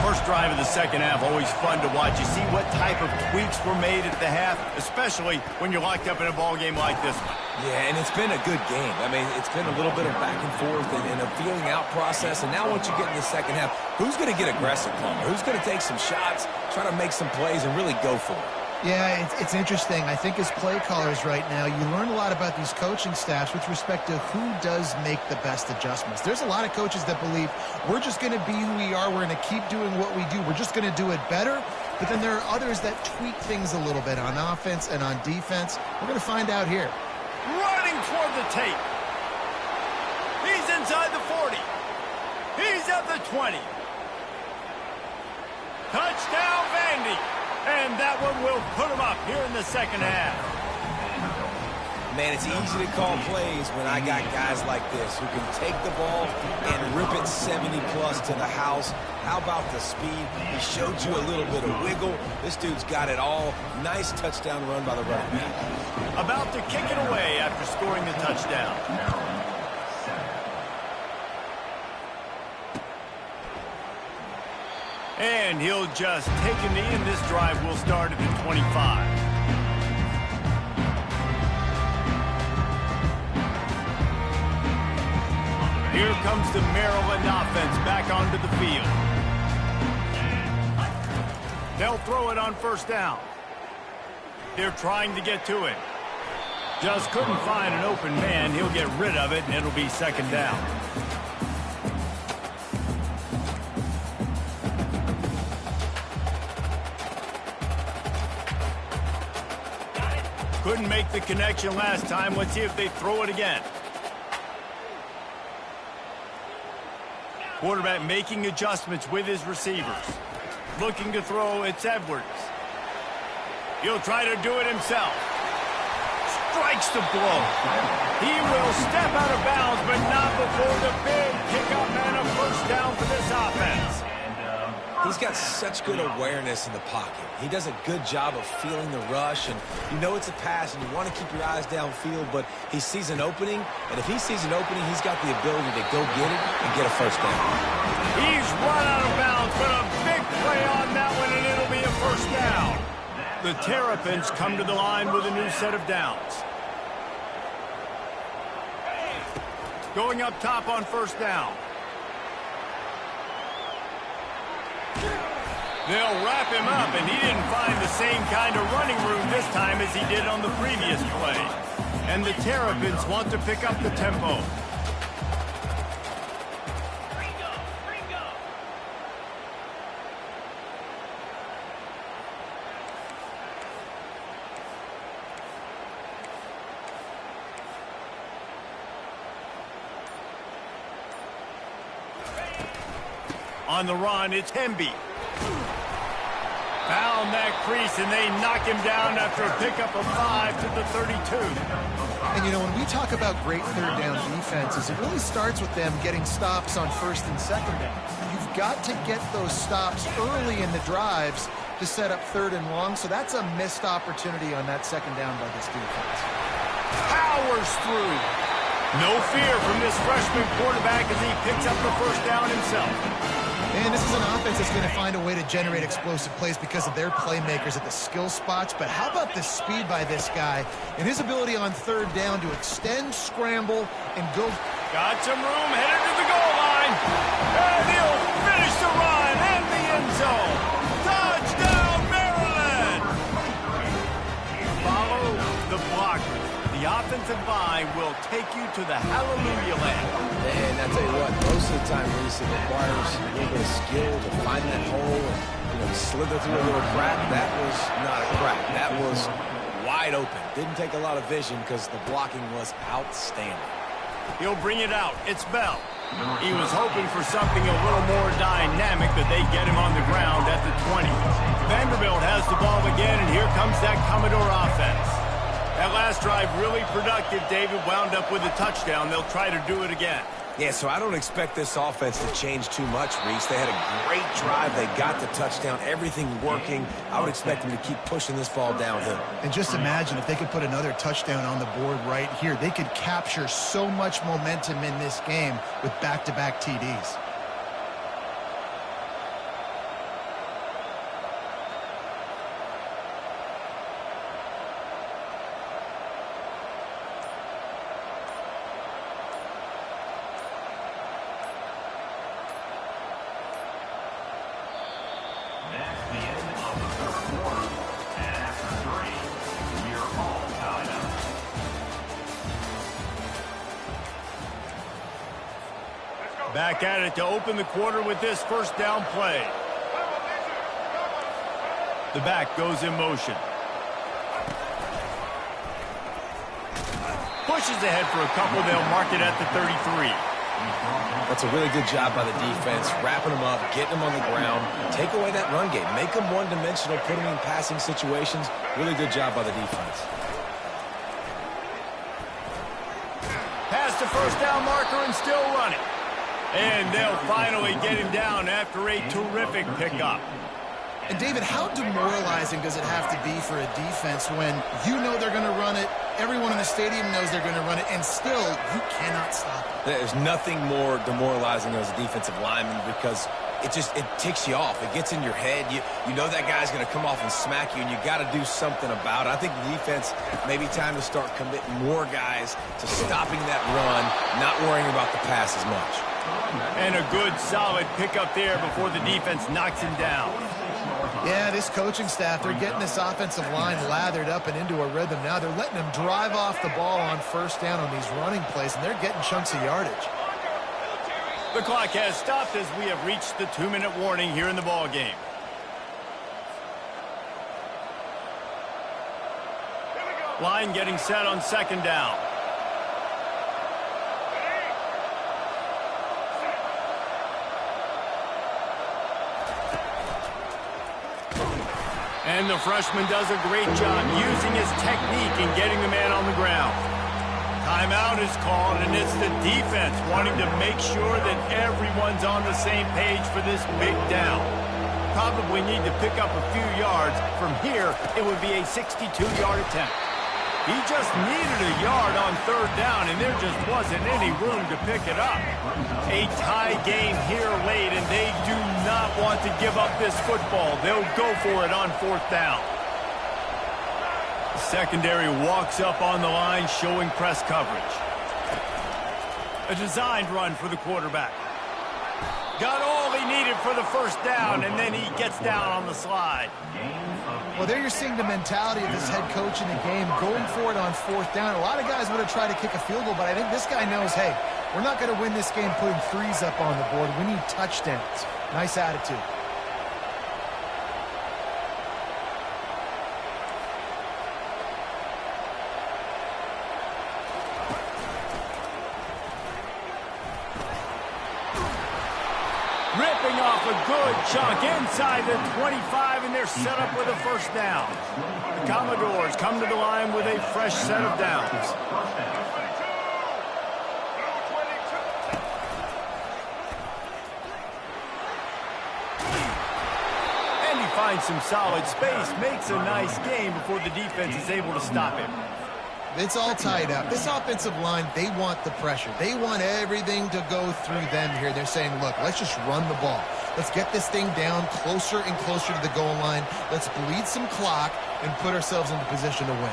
First drive of the second half, always fun to watch. You see what type of tweaks were made at the half, especially when you're locked up in a ball game like this one. Yeah, and it's been a good game. I mean, it's been a little bit of back and forth and a feeling out process. And now once you get in the second half, who's going to get aggressive, Palmer? Who's going to take some shots, try to make some plays, and really go for it? Yeah, it's interesting. I think as play callers right now, you learn a lot about these coaching staffs with respect to who does make the best adjustments. There's a lot of coaches that believe we're just going to be who we are. We're going to keep doing what we do. We're just going to do it better. But then there are others that tweak things a little bit on offense and on defense. We're going to find out here. Running toward the tape. He's inside the 40. He's at the 20. Touchdown, Vandy. And that one will put him up here in the second half. Man, it's easy to call plays when I got guys like this who can take the ball and rip it 70-plus to the house. How about the speed? He showed you a little bit of wiggle. This dude's got it all. Nice touchdown run by the running back. About to kick it away after scoring the touchdown. And he'll just take a knee, and this drive will start at the 25. Here comes the Maryland offense back onto the field. They'll throw it on first down. They're trying to get to it. Just couldn't find an open man. He'll get rid of it, and it'll be second down. Couldn't make the connection last time. Let's see if they throw it again. Quarterback making adjustments with his receivers. Looking to throw, it's Edwards. He'll try to do it himself. Strikes the blow. He will step out of bounds, but not before the big pickup and a first down for this offense. He's got such good awareness in the pocket. He does a good job of feeling the rush, and you know it's a pass, and you want to keep your eyes downfield, but he sees an opening, and if he sees an opening, he's got the ability to go get it and get a first down. He's run out of bounds, but a big play on that one, and it'll be a first down. The Terrapins come to the line with a new set of downs. Going up top on first down. They'll wrap him up, and he didn't find the same kind of running room this time as he did on the previous play. And the Terrapins want to pick up the tempo. On the run, it's Hemby. Found that crease, and they knock him down after a pickup of 5 to the 32. And, you know, when we talk about great third down defenses, it really starts with them getting stops on first and second down. You've got to get those stops early in the drives to set up third and long, so that's a missed opportunity on that second down by this defense. Powers through. No fear from this freshman quarterback as he picks up the first down himself. And this is an offense that's going to find a way to generate explosive plays because of their playmakers at the skill spots. But how about the speed by this guy and his ability on third down to extend, scramble, and go. Got some room, headed to the goal line. And he'll finish the run in the end zone. Touchdown, Maryland! Follow the blocker. The offensive line will take you to the hallelujah land. And I tell you what, most of the time, Reese, it requires a little bit of skill to find that hole and, you know, slither through a little crack. That was not a crack. That was wide open. Didn't take a lot of vision because the blocking was outstanding. He'll bring it out. It's Bell. He was hoping for something a little more dynamic, but they get him on the ground at the 20. Vanderbilt has the ball again, and here comes that Commodore offense. That last drive really productive. David wound up with a touchdown. They'll try to do it again. Yeah, so I don't expect this offense to change too much, Reese. They had a great drive. They got the touchdown. Everything working. I would expect them to keep pushing this ball downhill. And just imagine if they could put another touchdown on the board right here. They could capture so much momentum in this game with back-to-back TDs. Back at it to open the quarter with this first down play. The back goes in motion. Pushes ahead for a couple. They'll mark it at the 33. That's a really good job by the defense, wrapping them up, getting them on the ground, take away that run game, make them one-dimensional, put them in passing situations. Really good job by the defense. Past the first down marker and still running. And they'll finally get him down after a terrific pickup. And, David, how demoralizing does it have to be for a defense when you know they're going to run it, everyone in the stadium knows they're going to run it, and still you cannot stop it? There's nothing more demoralizing as a defensive lineman because it ticks you off. It gets in your head. You know that guy's going to come off and smack you, and you got to do something about it. I think the defense maybe time to start committing more guys to stopping that run, not worrying about the pass as much. And a good, solid pickup there before the defense knocks him down. Yeah, this coaching staff, they're getting this offensive line lathered up and into a rhythm now. They're letting them drive off the ball on first down on these running plays, and they're getting chunks of yardage. The clock has stopped as we have reached the 2-minute warning here in the ball game. Line getting set on second down. And the freshman does a great job using his technique and getting the man on the ground. Timeout is called, and it's the defense wanting to make sure that everyone's on the same page for this big down. Probably need to pick up a few yards. From here, it would be a 62-yard attempt. He just needed a yard on third down, and there just wasn't any room to pick it up. A tie game here late, and they do not want to give up this football. They'll go for it on fourth down. Secondary walks up on the line, showing press coverage. A designed run for the quarterback. Got all he needed for the first down, and then he gets down on the slide. Well, there you're seeing the mentality of this head coach in the game, going for it on fourth down. A lot of guys would have tried to kick a field goal, but I think this guy knows, hey, we're not going to win this game putting threes up on the board. We need touchdowns. Nice attitude. Ripping off a good chunk inside the 25, and they're set up with a first down. The Commodores come to the line with a fresh set of downs. And he finds some solid space, makes a nice game before the defense is able to stop him. It's all tied up. This offensive line, they want the pressure. They want everything to go through them here. They're saying, look, let's just run the ball. Let's get this thing down closer and closer to the goal line. Let's bleed some clock and put ourselves in the position to win.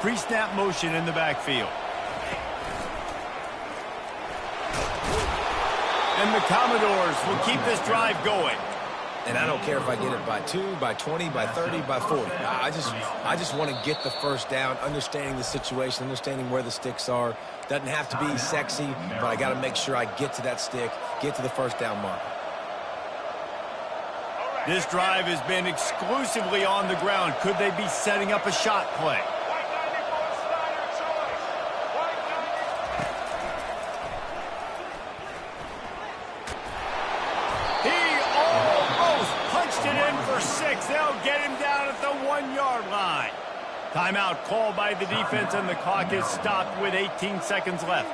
Pre-snap motion in the backfield. And the Commodores will keep this drive going. And I don't care if I get it by 2, by 20, by 30, by 40. I just want to get the first down, understanding the situation, understanding where the sticks are. Doesn't have to be sexy, but I got to make sure I get to that stick, get to the first down mark. This drive has been exclusively on the ground. Could they be setting up a shot play? They'll get him down at the 1-yard line. Timeout called by the defense, and the clock is stopped with 18 seconds left.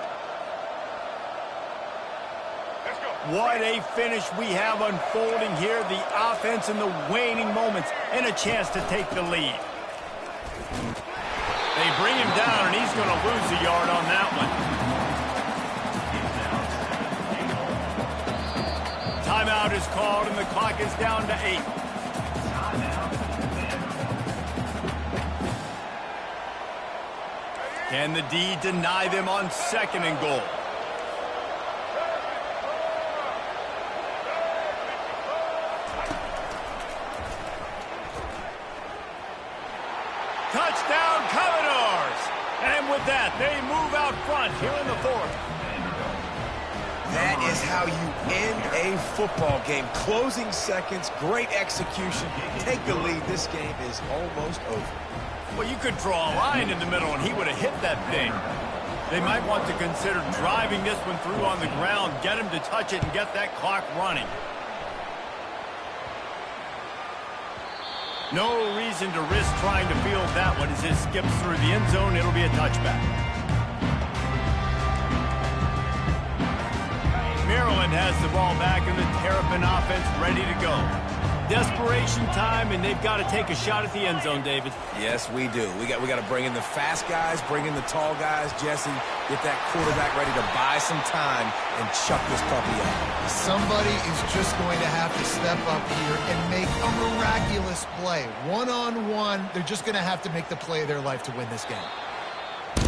What a finish we have unfolding here. The offense in the waning moments and a chance to take the lead. They bring him down, and he's going to lose a yard on that one. Timeout is called, and the clock is down to 8. Can the D deny them on second and goal? Touchdown, Commodores! And with that, they move out front here in the fourth. That is how you end a football game. Closing seconds, great execution. Take the lead. This game is almost over. Well, you could draw a line in the middle, and he would have hit that thing. They might want to consider driving this one through on the ground, get him to touch it, and get that clock running. No reason to risk trying to field that one as it skips through the end zone. It'll be a touchback. Maryland has the ball back, and the Terrapin offense ready to go. Desperation time, and they've got to take a shot at the end zone, David. Yes, we do. We got to bring in the fast guys, bring in the tall guys. Jesse, get that quarterback ready to buy some time and chuck this puppy up. Somebody is just going to have to step up here and make a miraculous play. One-on-one, they're just going to have to make the play of their life to win this game.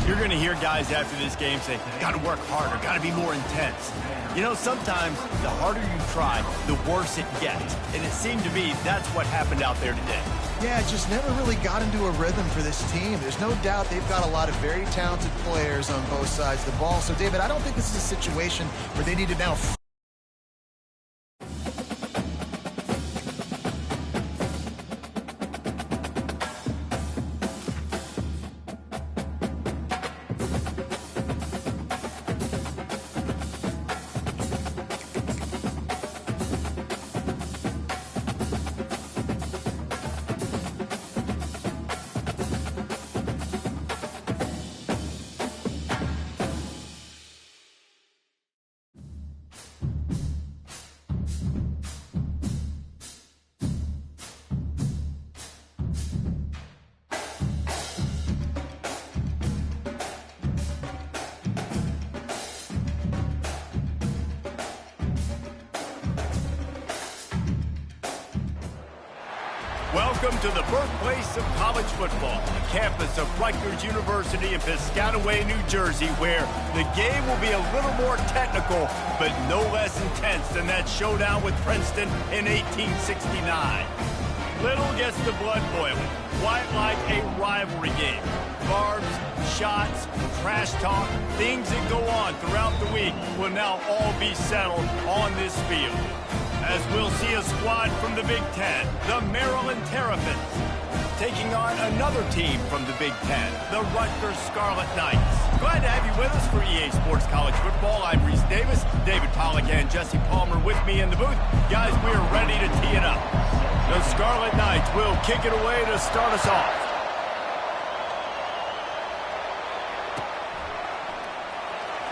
You're going to hear guys after this game say, got to work harder, got to be more intense. You know, sometimes the harder you try, the worse it gets. And it seemed to me that's what happened out there today. Yeah, it just never really got into a rhythm for this team. There's no doubt they've got a lot of very talented players on both sides of the ball. So, David, I don't think this is a situation where they need to now Welcome to the birthplace of college football, the campus of Rutgers University in Piscataway, New Jersey, where the game will be a little more technical, but no less intense than that showdown with Princeton in 1869. Little gets the blood boiling, quite like a rivalry game. Barbs, shots, trash talk, things that go on throughout the week will now all be settled on this field. As we'll see a squad from the Big Ten, the Maryland Terrapins, taking on another team from the Big Ten, the Rutgers Scarlet Knights. Glad to have you with us for EA Sports College Football. I'm Reese Davis, David Pollack and Jesse Palmer with me in the booth. Guys, we're ready to tee it up. The Scarlet Knights will kick it away to start us off.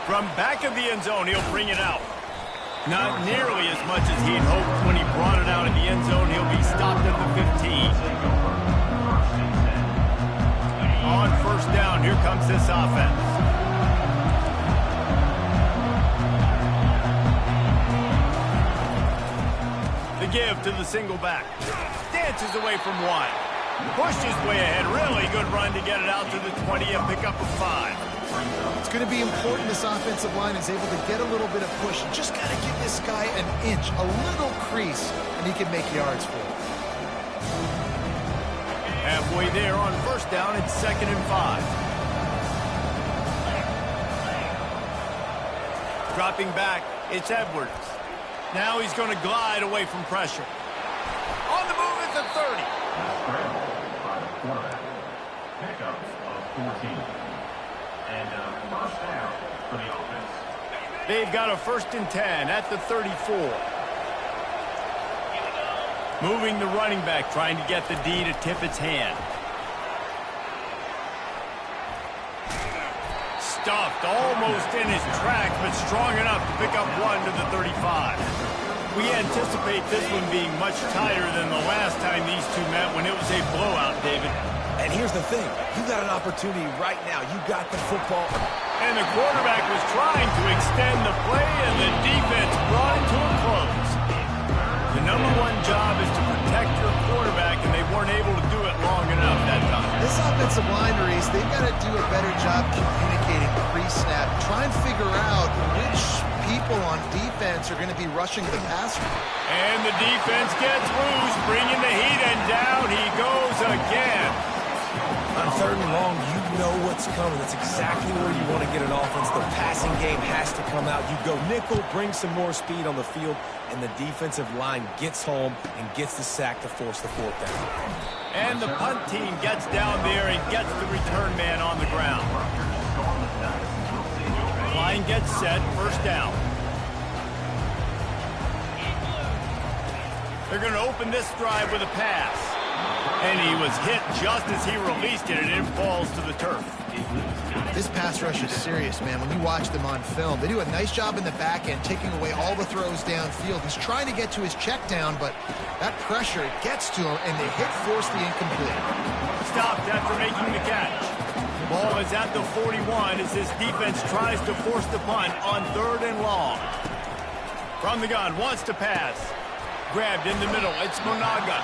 From back of the end zone, he'll bring it out. Not nearly as much as he'd hoped when he brought it out in the end zone. He'll be stopped at the 15. On first down, here comes this offense. The give to the single back. Dances away from one. Pushed his way ahead. Really good run to get it out to the 20 and pick up a 5. It's going to be important this offensive line is able to get a little bit of push. Just got to give this guy an inch, a little crease, and he can make yards for it. Halfway there on first down, it's 2nd and 5. Dropping back, it's Edwards. Now he's going to glide away from pressure. On the move at the 30. By the quarterback. Pickups of 14. And first down for the offense. They've got a 1st and 10 at the 34. Moving the running back, trying to get the D to tip its hand. Stuffed almost in his track, but strong enough to pick up 1 to the 35. We anticipate this one being much tighter than the last time these two met when it was a blowout, David. And here's the thing. You got an opportunity right now. You got the football. And the quarterback was trying to extend the play, and the defense brought it to a close. The #1 job is to protect your quarterback, and they weren't able to do it long enough that time. This offensive line, Reese, they've got to do a better job communicating pre-snap. Try and figure out which people on defense are going to be rushing the passer. And the defense gets loose, bringing the heat, and down he goes again. On 3rd and long, you know what's coming. That's exactly where you want to get an offense. The passing game has to come out. You go nickel, bring some more speed on the field, and the defensive line gets home and gets the sack to force the 4th down. And the punt team gets down there and gets the return man on the ground. Line gets set, 1st down. They're going to open this drive with a pass. And he was hit just as he released it, and it falls to the turf. This pass rush is serious, man. When you watch them on film, they do a nice job in the back end, taking away all the throws downfield. He's trying to get to his check down, but that pressure gets to him, and the hit forced the incomplete. Stopped after making the catch. Ball is at the 41 as this defense tries to force the punt on 3rd and long. From the gun, wants to pass. Grabbed in the middle, it's Monaga.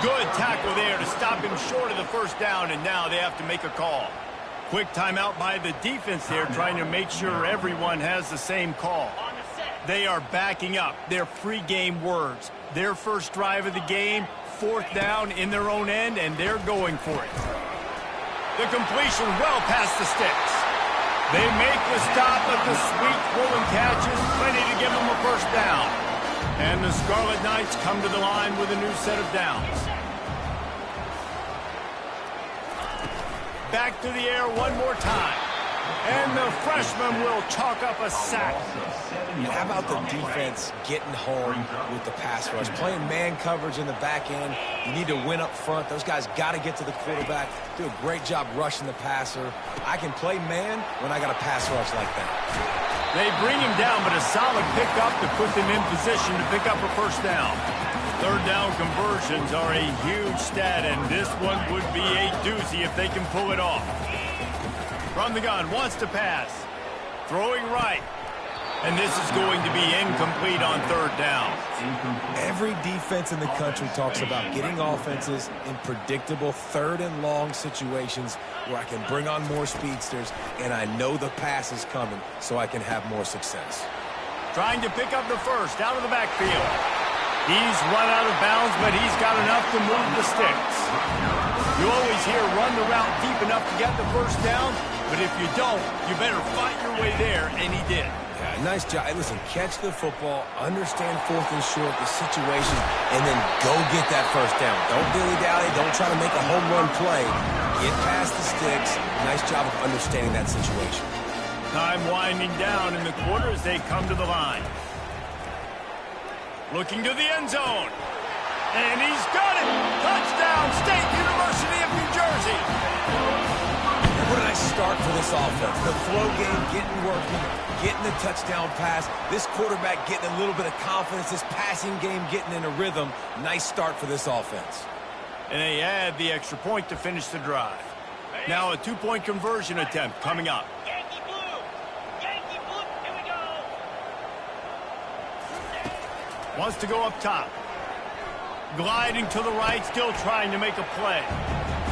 Good tackle there to stop him short of the 1st down, and now they have to make a call. Quick timeout by the defense there, trying to make sure everyone has the same call. They are backing up their pregame words. Their first drive of the game, 4th down in their own end, and they're going for it. The completion well past the sticks. They make the stop, but the sweet pulling catch is plenty to give them a 1st down. And the Scarlet Knights come to the line with a new set of downs. Back to the air one more time. And the freshman will chalk up a sack. And how about the defense getting home with the pass rush? Playing man coverage in the back end. You need to win up front. Those guys got to get to the quarterback. Do a great job rushing the passer. I can play man when I got a pass rush like that. They bring him down, but a solid pickup to put them in position to pick up a 1st down. 3rd down conversions are a huge stat, and this one would be a doozy if they can pull it off. From the gun, wants to pass. Throwing right. And this is going to be incomplete on third down. Every defense in the country talks about getting offenses in predictable third and long situations where I can bring on more speedsters and I know the pass is coming so I can have more success. Trying to pick up the first out of the backfield. He's run out of bounds, but he's got enough to move the sticks. You always hear run the route deep enough to get the first down, but if you don't, you better fight your way there, and he did. Yeah, nice job. Hey, listen, catch the football, understand fourth and short, the situation, and then go get that first down. Don't dilly-dally. Don't try to make a home run play. Get past the sticks. Nice job of understanding that situation. Time winding down in the quarter as they come to the line. Looking to the end zone. And he's got it! Touchdown, State University of New Jersey! What a nice start for this offense. The flow game getting working, getting the touchdown pass. This quarterback getting a little bit of confidence. This passing game getting in a rhythm. Nice start for this offense. And they add the extra point to finish the drive. Now a two-point conversion attempt coming up. Yankee blue! Yankee blue! Here we go! Wants to go up top. Gliding to the right, still trying to make a play.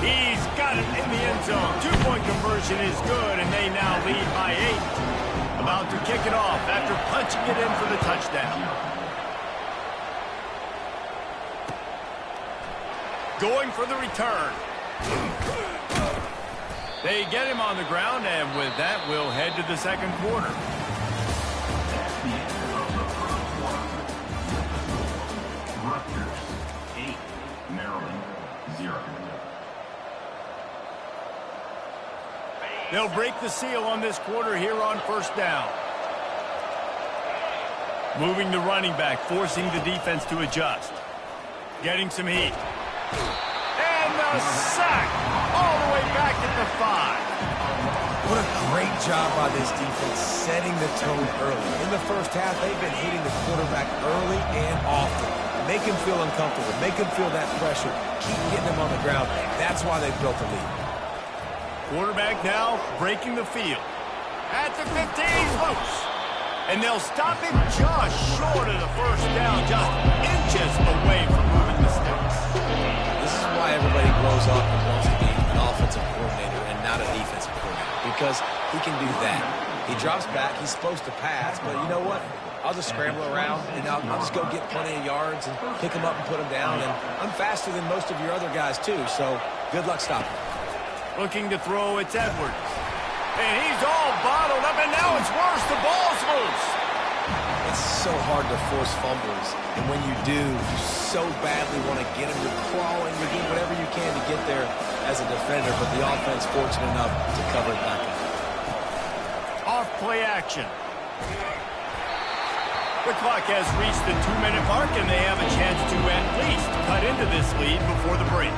He's got it in the end zone. Two-point conversion is good, and they now lead by 8. About to kick it off after punching it in for the touchdown. Going for the return. They get him on the ground, and with that, we'll head to the second quarter. Rutgers 8, Maryland 0. They'll break the seal on this quarter here on first down. Moving the running back, forcing the defense to adjust. Getting some heat. And the sack all the way back at the 5. What a great job by this defense setting the tone early. In the first half, they've been hitting the quarterback early and often. Make him feel uncomfortable. Make him feel that pressure. Keep getting him on the ground. That's why they've built a lead. Quarterback now breaking the field. At the 15, he's loose. And they'll stop him just short of the first down, just inches away from moving the sticks. This is why everybody grows up and wants to be an offensive coordinator and not a defensive coordinator, because he can do that. He drops back. He's supposed to pass, but you know what? I'll just scramble around, and I'll just go get plenty of yards and pick him up and put him down. And I'm faster than most of your other guys, too, so good luck stopping. Looking to throw, it's Edwards. And he's all bottled up, and now it's worse. The ball's loose. It's so hard to force fumbles, and when you do, you so badly want to get him. You're crawling, you're doing whatever you can to get there as a defender, but the offense fortunate enough to cover it back up. Off play action. The clock has reached the 2-minute mark, and they have a chance to at least cut into this lead before the break.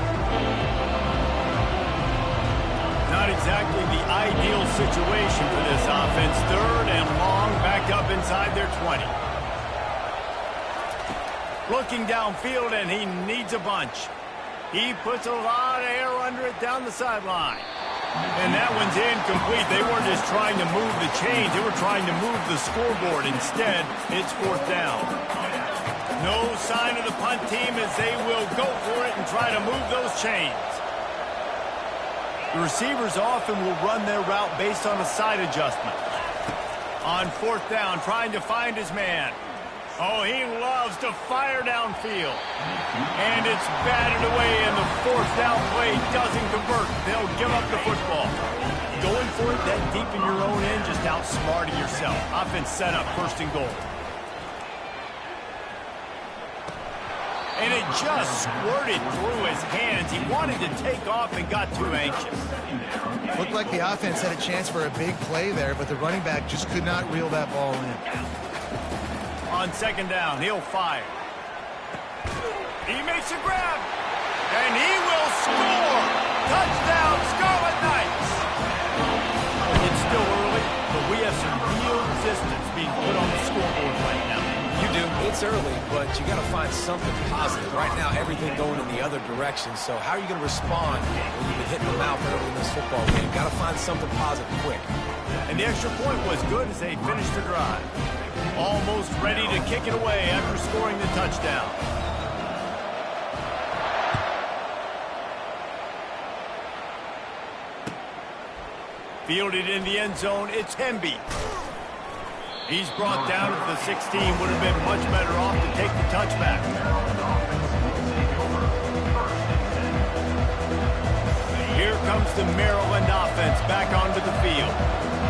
Not exactly the ideal situation for this offense. Third and long, back up inside their 20. Looking downfield, and he needs a bunch. He puts a lot of air under it down the sideline. And that one's incomplete. They weren't just trying to move the chains. They were trying to move the scoreboard. Instead, it's fourth down. No sign of the punt team as they will go for it and try to move those chains. The receivers often will run their route based on a side adjustment. On fourth down, trying to find his man. Oh, he loves to fire downfield. And it's batted away, and the fourth down play doesn't convert. They'll give up the football. Going for it that deep in your own end, just outsmarting yourself. Offense set up, first and goal. And it just squirted through his hands. He wanted to take off and got too anxious. Looked like the offense had a chance for a big play there, but the running back just could not reel that ball in. On second down, he'll fire. He makes a grab, and he will score. Touchdown, Scarlet Knights. It's still early, but we have some real resistance being put on the scoreboard right now. You do. It's early, but you got to find something positive. Right now, everything going in the other direction. So how are you going to respond when you've been hitting them out early in this football game? Got to find something positive quick. And the extra point was good as they finished the drive. ready to kick it away after scoring the touchdown. Fielded in the end zone, it's Hemby. He's brought down at the 16. Would have been much better off to take the touchback. Here comes the Maryland offense back onto the field.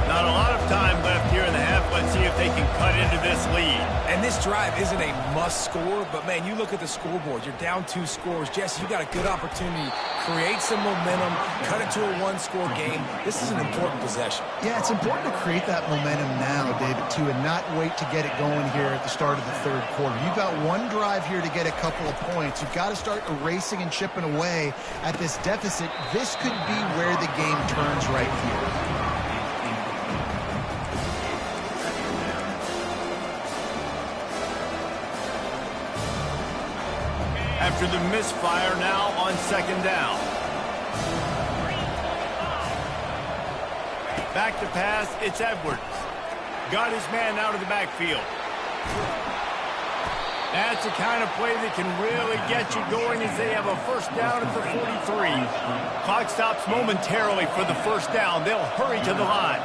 Not a lot of time left here in the half. Let's see if they can cut into this lead. And this drive isn't a must score, but man, you look at the scoreboard. You're down 2 scores. Jesse, you got a good opportunity. Create some momentum. Cut it to a 1-score game. This is an important possession. Yeah, it's important to create that momentum now, David, too, and not wait to get it going here at the start of the third quarter. You've got one drive here to get a couple of points. You've got to start erasing and chipping away at this deficit. This could be where the game turns right here. After the misfire, now on second down. Back to pass, it's Edwards. Got his man out of the backfield. That's the kind of play that can really get you going as they have a first down at the 43. Clock stops momentarily for the first down. They'll hurry to the line.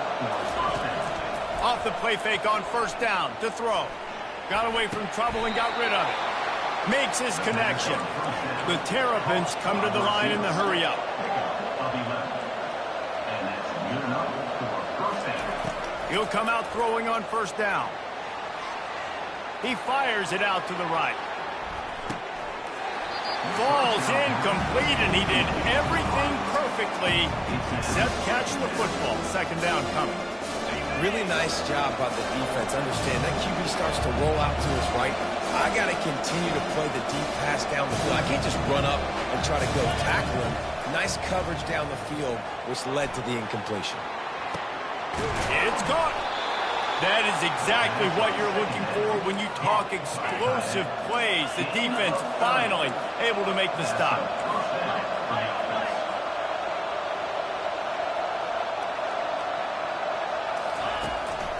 Off the play fake on first down to throw. Got away from trouble and got rid of it. Makes his connection. The Terrapins come to the line in the hurry-up. He'll come out throwing on first down. He fires it out to the right. Falls incomplete, and he did everything perfectly except catch the football. Second down coming. Really nice job by the defense. Understand, that QB starts to roll out to his right. I got to continue to play the deep pass down the field. I can't just run up and try to go tackle him. Nice coverage down the field, which led to the incompletion. It's caught. That is exactly what you're looking for when you talk explosive plays. The defense finally able to make the stop.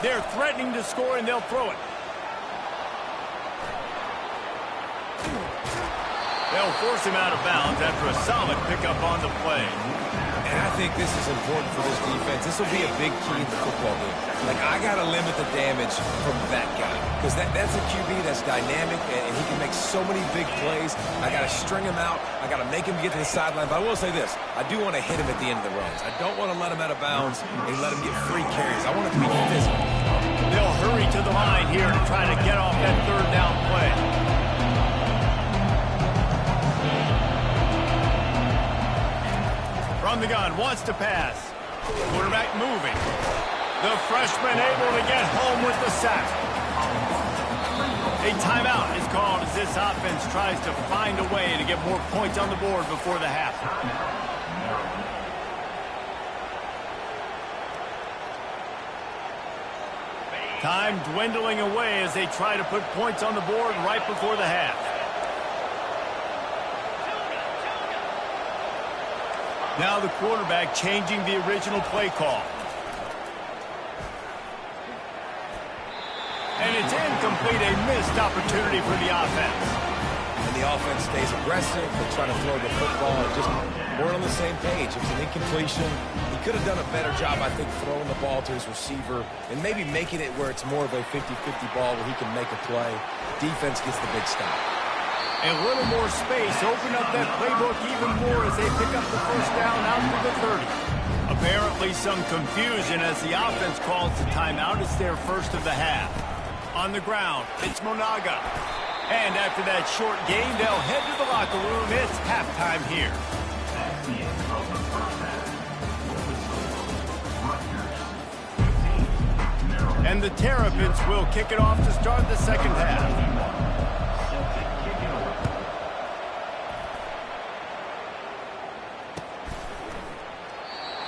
They're threatening to score, and they'll throw it. They'll force him out of bounds after a solid pickup on the play. And I think this is important for this defense. This will be a big key in the football game. Like, I got to limit the damage from that guy. Because that's a QB that's dynamic, and he can make so many big plays. I got to string him out. I got to make him get to the sideline. But I will say this. I do want to hit him at the end of the runs. I don't want to let him out of bounds and let him get free carries. I want it to be physical. They'll hurry to the line here to try to get off that third down play. From the gun, wants to pass. Quarterback moving. The freshman able to get home with the sack. A timeout is called as this offense tries to find a way to get more points on the board before the half. Time dwindling away as they try to put points on the board right before the half. Now the quarterback changing the original play call. And it's incomplete, a missed opportunity for the offense. And the offense stays aggressive. They try to throw the football. Just we're on the same page. It was an incompletion. He could have done a better job, I think, throwing the ball to his receiver and maybe making it where it's more of a 50-50 ball where he can make a play. Defense gets the big stop. A little more space, open up that playbook even more as they pick up the first down out to the 30. Apparently some confusion as the offense calls the timeout. It's their first of the half. On the ground, it's Monaga. And after that short gain, they'll head to the locker room. It's halftime here. And the Terrapins will kick it off to start the second half.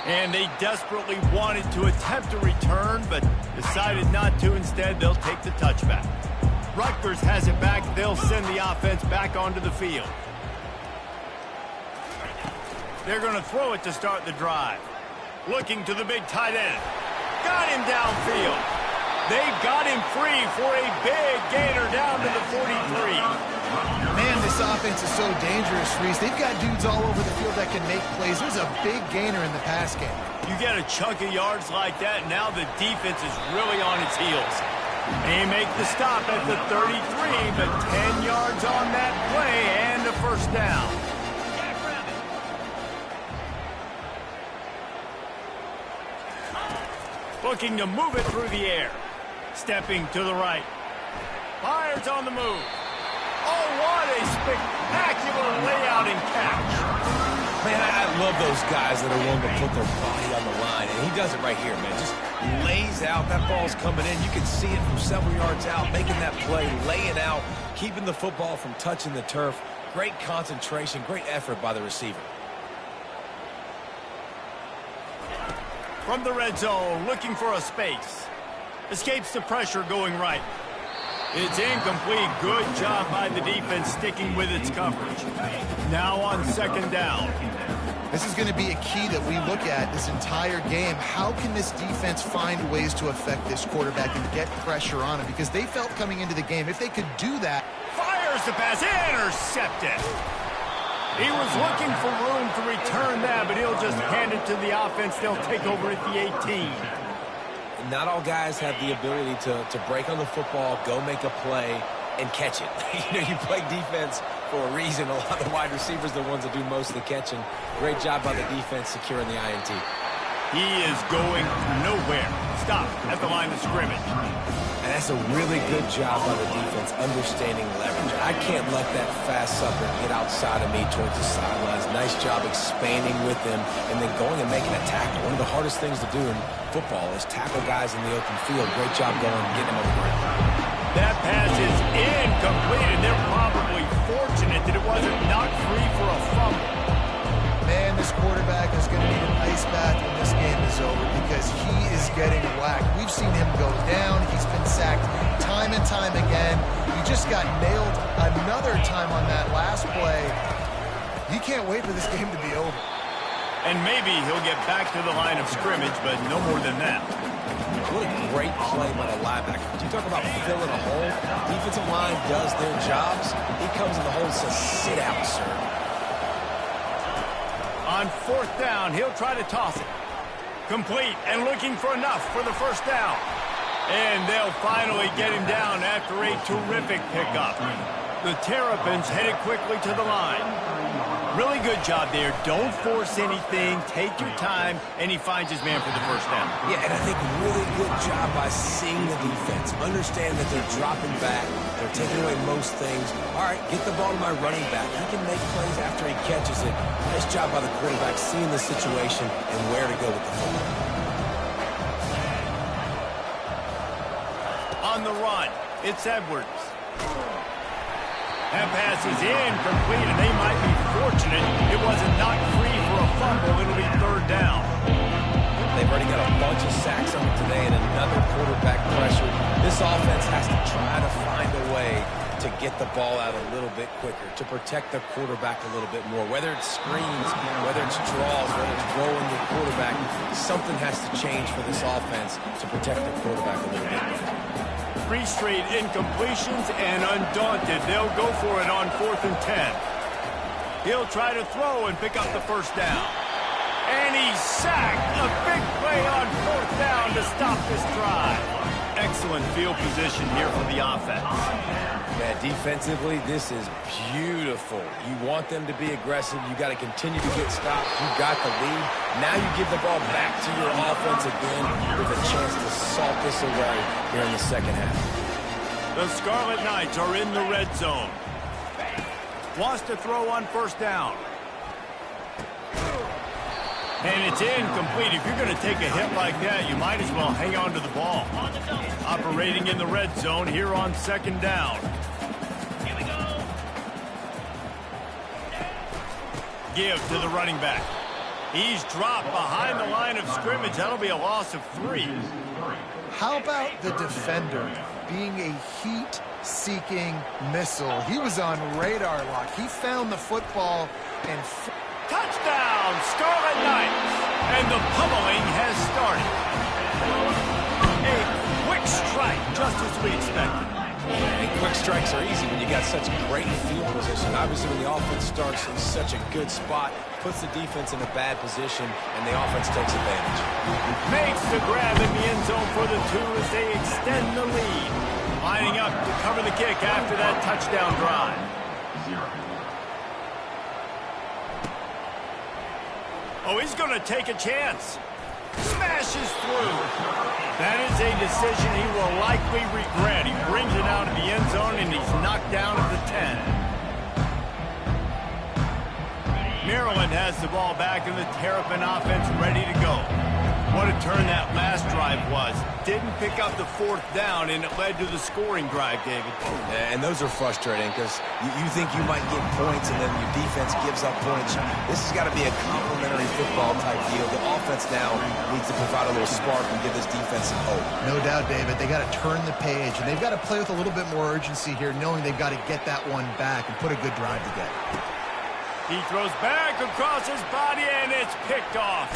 And they desperately wanted to attempt a return, but decided not to. Instead, they'll take the touchback. Rutgers has it back. They'll send the offense back onto the field. They're going to throw it to start the drive. Looking to the big tight end. Got him downfield. They've got him free for a big gainer down to the 43. Man, this offense is so dangerous, Reese. They've got dudes all over the field that can make plays. There's a big gainer in the pass game. You get a chunk of yards like that, now the defense is really on its heels. They make the stop at the 33, but 10 yards on that play and a first down. Looking to move it through the air. Stepping to the right. Fires on the move. Oh, what a spectacular layout and catch. Man, I love those guys that are willing to put their body on the line, and he does it right here, man. Just lays out. That ball's coming in. You can see it from several yards out, making that play, laying out, keeping the football from touching the turf. Great concentration, great effort by the receiver. From the red zone, looking for a space. Escapes the pressure going right. It's incomplete. Good job by the defense sticking with its coverage. Now on second down. This is going to be a key that we look at this entire game. How can this defense find ways to affect this quarterback and get pressure on him? Because they felt coming into the game, if they could do that. Fires the pass, intercepted. He was looking for room to return that, but he'll just hand it to the offense. They'll take over at the 18. Not all guys have the ability to break on the football, go make a play, and catch it. You play defense for a reason. A lot of the wide receivers are the ones that do most of the catching. Great job by the defense securing the INT. He is going nowhere. Stop at the line of scrimmage. And that's a really good job by the defense, understanding leverage. I can't let that fast sucker get outside of me towards the sidelines. Nice job expanding with him and then going and making a tackle. One of the hardest things to do in football is tackle guys in the open field. Great job going and getting him on the ground. That pass is incomplete, and they're probably fortunate that it wasn't knocked free for a fumble. Man, this quarterback is going to need an ice bath when this game is over because he is getting whacked. We've seen him go down. He's been sacked time and time again. He just got nailed another time on that last play. He can't wait for this game to be over. And maybe he'll get back to the line of scrimmage, but no more than that. What a great play by the linebacker. You talk about filling a hole. Defensive line does their jobs. He comes in the hole and says, sit out, sir. On fourth down, he'll try to toss it. Complete and looking for enough for the first down. And they'll finally get him down after a terrific pickup. The Terrapins headed quickly to the line. Really good job there. Don't force anything. Take your time. And he finds his man for the first down. Yeah, and I think really good job by seeing the defense. Understand that they're dropping back. They're taking away most things. All right, get the ball to my running back. He can make plays after he catches it. Nice job by the quarterback seeing the situation and where to go with the football. On the run, it's Edwards. That pass is incomplete, and they might be fortunate it wasn't knocked free for a fumble. It'll be third down. They've already got a bunch of sacks on it today and another quarterback pressure. This offense has to try to find a way to get the ball out a little bit quicker, to protect the quarterback a little bit more. Whether it's screens, whether it's draws, whether it's rolling the quarterback, something has to change for this offense to protect the quarterback a little bit more. 3 straight incompletions, and undaunted, they'll go for it on 4th and 10. He'll try to throw and pick up the first down. And he's sacked. A big play on 4th down to stop this drive. Excellent field position here for the offense. Yeah, defensively, this is beautiful. You want them to be aggressive. You got to continue to get stopped. You got the lead. Now you give the ball back to your offense again with a chance to salt this away here in the second half. The Scarlet Knights are in the red zone. Wants to throw on first down. And it's incomplete. If you're going to take a hit like that, you might as well hang on to the ball. Operating in the red zone here on second down. Here we go. Give to the running back. He's dropped behind the line of scrimmage. That'll be a loss of 3. How about the defender being a heat-seeking missile? He was on radar lock. He found the football and... Touchdown, Scarlet Knights! And the pummeling has started. A quick quick strike, just as we expected. And quick strikes are easy when you got such great field position. Obviously, when the offense starts in such a good spot, puts the defense in a bad position, and the offense takes advantage. Makes the grab in the end zone for the 2 as they extend the lead. Lining up to cover the kick after that touchdown drive. 0. Oh, he's going to take a chance. Smashes through. That is a decision he will likely regret. He brings it out of the end zone, and he's knocked down at the 10. Maryland has the ball back, and the Terrapin offense ready to go. What a turn that last drive was. Didn't pick up the 4th down, and it led to the scoring drive, David. And those are frustrating because you think you might get points, and then your defense gives up points. This has got to be a complementary football type deal. The offense now needs to provide a little spark and give this defense some hope. No doubt, David. They got to turn the page, and they've got to play with a little bit more urgency here, knowing they've got to get that one back and put a good drive together. He throws back across his body, and it's picked off.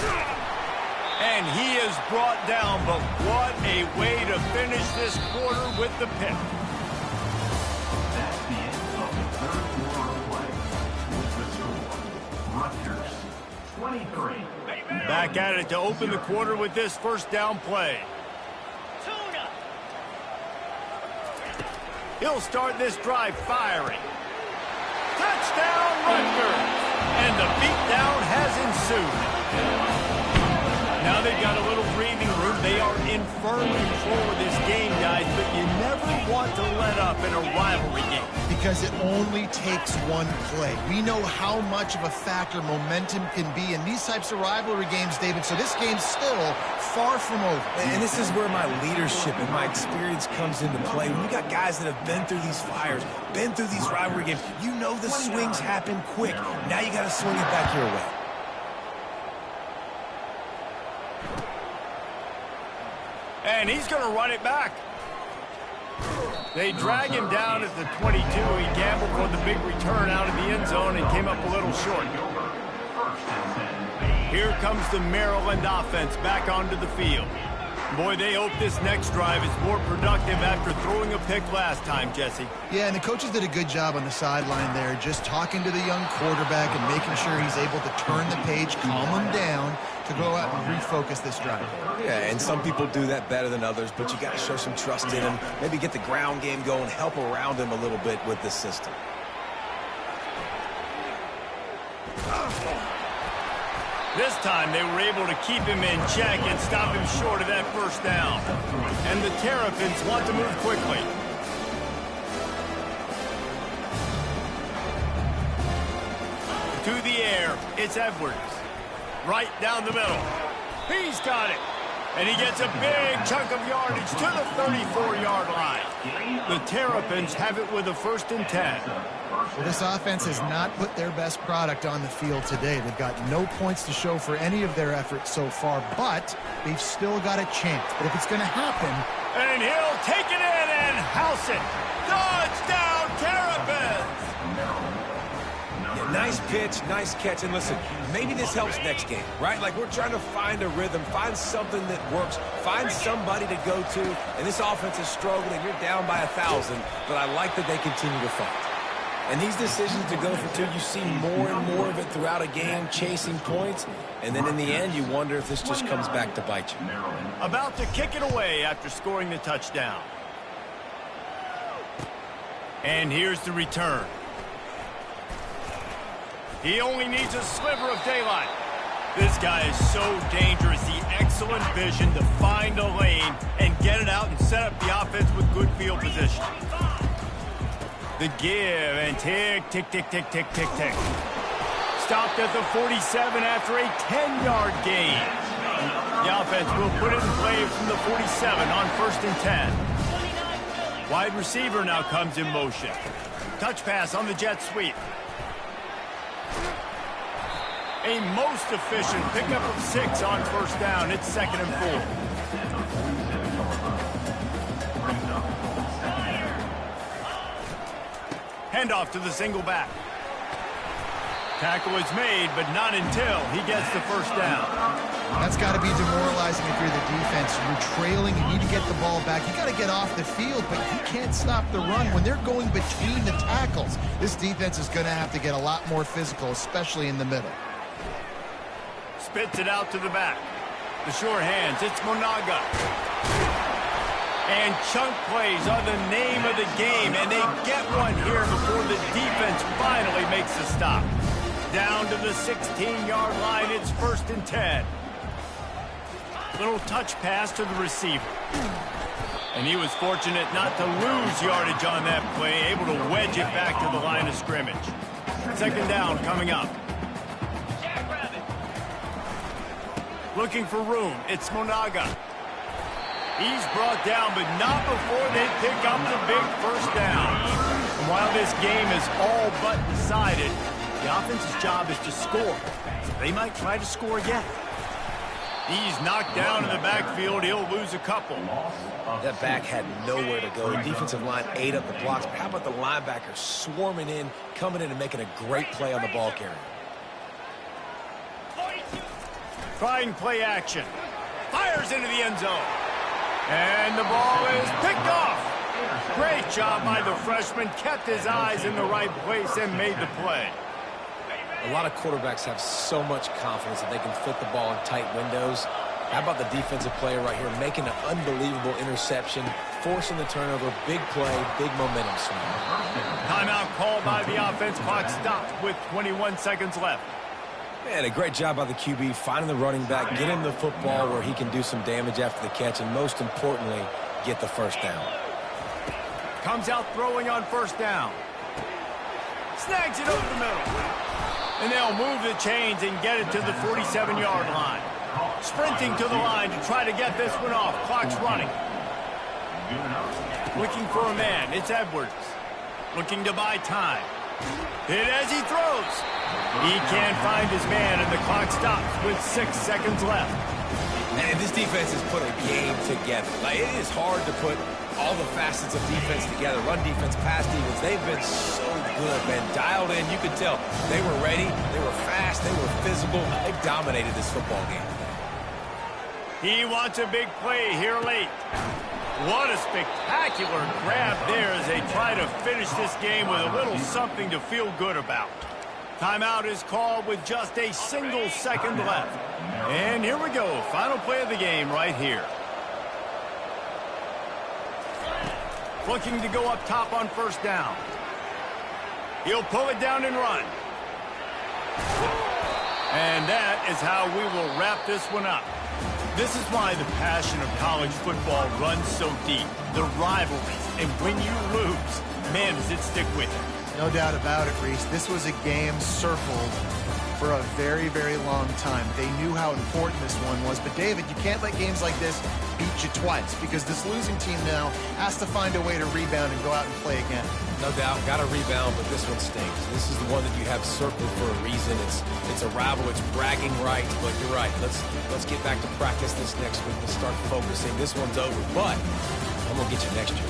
And he is brought down, but what a way to finish this quarter with the pick. That's the end of the third quarter of play. With the score, Rutgers 23. Back at it to open the quarter with this first down play. Tuna. He'll start this drive firing. Touchdown, Rutgers! And the beatdown has ensued. Now they've got a little breathing room. They are in firm control of this game, guys, but you never want to let up in a rivalry game. Because it only takes one play. We know how much of a factor momentum can be in these types of rivalry games, David, so this game's still far from over. And this is where my leadership and my experience comes into play. When you got guys that have been through these fires, been through these rivalry games, you know the swings happen quick. Now you got to swing it back your way. And he's going to run it back. They drag him down at the 22. He gambled for the big return out of the end zone and came up a little short. Here comes the Maryland offense back onto the field. Boy, they hope this next drive is more productive after throwing a pick last time, Jesse. Yeah, and the coaches did a good job on the sideline there, just talking to the young quarterback and making sure he's able to turn the page, calm him down, to go out and refocus this drive. Yeah, and some people do that better than others, but you got to show some trust in him, maybe get the ground game going, help around him a little bit with this system. This time they were able to keep him in check and stop him short of that first down. And the Terrapins want to move quickly. To the air, it's Edwards. Right down the middle. He's got it. And he gets a big chunk of yardage to the 34-yard line. The Terrapins have it with a 1st and 10. Well, this offense has not put their best product on the field today. They've got no points to show for any of their efforts so far, but they've still got a chance. But if it's going to happen... And he'll take it in and house it. Touchdown, Terrapins! Yeah, nice pitch, nice catch. And listen, maybe this helps next game, right? Like we're trying to find a rhythm, find something that works, find somebody to go to. And this offense is struggling. You're down by 1,000, but I like that they continue to fight. And these decisions to go for 2, you see more and more of it throughout a game, chasing points. And then in the end, you wonder if this just comes back to bite you. About to kick it away after scoring the touchdown. And here's the return. He only needs a sliver of daylight. This guy is so dangerous. The excellent vision to find a lane and get it out and set up the offense with good field position. The give and tick, tick, tick, tick, tick, tick, tick. Stopped at the 47 after a 10-yard gain. The offense will put it in play from the 47 on 1st and 10. Wide receiver now comes in motion. Touch pass on the jet sweep. A most efficient pickup of 6 on 1st down. It's 2nd and 4. Handoff to the single back. Tackle is made, but not until he gets the first down. That's got to be demoralizing if you're the defense. You're trailing, you need to get the ball back. You got to get off the field, but you can't stop the run when they're going between the tackles. This defense is going to have to get a lot more physical, especially in the middle. Spits it out to the back. The sure hands, it's Monaga. And chunk plays are the name of the game, and they get one here before the defense finally makes a stop. Down to the 16-yard line, it's 1st and 10. Little touch pass to the receiver. And he was fortunate not to lose yardage on that play, able to wedge it back to the line of scrimmage. 2nd down coming up. Looking for room, it's Monaga. He's brought down, but not before they pick up the big first down. And while this game is all but decided, the offense's job is to score. So they might try to score again. He's knocked down in the backfield. He'll lose a couple. That back had nowhere to go. The defensive line ate up the blocks. But how about the linebacker swarming in, coming in and making a great play on the ball carrier? Trying play action. Fires into the end zone. And the ball is picked off. Great job by the freshman. Kept his eyes in the right place and made the play. A lot of quarterbacks have so much confidence that they can fit the ball in tight windows. How about the defensive player right here making an unbelievable interception, forcing the turnover, big play, big momentum swing. Timeout called by the offense. Clock stopped with 21 seconds left. Man, a great job by the QB finding the running back, get him the football where he can do some damage after the catch, and most importantly, get the first down. Comes out throwing on 1st down. Snags it over the middle. And they'll move the chains and get it to the 47-yard line. Sprinting to the line to try to get this one off. Clock's running. Looking for a man. It's Edwards. Looking to buy time. Hit as he throws. He can't find his man, and the clock stops with 6 seconds left. And this defense has put a game together. Like, it is hard to put all the facets of defense together. Run defense, pass defense. They've been so good, man. Dialed in. You could tell they were ready. They were fast. They were physical. They've dominated this football game. He wants a big play here late. What a spectacular grab there as they try to finish this game with a little something to feel good about. Timeout is called with just a single second left. And here we go. Final play of the game right here. Looking to go up top on 1st down. He'll pull it down and run. And that is how we will wrap this one up. This is why the passion of college football runs so deep. The rivalries. And when you lose, man, does it stick with you. No doubt about it, Reese. This was a game circled for a very, very long time. They knew how important this one was. But, David, you can't let games like this beat you twice because this losing team now has to find a way to rebound and go out and play again. No doubt, got to rebound, but this one stinks. This is the one that you have circled for a reason. It's a rival. It's bragging rights, but you're right. Let's get back to practice this next week and start focusing. This one's over, but I'm going to get you next year.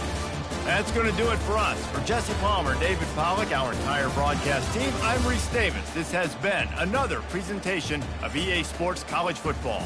That's going to do it for us. For Jesse Palmer, David Pollack, our entire broadcast team, I'm Reese Davis. This has been another presentation of EA Sports College Football.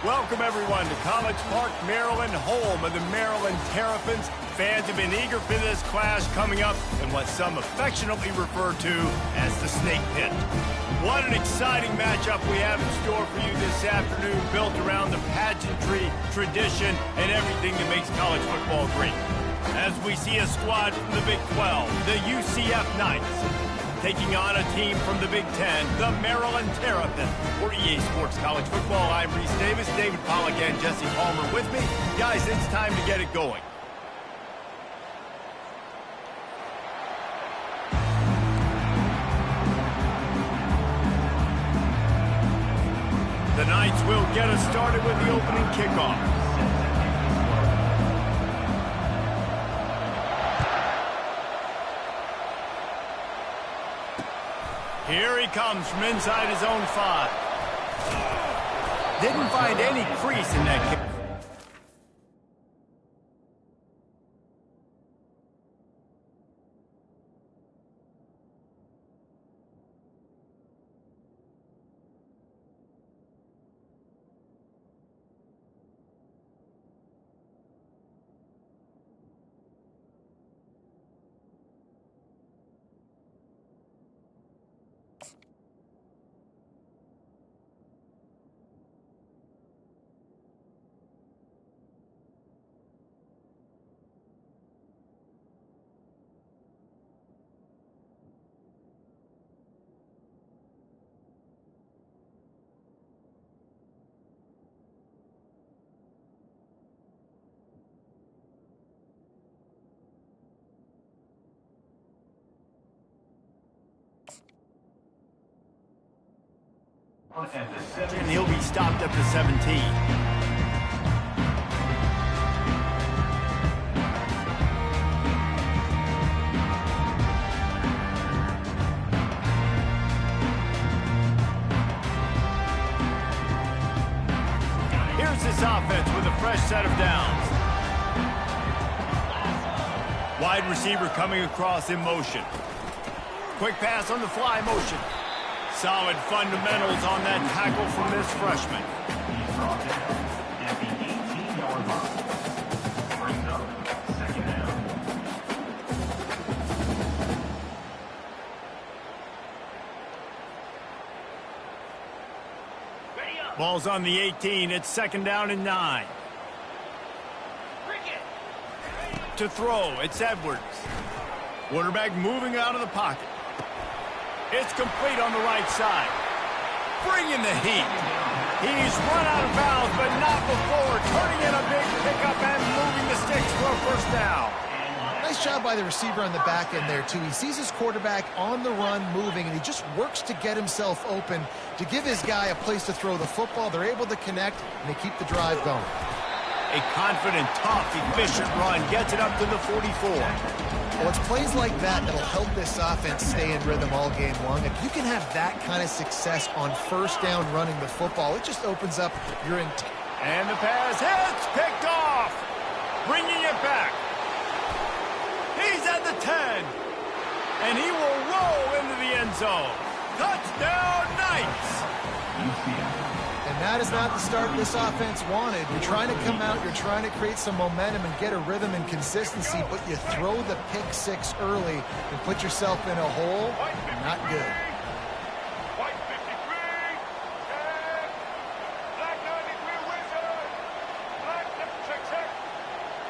Welcome, everyone, to College Park, Maryland, home of the Maryland Terrapins. Fans have been eager for this clash coming up in what some affectionately refer to as the Snake Pit. What an exciting matchup we have in store for you this afternoon, built around the pageantry, tradition, and everything that makes college football great. As we see a squad from the Big 12, the UCF Knights, taking on a team from the Big 10, the Maryland Terrapins. For EA Sports College Football, I'm Reese Davis, David Pollack, and Jesse Palmer with me. Guys, it's time to get it going. The Knights will get us started with the opening kickoff. Here he comes from inside his own 5. Didn't find any crease in that kick. And he'll be stopped up to 17. Here's this offense with a fresh set of downs. Wide receiver coming across in motion. Quick pass on the fly motion. Solid fundamentals on that tackle from this freshman. He's brought down at the 18-yard line. Brings up second down. Ready up. Ball's on the 18. It's second down and 9. Bring it. To throw, it's Edwards. Quarterback moving out of the pocket. It's complete on the right side. Bringing the heat. He's run out of bounds, but not before turning in a big pickup and moving the sticks for a first down. Nice job by the receiver on the back end there, too. He sees his quarterback on the run moving, and he just works to get himself open to give his guy a place to throw the football. They're able to connect, and they keep the drive going. A confident, tough, efficient run gets it up to the 44. Well, it's plays like that that'll help this offense stay in rhythm all game long. If you can have that kind of success on first down running the football, it just opens up your intent. And the pass hits, picked off. Bringing it back. He's at the 10. And he will roll into the end zone. Touchdown, Knights. And that is not the start this offense wanted. You're trying to come out, you're trying to create some momentum and get a rhythm and consistency, but you throw the pick 6 early and put yourself in a hole. Not good. White 53, check. Black 93, Wizard. Black check, check.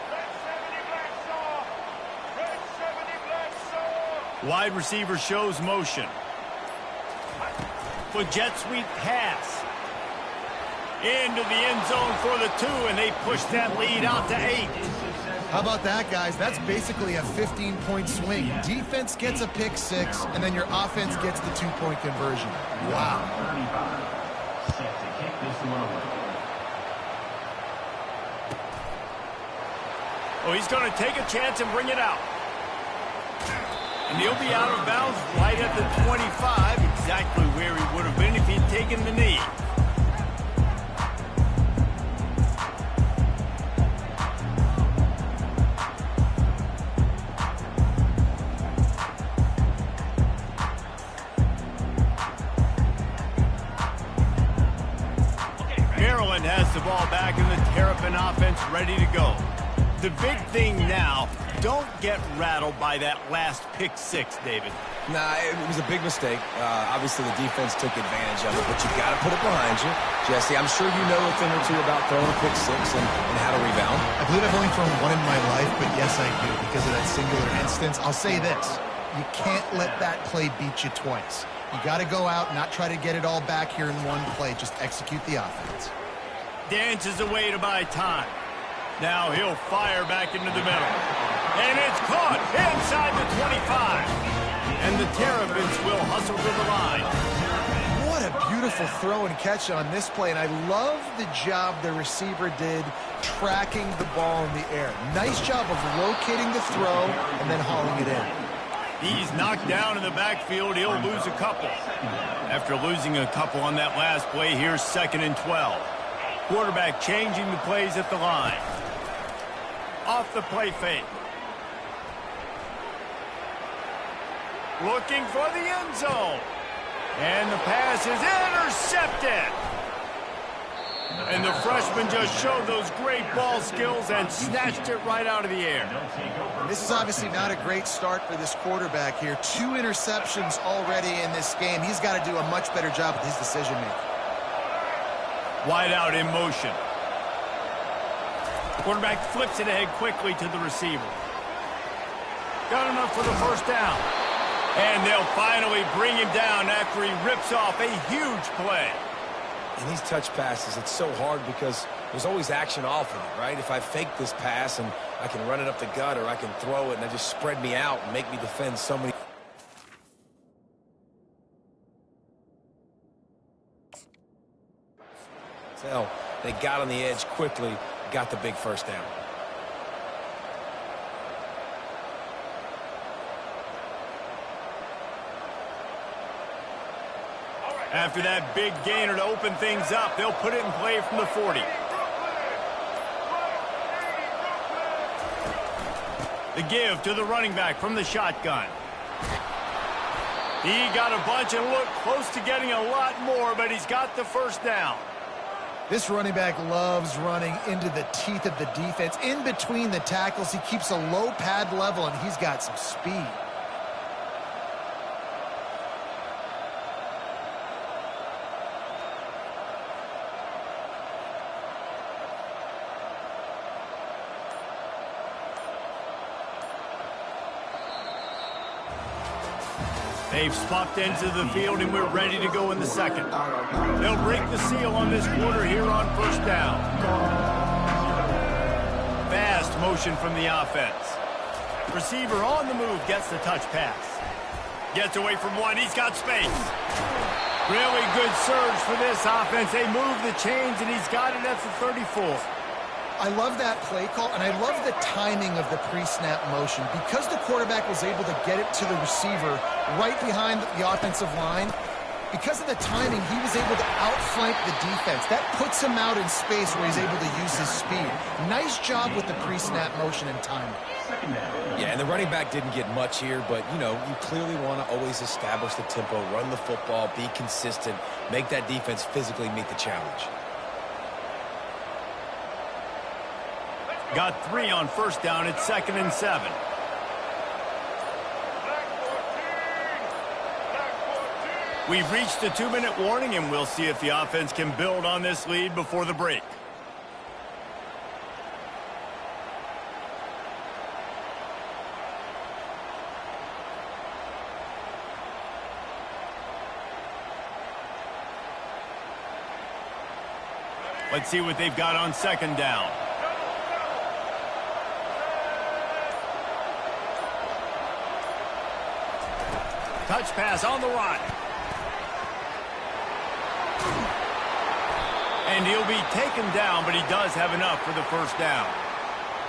Red 70, Black Saw. Red 70, Black Saw. Wide receiver shows motion. For jet sweep pass. Into the end zone for the 2, and they push that lead out to 8. How about that, guys? That's basically a 15-point swing. Defense gets a pick 6, and then your offense gets the 2-point conversion. Wow. 35. Set to kick this one away. Oh, he's going to take a chance and bring it out. And he'll be out of bounds right at the 25, exactly where he would have been if he'd taken the knee. Maryland has the ball back and the Terrapin offense ready to go. The big thing now, don't get rattled by that last pick six, David. Nah, it was a big mistake. Obviously, the defense took advantage of it, but you got to put it behind you. Jesse, I'm sure you know a thing or two about throwing a pick six and how to rebound. I believe I've only thrown one in my life, but yes, I do because of that singular instance. I'll say this. You can't let that play beat you twice. You got to go out and not try to get it all back here in one play. Just execute the offense. Dances away to buy time. Now he'll fire back into the middle. And it's caught inside the 25. And the Terrapins will hustle to the line. What a beautiful throw and catch on this play. And I love the job the receiver did tracking the ball in the air. Nice job of locating the throw and then hauling it in. He's knocked down in the backfield. He'll lose a couple. After losing a couple on that last play, here's 2nd and 12. Quarterback changing the plays at the line. Off the play fake. Looking for the end zone. And the pass is intercepted. And the freshman just showed those great ball skills and snatched it right out of the air. This is obviously not a great start for this quarterback here. 2 interceptions already in this game. He's got to do a much better job with his decision-making. Wide out in motion. Quarterback flips it ahead quickly to the receiver. Got enough for the first down. And they'll finally bring him down after he rips off a huge play. In these touch passes, it's so hard because there's always action off of it, right? If I fake this pass and I can run it up the gut or I can throw it and I just spread me out and make me defend so many. So they got on the edge quickly, got the big first down. After that big gainer to open things up, they'll put it in play from the 40. The give to the running back from the shotgun. He got a bunch and looked close to getting a lot more, but he's got the first down. This running back loves running into the teeth of the defense. In between the tackles, he keeps a low pad level, and he's got some speed. They've swapped ends of the field, and we're ready to go in the second. They'll break the seal on this quarter here on first down. Fast motion from the offense. Receiver on the move gets the touch pass. Gets away from one. He's got space. Really good surge for this offense. They move the chains, and he's got it at the 34. I love that play call, and I love the timing of the pre-snap motion. Because the quarterback was able to get it to the receiver right behind the offensive line, because of the timing, he was able to outflank the defense. That puts him out in space where he's able to use his speed. Nice job with the pre-snap motion and timing. Yeah, and the running back didn't get much here, but, you know, you clearly want to always establish the tempo, run the football, be consistent, make that defense physically meet the challenge. Got 3 on first down. It's 2nd and 7. We've reached a 2-minute warning, and we'll see if the offense can build on this lead before the break. Let's see what they've got on second down. Touch pass on the run. And he'll be taken down, but he does have enough for the first down.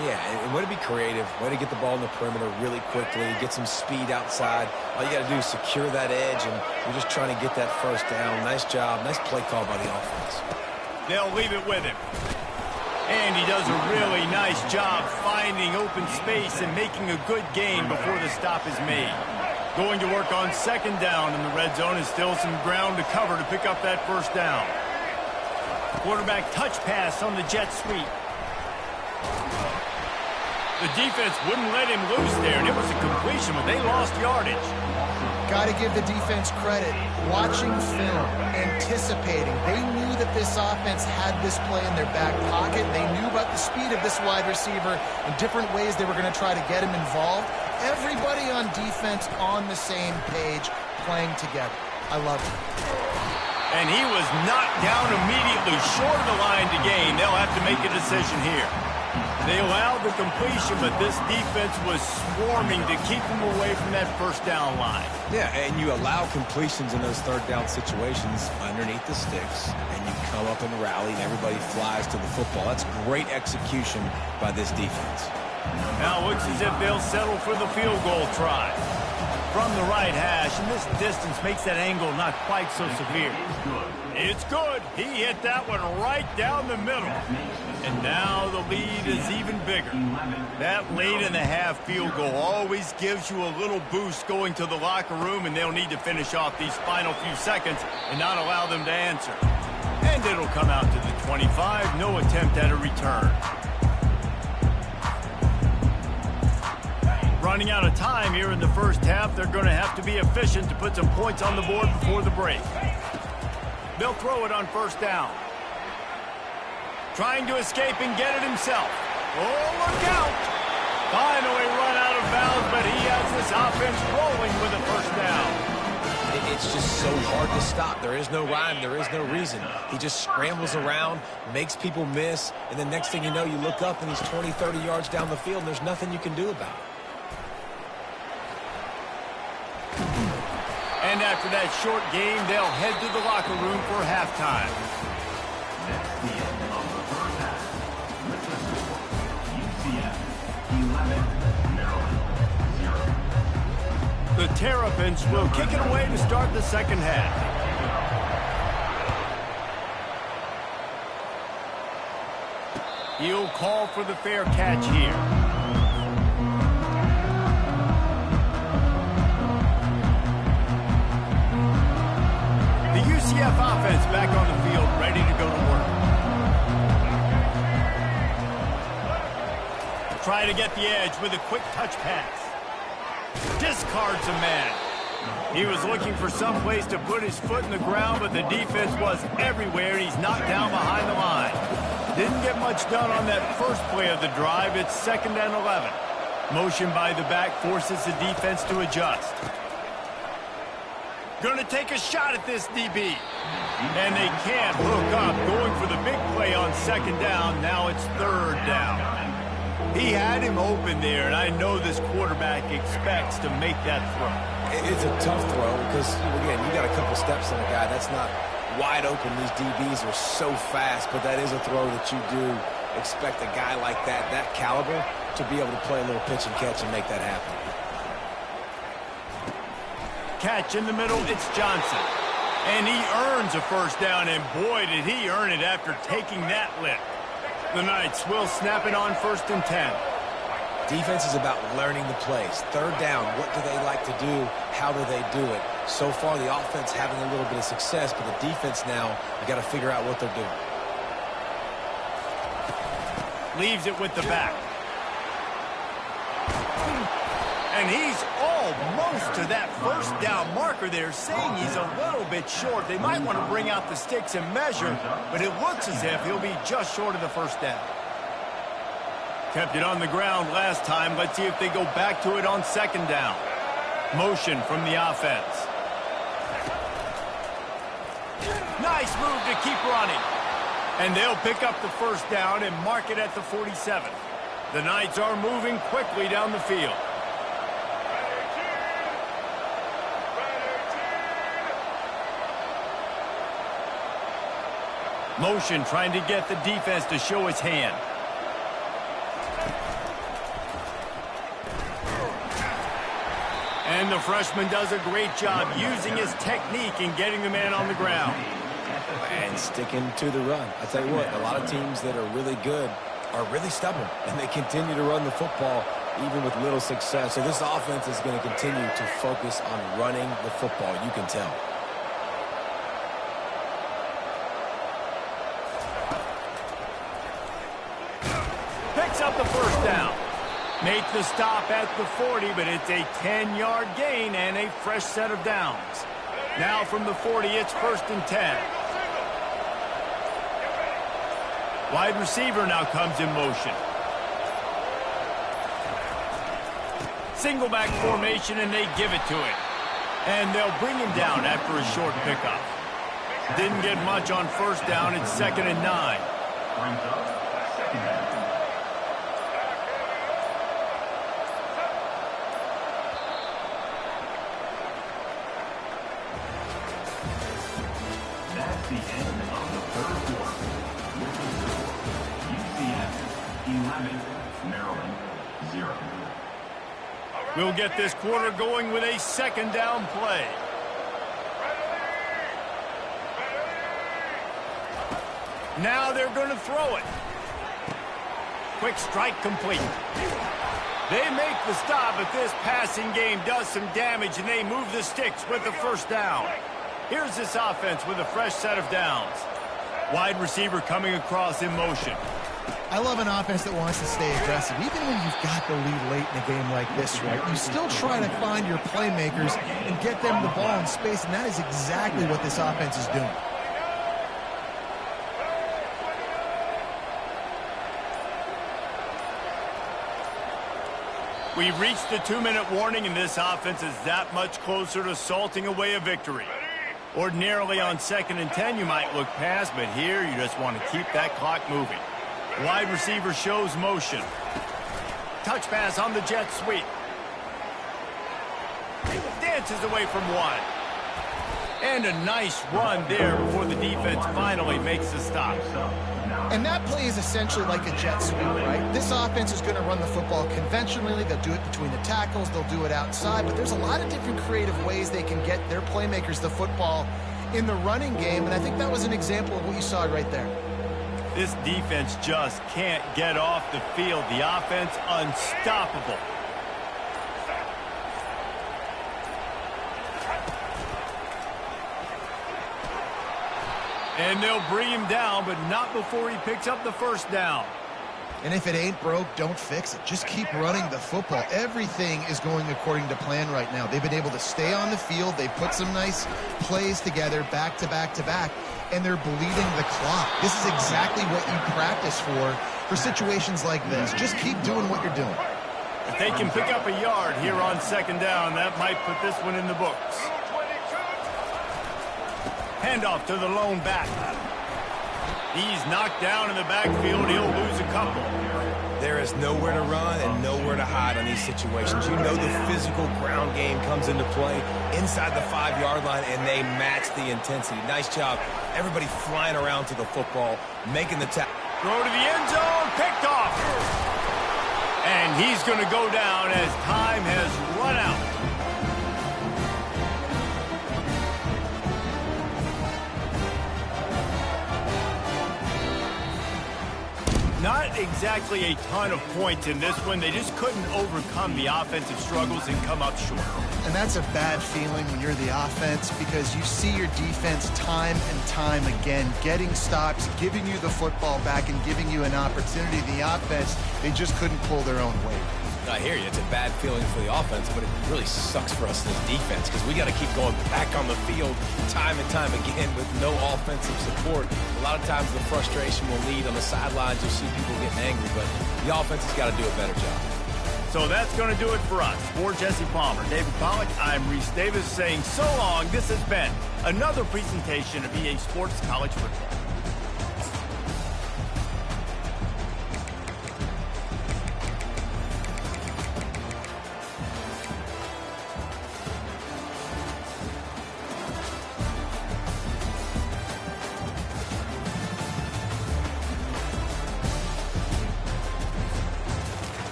Yeah, and way to be creative, way to get the ball in the perimeter really quickly, get some speed outside. All you got to do is secure that edge, and you're just trying to get that first down. Nice job, nice play call by the offense. They'll leave it with him. And he does a really nice job finding open space and making a good gain before the stop is made. Going to work on second down in the red zone is still some ground to cover to pick up that first down. Quarterback touch pass on the jet sweep. The defense wouldn't let him loose there, and it was a completion, but they lost yardage. Got to give the defense credit. Watching film, anticipating. They knew that this offense had this play in their back pocket. They knew about the speed of this wide receiver and different ways they were going to try to get him involved. Everybody on defense on the same page, playing together. I love it. And he was knocked down immediately short of the line to gain. They'll have to make a decision here. They allowed the completion, but this defense was swarming to keep them away from that first down line. Yeah, and you allow completions in those third down situations underneath the sticks, and you come up and rally, and everybody flies to the football. That's great execution by this defense. Now it looks as if they'll settle for the field goal try. From the right hash, and this distance makes that angle not quite so severe. It's good. He hit that one right down the middle. And now the lead is even bigger. That late in the half field goal always gives you a little boost going to the locker room, and they'll need to finish off these final few seconds and not allow them to answer. And it'll come out to the 25. No attempt at a return. Running out of time here in the first half. They're going to have to be efficient to put some points on the board before the break. They'll throw it on first down. Trying to escape and get it himself. Oh, look out! Finally run out of bounds, but he has this offense rolling with a first down. It's just so hard to stop. There is no rhyme. There is no reason. He just scrambles around, makes people miss, and the next thing you know, you look up and he's 20, 30 yards down the field, and there's nothing you can do about it. And after that short game, they'll head to the locker room for halftime. That's the end of the first half. With the score, UCF 11, Maryland 0. The Terrapins will kick it away to start the second half. He'll call for the fair catch here. CF offense back on the field, ready to go to work. Try to get the edge with a quick touch pass. Discards a man. He was looking for some place to put his foot in the ground, but the defense was everywhere, and he's knocked down behind the line. Didn't get much done on that first play of the drive. It's 2nd and 11. Motion by the back forces the defense to adjust. Going to take a shot at this DB. And they can't hook up. Going for the big play on 2nd down. Now it's 3rd down. He had him open there, and I know this quarterback expects to make that throw. It's a tough throw because, again, you got a couple steps on a guy. That's not wide open. These DBs are so fast, but that is a throw that you do expect a guy like that caliber, to be able to play a little pitch and catch and make that happen. Catch in the middle, it's Johnson. And he earns a first down, and boy, did he earn it after taking that lick. The Knights will snap it on 1st and 10. Defense is about learning the plays. 3rd down, what do they like to do? How do they do it? So far, the offense having a little bit of success, but the defense now, you got to figure out what they're doing. Leaves it with the back. And he's almost to that first down marker there, saying he's a little bit short. They might want to bring out the sticks and measure, but it looks as if he'll be just short of the first down. Kept it on the ground last time. Let's see if they go back to it on 2nd down. Motion from the offense. Nice move to keep running. And they'll pick up the first down and mark it at the 47. The Knights are moving quickly down the field. Motion trying to get the defense to show his hand. And the freshman does a great job using his technique and getting the man on the ground. And sticking to the run. I tell you what, a lot of teams that are really good are really stubborn, and they continue to run the football even with little success. So this offense is going to continue to focus on running the football, you can tell. Make the stop at the 40, but it's a 10-yard gain and a fresh set of downs. Now from the 40, it's 1st and 10. Wide receiver now comes in motion. Single back formation, and they give it to him. And they'll bring him down after a short pickup. Didn't get much on 1st down. It's 2nd and 9. Brings up 2nd down. That's the end of the 3rd quarter. With the score, UCF 11, Maryland 0. We'll get this quarter going with a 2nd down play. Now they're going to throw it. Quick strike complete. They make the stop, but this passing game does some damage, and they move the sticks with the 1st down. Here's this offense with a fresh set of downs. Wide receiver coming across in motion. I love an offense that wants to stay aggressive. Even when you've got the lead late in a game like this, right, you still try to find your playmakers and get them the ball in space, and that is exactly what this offense is doing. We've reached the 2-minute warning, and this offense is that much closer to salting away a victory. Ordinarily on 2nd and 10, you might look past, but here you just want to keep that clock moving. Wide receiver shows motion. Touch pass on the jet sweep. Dances away from one. And a nice run there before the defense finally makes the stop. And that play is essentially like a jet sweep, right? This offense is going to run the football conventionally. They'll do it between the tackles. They'll do it outside. But there's a lot of different creative ways they can get their playmakers the football in the running game. And I think that was an example of what you saw right there. This defense just can't get off the field. The offense unstoppable. And they'll bring him down, but not before he picks up the 1st down. And if it ain't broke, don't fix it. Just keep running the football. Everything is going according to plan right now. They've been able to stay on the field. They've put some nice plays together back to back to back, and they're bleeding the clock. This is exactly what you practice for situations like this. Just keep doing what you're doing. If they can pick up a yard here on 2nd down, that might put this one in the books. Handoff to the lone back. He's knocked down in the backfield. He'll lose a couple. There is nowhere to run and nowhere to hide on these situations. You know the physical ground game comes into play inside the 5-yard line, and they match the intensity. Nice job. Everybody flying around to the football, making the tackle. Throw to the end zone, picked off. And he's going to go down as time has run out. Not exactly a ton of points in this one. They just couldn't overcome the offensive struggles and come up short. And that's a bad feeling when you're the offense, because you see your defense time and time again getting stops, giving you the football back, and giving you an opportunity. The offense, they just couldn't pull their own weight. I hear you. It's a bad feeling for the offense, but it really sucks for us as defense because we got to keep going back on the field time and time again with no offensive support. A lot of times the frustration will lead on the sidelines. You'll see people getting angry, but the offense has got to do a better job. So that's going to do it for us. For Jesse Palmer, David Pollack, I'm Reese Davis saying so long. This has been another presentation of EA Sports College Football.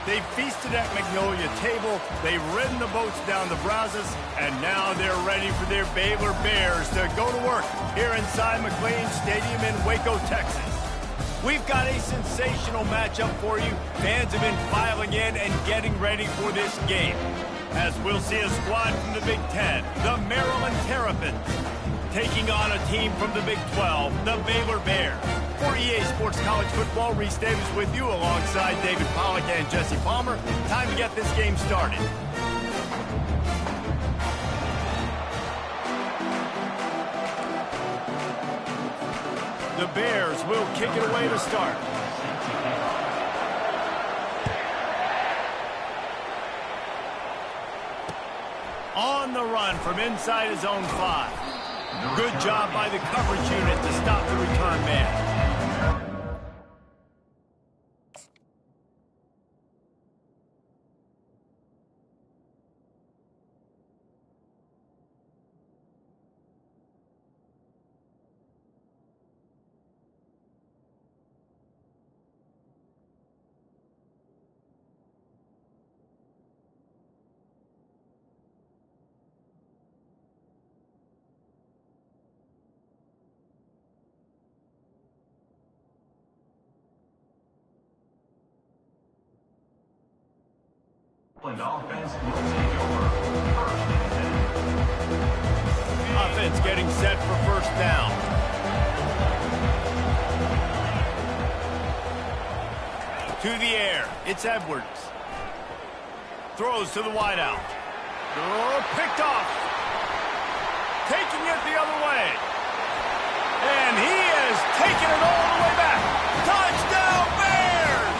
They've feasted at Magnolia Table, they've ridden the boats down the Brazos, and now they're ready for their Baylor Bears to go to work here inside McLean Stadium in Waco, Texas. We've got a sensational matchup for you. Fans have been filing in and getting ready for this game. As we'll see a squad from the Big Ten, the Maryland Terrapins, taking on a team from the Big 12, the Baylor Bears. For EA Sports College Football, Reese Davis with you alongside David Pollack and Jesse Palmer. Time to get this game started. The Bears will kick it away to start. On the run from inside his own 5. Good job by the coverage unit to stop the return man. Offense getting set for first down. To the air, it's Edwards. Throws to the wideout. Oh, picked off. Taking it the other way. And he has taken it all the way back. Touchdown, Bears!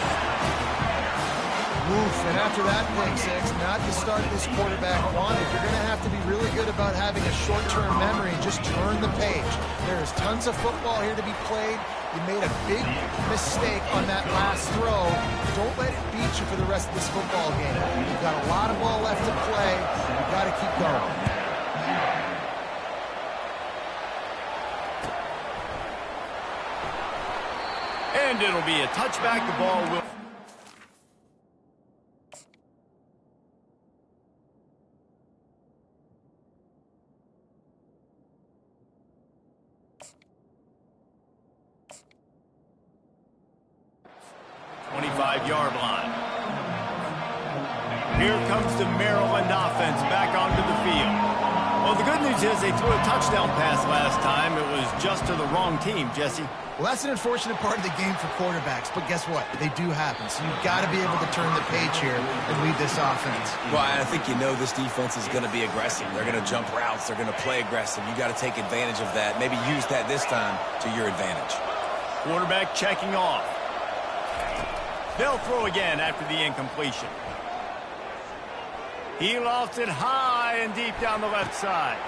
Oof, and after that pick six, not the start this quarterback wanted. You're going to have to be really good about having a short-term memory and just turn the page. There is tons of football here to be played. You made a big mistake on that last throw. Don't let it beat you for the rest of this football game. You've got a lot of ball left to play. You've got to keep going. And it'll be a touchback. The ball will... yard line. Here comes the Maryland offense back onto the field. Well, the good news is they threw a touchdown pass last time. It was just to the wrong team, Jesse. Well, that's an unfortunate part of the game for quarterbacks, but guess what? They do happen, so you've got to be able to turn the page here and lead this offense. Well, I think you know this defense is going to be aggressive. They're going to jump routes. They're going to play aggressive. You got to take advantage of that. Maybe use that this time to your advantage. Quarterback checking off. They'll throw again after the incompletion. He lofts it high and deep down the left side.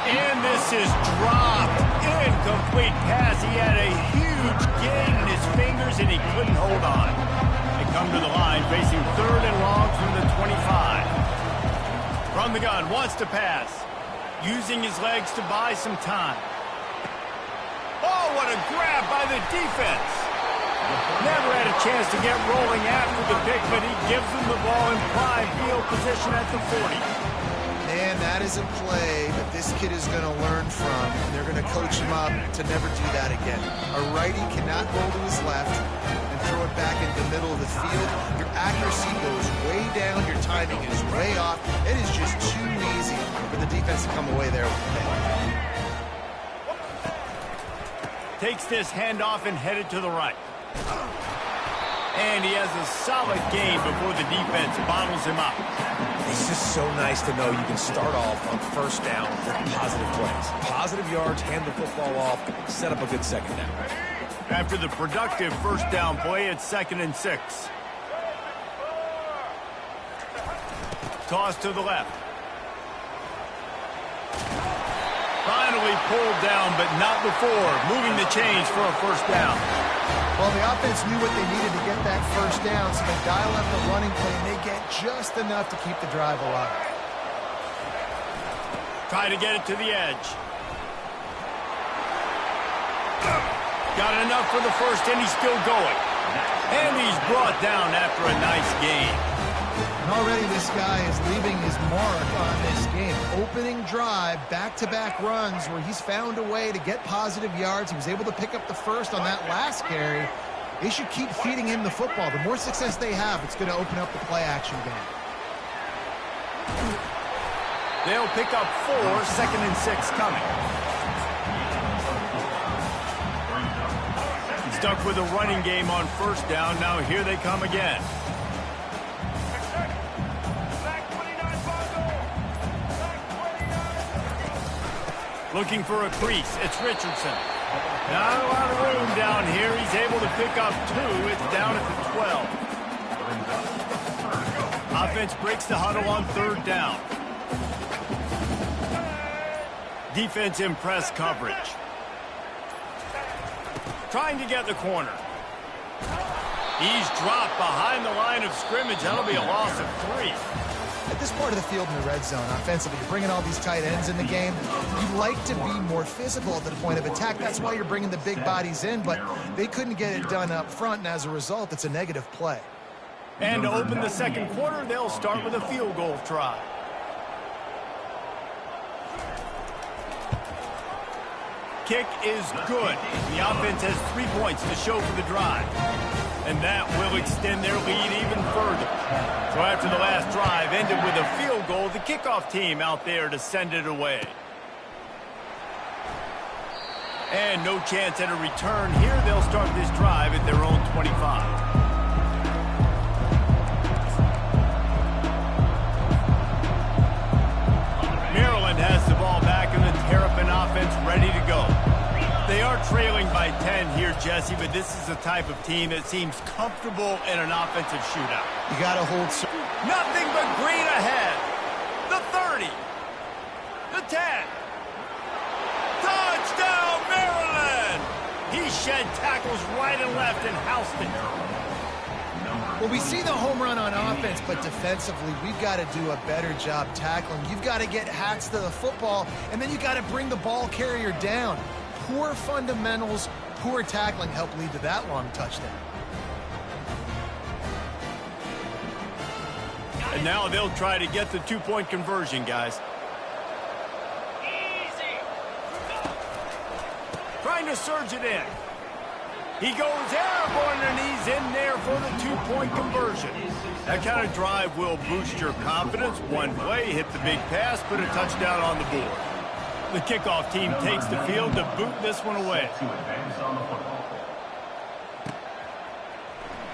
And this is dropped. Incomplete pass. He had a huge gain in his fingers and he couldn't hold on. They come to the line facing 3rd and long from the 25. From the gun, wants to pass. Using his legs to buy some time. Oh, what a grab by the defense. Never had a chance to get rolling after the pick, but he gives them the ball in prime field position at the 40. Man, that is a play that this kid is going to learn from, and they're going to coach him up to never do that again. A righty cannot roll to his left and throw it back into the middle of the field. Your accuracy goes way down. Your timing is way off. It is just too easy for the defense to come away there with the pick. Takes this handoff and headed to the right. And he has a solid gain before the defense bottles him up. It's just so nice to know you can start off on first down with positive plays. Positive yards, hand the football off, set up a good second down. After the productive first down play, it's 2nd and 6. Toss to the left. Finally pulled down, but not before. Moving the chains for a first down. Well, the offense knew what they needed to get that first down, so they dial up the running play, and they get just enough to keep the drive alive. Try to get it to the edge. Got enough for the first, and he's still going. And he's brought down after a nice game. And already this guy is leaving his mark on this game. Opening drive, back-to-back runs where he's found a way to get positive yards. He was able to pick up the first on that last carry. They should keep feeding him the football. The more success they have, it's going to open up the play-action game. They'll pick up 4, 2nd and 6 coming. Stuck with a running game on first down. Now here they come again. Looking for a crease. It's Richardson. Not a lot of room down here. He's able to pick up 2. It's down at the 12. Offense breaks the huddle on 3rd down. Defense in press coverage. Trying to get the corner. He's dropped behind the line of scrimmage. That'll be a loss of 3. At this part of the field in the red zone, offensively, you're bringing all these tight ends in the game. You like to be more physical at the point of attack. That's why you're bringing the big bodies in, but they couldn't get it done up front, and as a result, it's a negative play. And to open the second quarter, they'll start with a field goal try. Kick is good. The offense has 3 points to show for the drive. And that will extend their lead even further. So after the last drive ended with a field goal, the kickoff team out there to send it away. And no chance at a return here. They'll start this drive at their own 25. Maryland has the ball back and the Terrapin offense ready to go. They are trailing by 10 here, Jesse, but this is the type of team that seems comfortable in an offensive shootout. You got to hold... Nothing but green ahead. The 30. The 10. Touchdown, Maryland! He shed tackles right and left and housed it. Well, we see the home run on offense, but defensively, we've got to do a better job tackling. You've got to get hats to the football, and then you've got to bring the ball carrier down. Poor fundamentals, poor tackling helped lead to that long touchdown. And now they'll try to get the 2-point conversion, guys. Easy. Trying to surge it in. He goes airborne, and he's in there for the 2-point conversion. That kind of drive will boost your confidence. One play, hit the big pass, put a touchdown on the board. The kickoff team takes the field to boot this one away.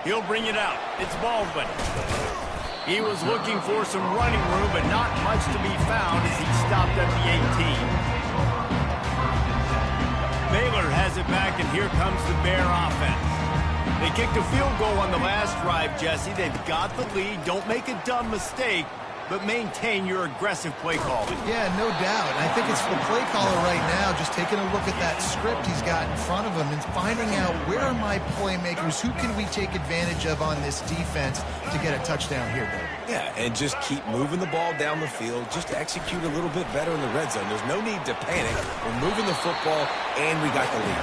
He'll bring it out. It's Baldwin. He was looking for some running room, but not much to be found as he stopped at the 18. Baylor has it back, and here comes the Bear offense. They kicked a field goal on the last drive, Jesse. They've got the lead. Don't make a dumb mistake, but maintain your aggressive play calling. Yeah, no doubt. And I think it's the play caller right now just taking a look at that script he's got in front of him and finding out where are my playmakers, who can we take advantage of on this defense to get a touchdown here, Bill. Yeah, and just keep moving the ball down the field. Just execute a little bit better in the red zone. There's no need to panic. We're moving the football, and we got the lead.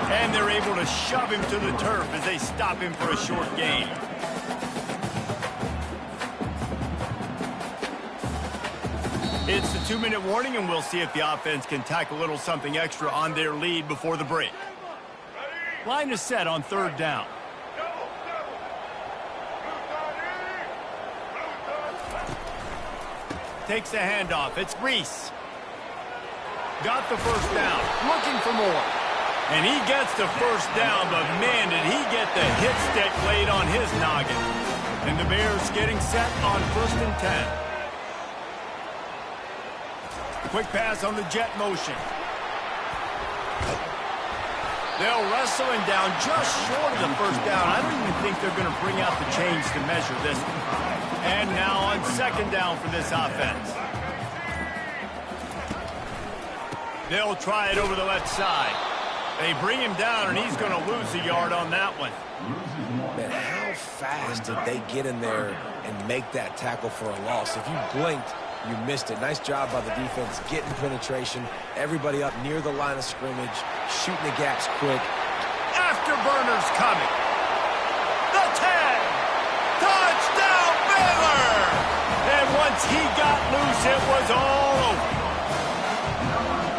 And they're able to shove him to the turf as they stop him for a short gain. It's the 2-minute warning, and we'll see if the offense can tack a little something extra on their lead before the break. Line is set on 3rd down. Takes the handoff. It's Reese. Got the first down. Looking for more. And he gets the first down, but man, did he get the hit stick laid on his noggin. And the Bears getting set on 1st and 10. Quick pass on the jet motion. They'll wrestle him down just short of the first down. I don't even think they're going to bring out the chains to measure this one. And now on 2nd down for this offense. They'll try it over the left side. They bring him down, and he's going to lose a yard on that one. Man, how fast did they get in there and make that tackle for a loss? If you blinked, you missed it. Nice job by the defense getting penetration. Everybody up near the line of scrimmage, shooting the gaps quick. Afterburners coming. The 10. loose, it was all over.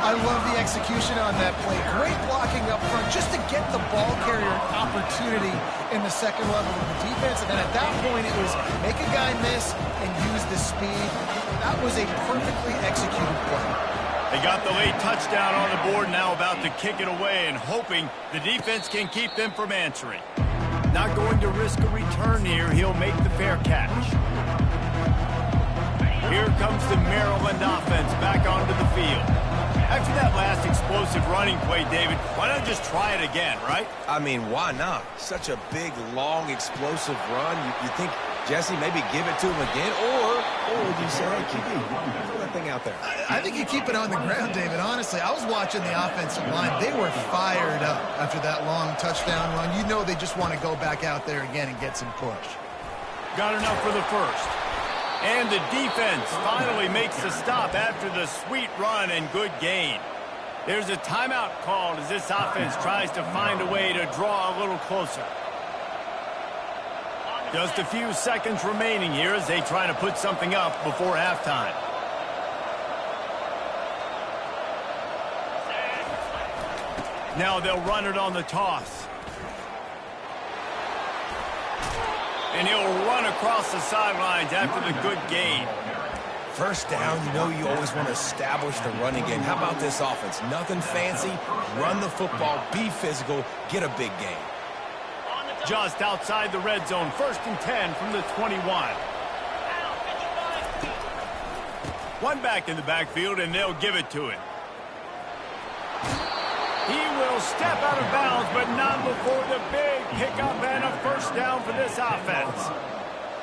I love the execution on that play. Great blocking up front just to get the ball carrier an opportunity in the second level of the defense. And then at that point, it was make a guy miss and use the speed. That was a perfectly executed play. They got the late touchdown on the board, now about to kick it away and hoping the defense can keep them from answering. Not going to risk a return here. He'll make the fair catch. Here comes the Maryland offense back onto the field. After that last explosive running play, David, why not just try it again, right? I mean, why not? Such a big, long, explosive run. You think, Jesse, maybe give it to him again? Or would you say, hey, QB, throw that thing out there? I think you keep it on the ground, David. Honestly, I was watching the offensive line. They were fired up after that long touchdown run. You know they just want to go back out there again and get some push. Got enough for the first. And the defense finally makes the stop after the sweet run and good gain. There's a timeout called as this offense tries to find a way to draw a little closer. Just a few seconds remaining here as they try to put something up before halftime. Now they'll run it on the toss. And he'll run across the sidelines after the good gain. First down, you know you always want to establish the running game. How about this offense? Nothing fancy. Run the football, be physical, get a big gain. Just outside the red zone, 1st and 10 from the 21. One back in the backfield, and they'll give it to him. He will step out of bounds, but not before the big pickup and a first down for this offense.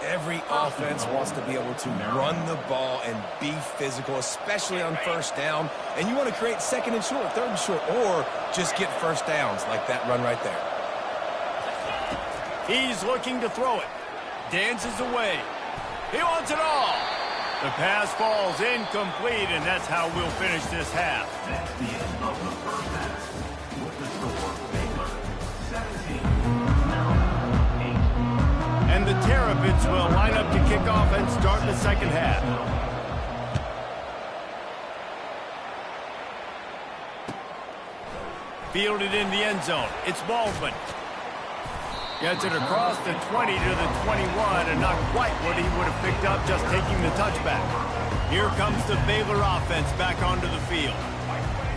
Every offense wants to be able to run the ball and be physical, especially on first down. And you want to create 2nd and short, 3rd and short, or just get first downs like that run right there. He's looking to throw it. Dances away. He wants it all. The pass falls incomplete, and that's how we'll finish this half. That's the end of the first half. With the score, Baylor 17, Maryland 8. And the Terrapins will line up to kick off and start the second half. Fielded in the end zone. It's Baldwin. Gets it across the 20 to the 21, and not quite what he would have picked up just taking the touchback. Here comes the Baylor offense back onto the field.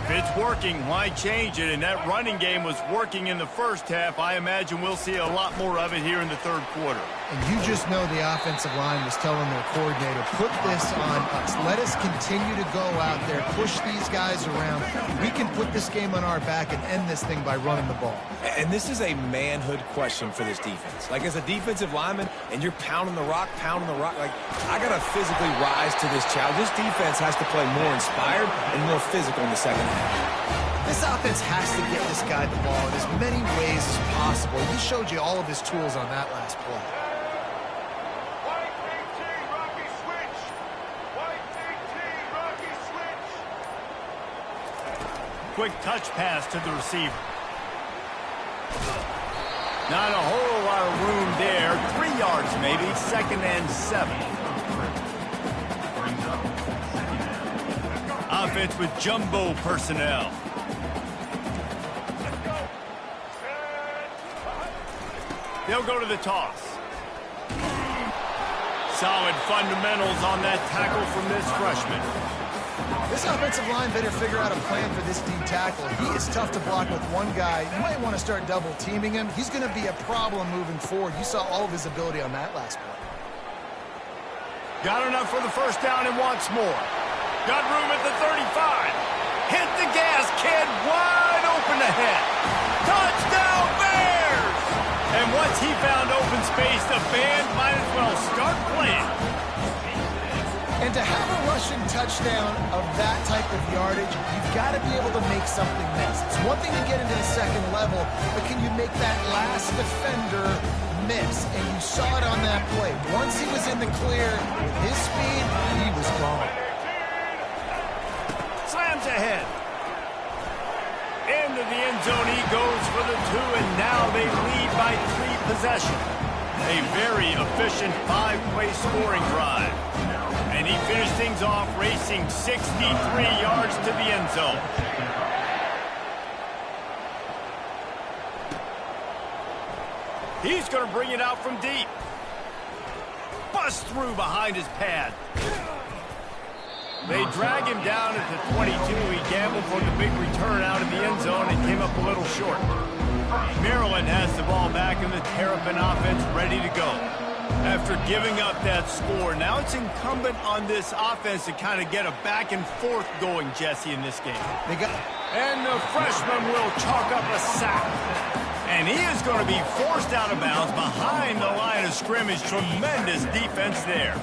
If it's working, why change it? And that running game was working in the first half. I imagine we'll see a lot more of it here in the third quarter. And you just know the offensive line was telling their coordinator, put this on us. Let us continue to go out there, push these guys around. We can put this game on our back and end this thing by running the ball. And this is a manhood question for this defense. Like, as a defensive lineman, and you're pounding the rock, like, I got to physically rise to this challenge. This defense has to play more inspired and more physical in the second half. This offense has to get this guy the ball in as many ways as possible. He showed you all of his tools on that last play. White 18, Rocky switch. White 18, Rocky switch. Quick touch pass to the receiver. Not a whole lot of room there. 3 yards maybe. 2nd and 7. Offense with jumbo personnel. They'll go to the toss. Solid fundamentals on that tackle from this freshman. This offensive line better figure out a plan for this D tackle. He is tough to block with one guy. You might want to start double teaming him. He's going to be a problem moving forward. You saw all of his ability on that last play. Got enough for the first down and wants more. Got room at the 35. Hit the gas, kid. Wide open ahead. Touchdown, Bears! And once he found open space, the band might as well start playing. And to have a rushing touchdown of that type of yardage, you've got to be able to make something miss. It's one thing to get into the second level, but can you make that last defender miss? And you saw it on that play. Once he was in the clear, with his speed, he was gone. Slams ahead. Into the end zone he goes for the 2, and now they lead by 3 possessions. A very efficient 5-play scoring drive. And he finished things off racing 63 yards to the end zone. He's going to bring it out from deep. Bust through behind his pad. They drag him down at the 22. He gambled for the big return out in the end zone and came up a little short. Maryland has the ball back in the Terrapin offense ready to go. After giving up that score, now it's incumbent on this offense to kind of get a back and forth going, Jesse, in this game. And the freshman will chalk up a sack. And he is going to be forced out of bounds behind the line of scrimmage. Tremendous defense there.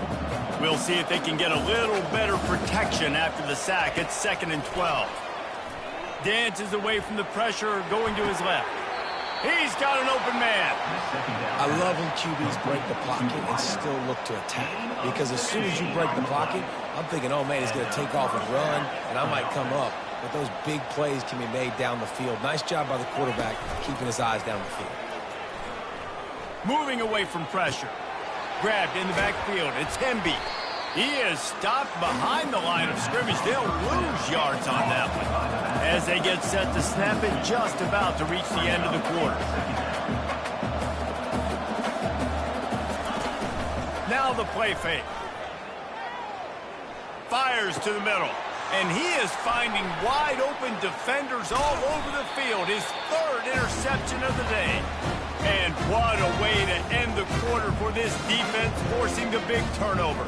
We'll see if they can get a little better protection after the sack. It's 2nd and 12. Dances away from the pressure, going to his left. He's got an open man. I love when QBs break the pocket and still look to attack. Because as soon as you break the pocket, I'm thinking, oh, man, he's going to take off and run, and I might come up. But those big plays can be made down the field. Nice job by the quarterback keeping his eyes down the field. Moving away from pressure. Grabbed in the backfield. It's Hemby. He is stopped behind the line of scrimmage. They'll lose yards on that one. As they get set to snap it, just about to reach the end of the quarter. Now the play fake. Fires to the middle. And he is finding wide open defenders all over the field. His 3rd interception of the day. And what a way to end the quarter for this defense, forcing the big turnover.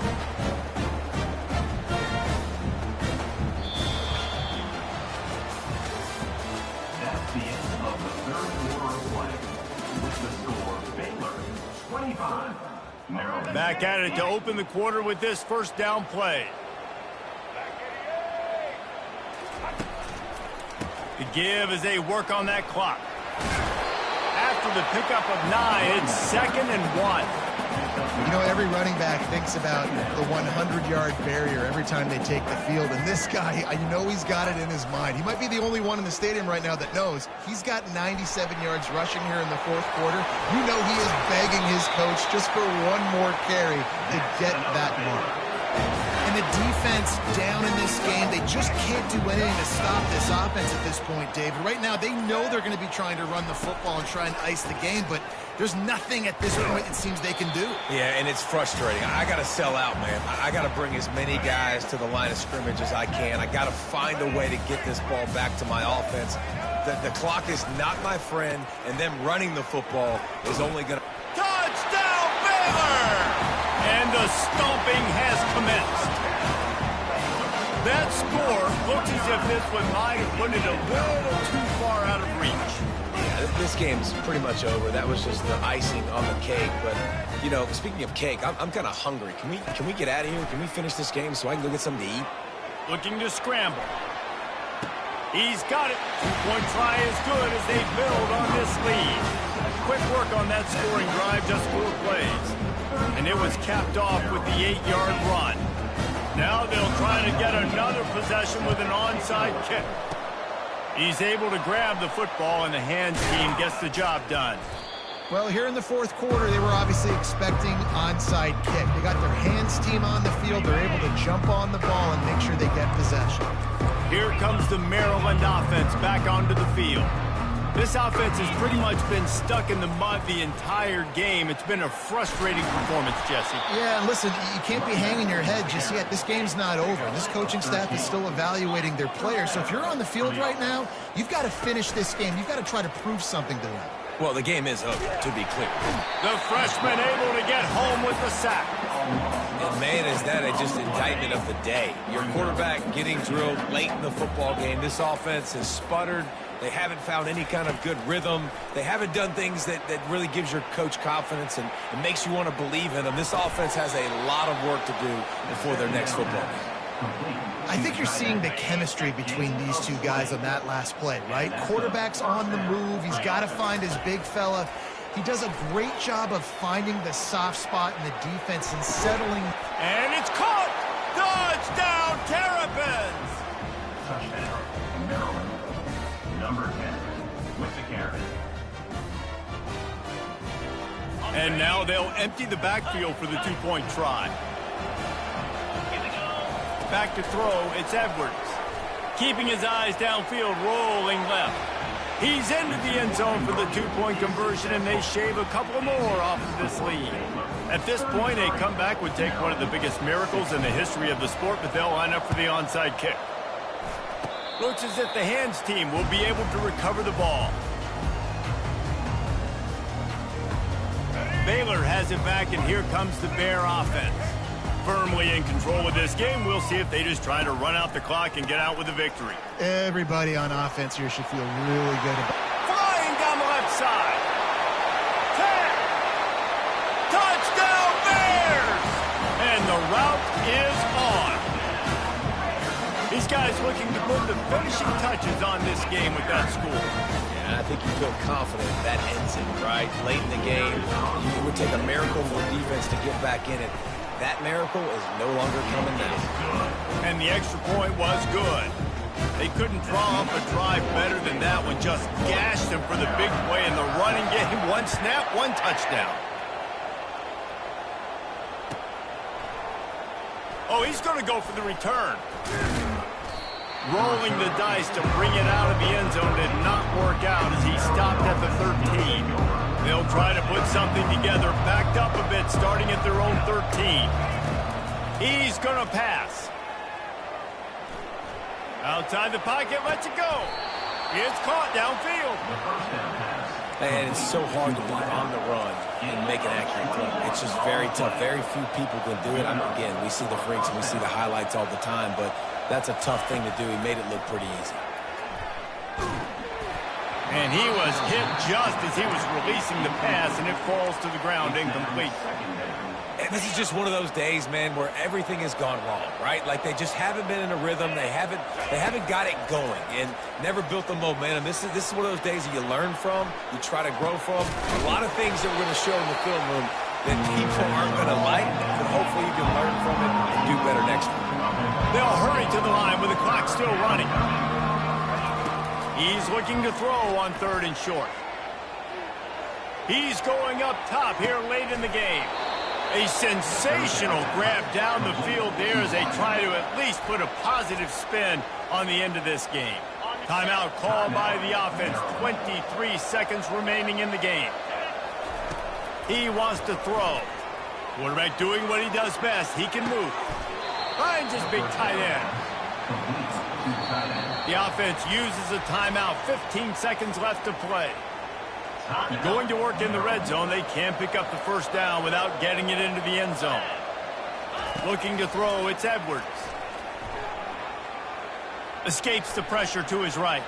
That's the end of the 3rd quarter of play. With the score, Baylor 25, Maryland. Back at it to open the quarter with this first down play. The give as they work on that clock. After the pickup of 9, it's 2nd and 1. You know, every running back thinks about the 100-yard barrier every time they take the field. And this guy, you know he's got it in his mind. He might be the only one in the stadium right now that knows he's got 97 yards rushing here in the 4th quarter. You know he is begging his coach just for one more carry to get that mark. And the defense down in this game, they just can't do anything to stop this offense at this point, David. Right now, they know they're going to be trying to run the football and try and ice the game, but there's nothing at this point it seems they can do. Yeah, and it's frustrating. I got to sell out, man. I got to bring as many guys to the line of scrimmage as I can. I got to find a way to get this ball back to my offense. The clock is not my friend, and them running the football is only going to... Touchdown, Baylor! And the stomping has commenced. That score looks as if this one might have put it a little too far out of reach. Yeah, this game's pretty much over. That was just the icing on the cake. But, you know, speaking of cake, I'm kind of hungry. Can we get out of here? Can we finish this game so I can go get something to eat? Looking to scramble. He's got it. Two-point try is good as they build on this lead. Quick work on that scoring drive, just 4 plays. And it was capped off with the 8-yard run. Now they'll try to get another possession with an onside kick. He's able to grab the football, and the hands team gets the job done. Well, here in the 4th quarter, they were obviously expecting onside kick. They got their hands team on the field. They're able to jump on the ball and make sure they get possession. Here comes the Maryland offense back onto the field. This offense has pretty much been stuck in the mud the entire game. It's been a frustrating performance, Jesse. Yeah, and listen, you can't be hanging your head just yet. This game's not over. This coaching staff is still evaluating their players. So if you're on the field right now, you've got to finish this game. You've got to try to prove something to them. Well, the game is over, to be clear. The freshman able to get home with the sack. And man, is that just indictment of the day. Your quarterback getting drilled late in the football game. This offense has sputtered. They haven't found any kind of good rhythm. They haven't done things that really gives your coach confidence and it makes you want to believe in them. This offense has a lot of work to do before their next football game. I think you're seeing the chemistry between these two guys on that last play, right? Quarterback's on the move. He's got to find his big fella. He does a great job of finding the soft spot in the defense and settling. And it's caught! Touchdown, Terrapins! Touchdown, Maryland. Number 10 with the carry. And now they'll empty the backfield for the 2-point try. Back to throw, it's Edwards. Keeping his eyes downfield, rolling left. He's into the end zone for the two-point conversion, and they shave a couple more off of this lead. At this point, a comeback would take one of the biggest miracles in the history of the sport, but they'll line up for the onside kick. Looks as if the hands team will be able to recover the ball. Baylor has it back, and here comes the Bear offense. Firmly in control of this game. We'll see if they just try to run out the clock and get out with a victory. Everybody on offense here should feel really good about it. Flying down the left side. 10. Touchdown Bears! And the route is on. These guys looking to put the finishing touches on this game with that score. Yeah, I think you feel confident that ends it, right? Late in the game, it would take a miracle for defense to get back in it. That miracle is no longer coming now. And the extra point was good. They couldn't draw up a drive better than that one. Just gashed them for the big play in the running game. One snap, one touchdown. Oh, he's going to go for the return. Rolling the dice to bring it out of the end zone did not work out as he stopped at the 13. They'll try to put something together, backed up a bit, starting at their own 13. He's going to pass. Outside the pocket, lets it go. It's caught downfield. And it's so hard to be on the run and make an accurate throw. It's just very tough. Very few people can do it. Again, we see the freaks and we see the highlights all the time, but that's a tough thing to do. He made it look pretty easy. And he was hit just as he was releasing the pass, and it falls to the ground incomplete. And this is just one of those days, man, where everything has gone wrong, right? Like they just haven't been in a rhythm. They haven't got it going and never built the momentum. This is one of those days that you learn from, you try to grow from. A lot of things that we're going to show in the film room that people aren't going to like, but hopefully you can learn from it and do better next week. They'll hurry to the line with the clock still running. He's looking to throw on 3rd and short. He's going up top here late in the game. A sensational grab down the field there as they try to at least put a positive spin on the end of this game. Timeout called by the offense. 23 seconds remaining in the game. He wants to throw. Quarterback doing what he does best. He can move. Finds his big tight end. The offense uses a timeout. 15 seconds left to play. Going to work in the red zone. They can't pick up the first down without getting it into the end zone. Looking to throw, it's Edwards. Escapes the pressure to his right.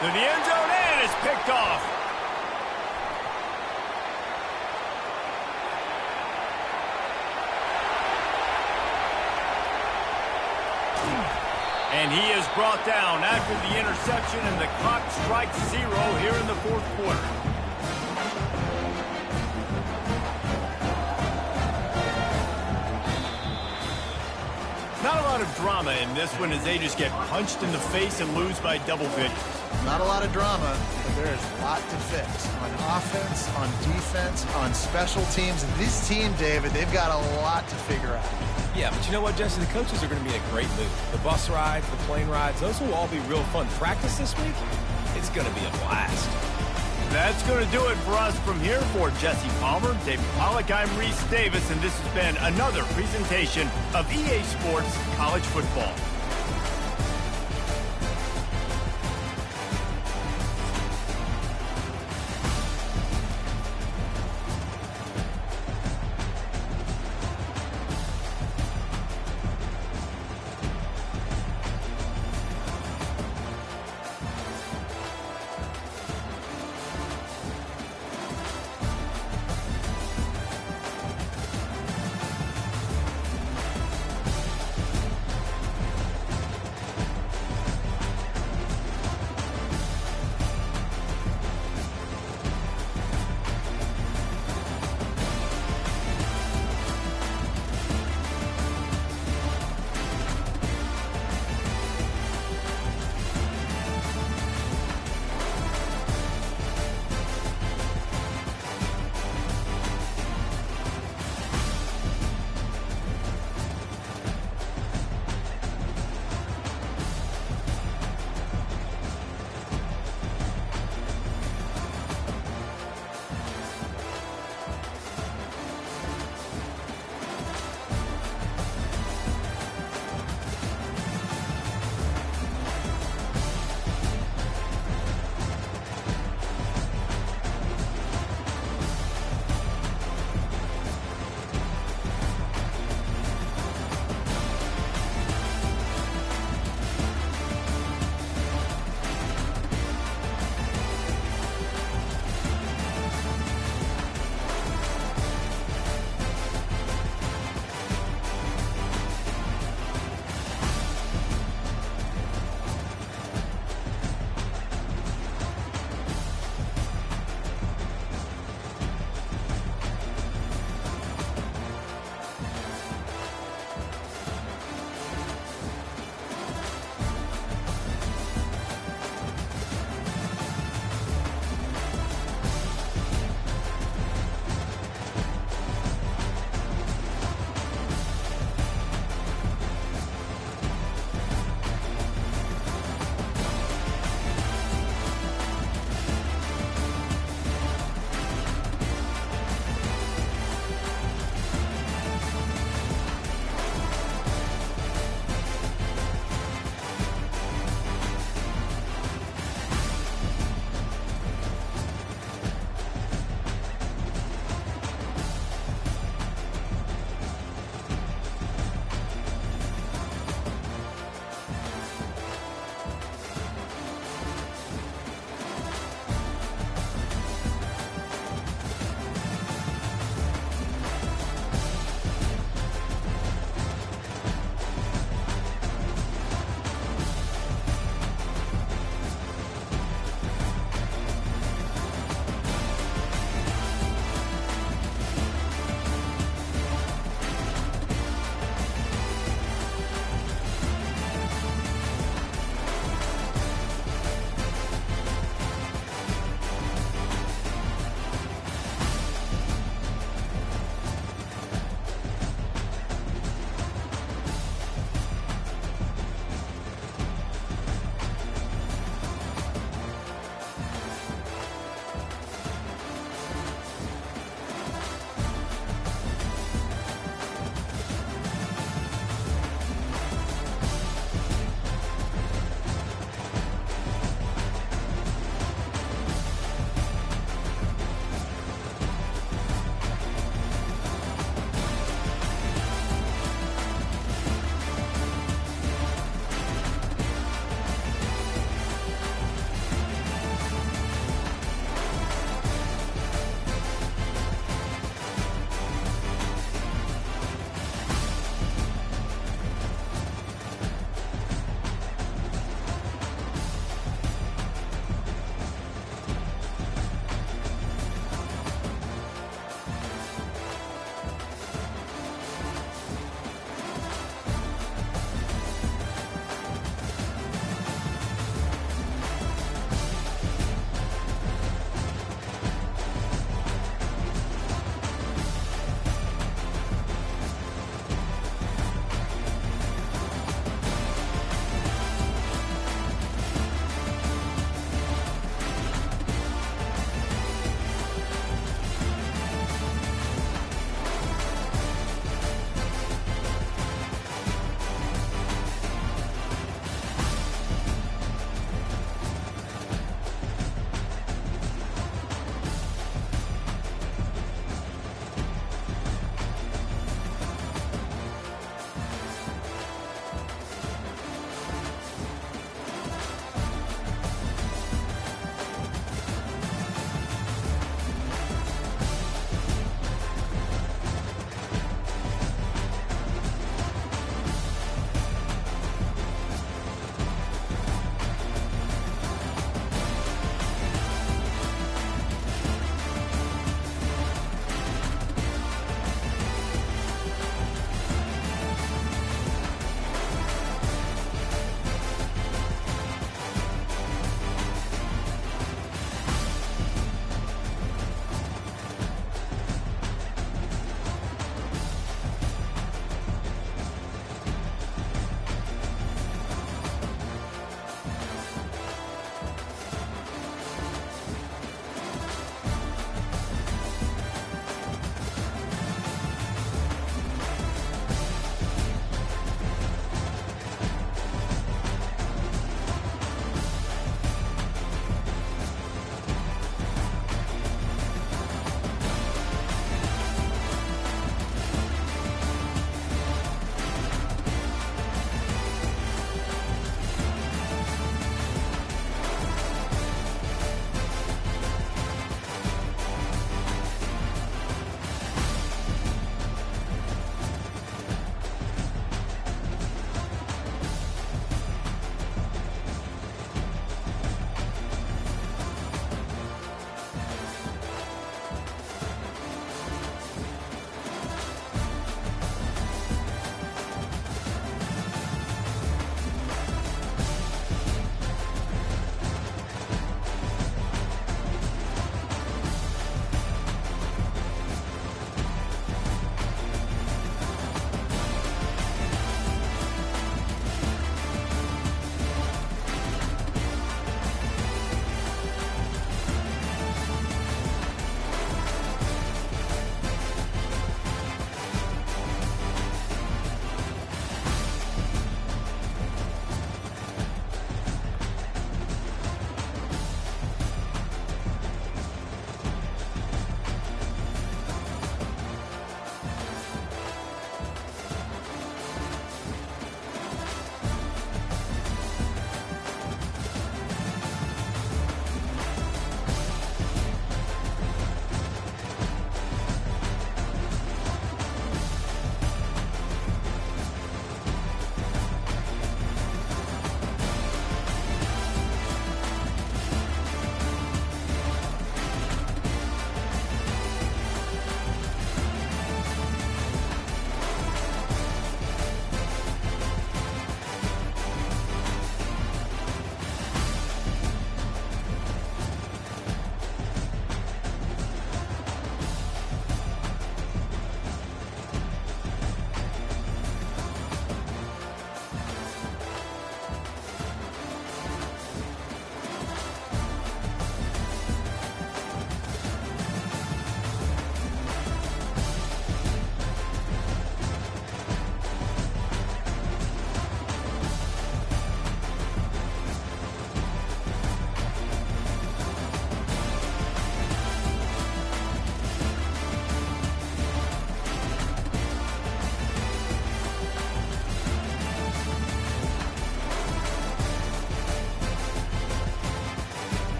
To the end zone, and it's picked off. And he is brought down after the interception, and the clock strikes 0 here in the 4th quarter. Not a lot of drama in this one as they just get punched in the face and lose by double digits. Not a lot of drama, but there is a lot to fix. On offense, on defense, on special teams. And this team, David, they've got a lot to figure out. Yeah, but you know what, Jesse? The coaches are going to be in a great mood. The bus rides, the plane rides, those will all be real fun. Practice this week, it's going to be a blast. That's going to do it for us from here. For Jesse Palmer, David Pollack, I'm Reese Davis, and this has been another presentation of EA Sports College Football.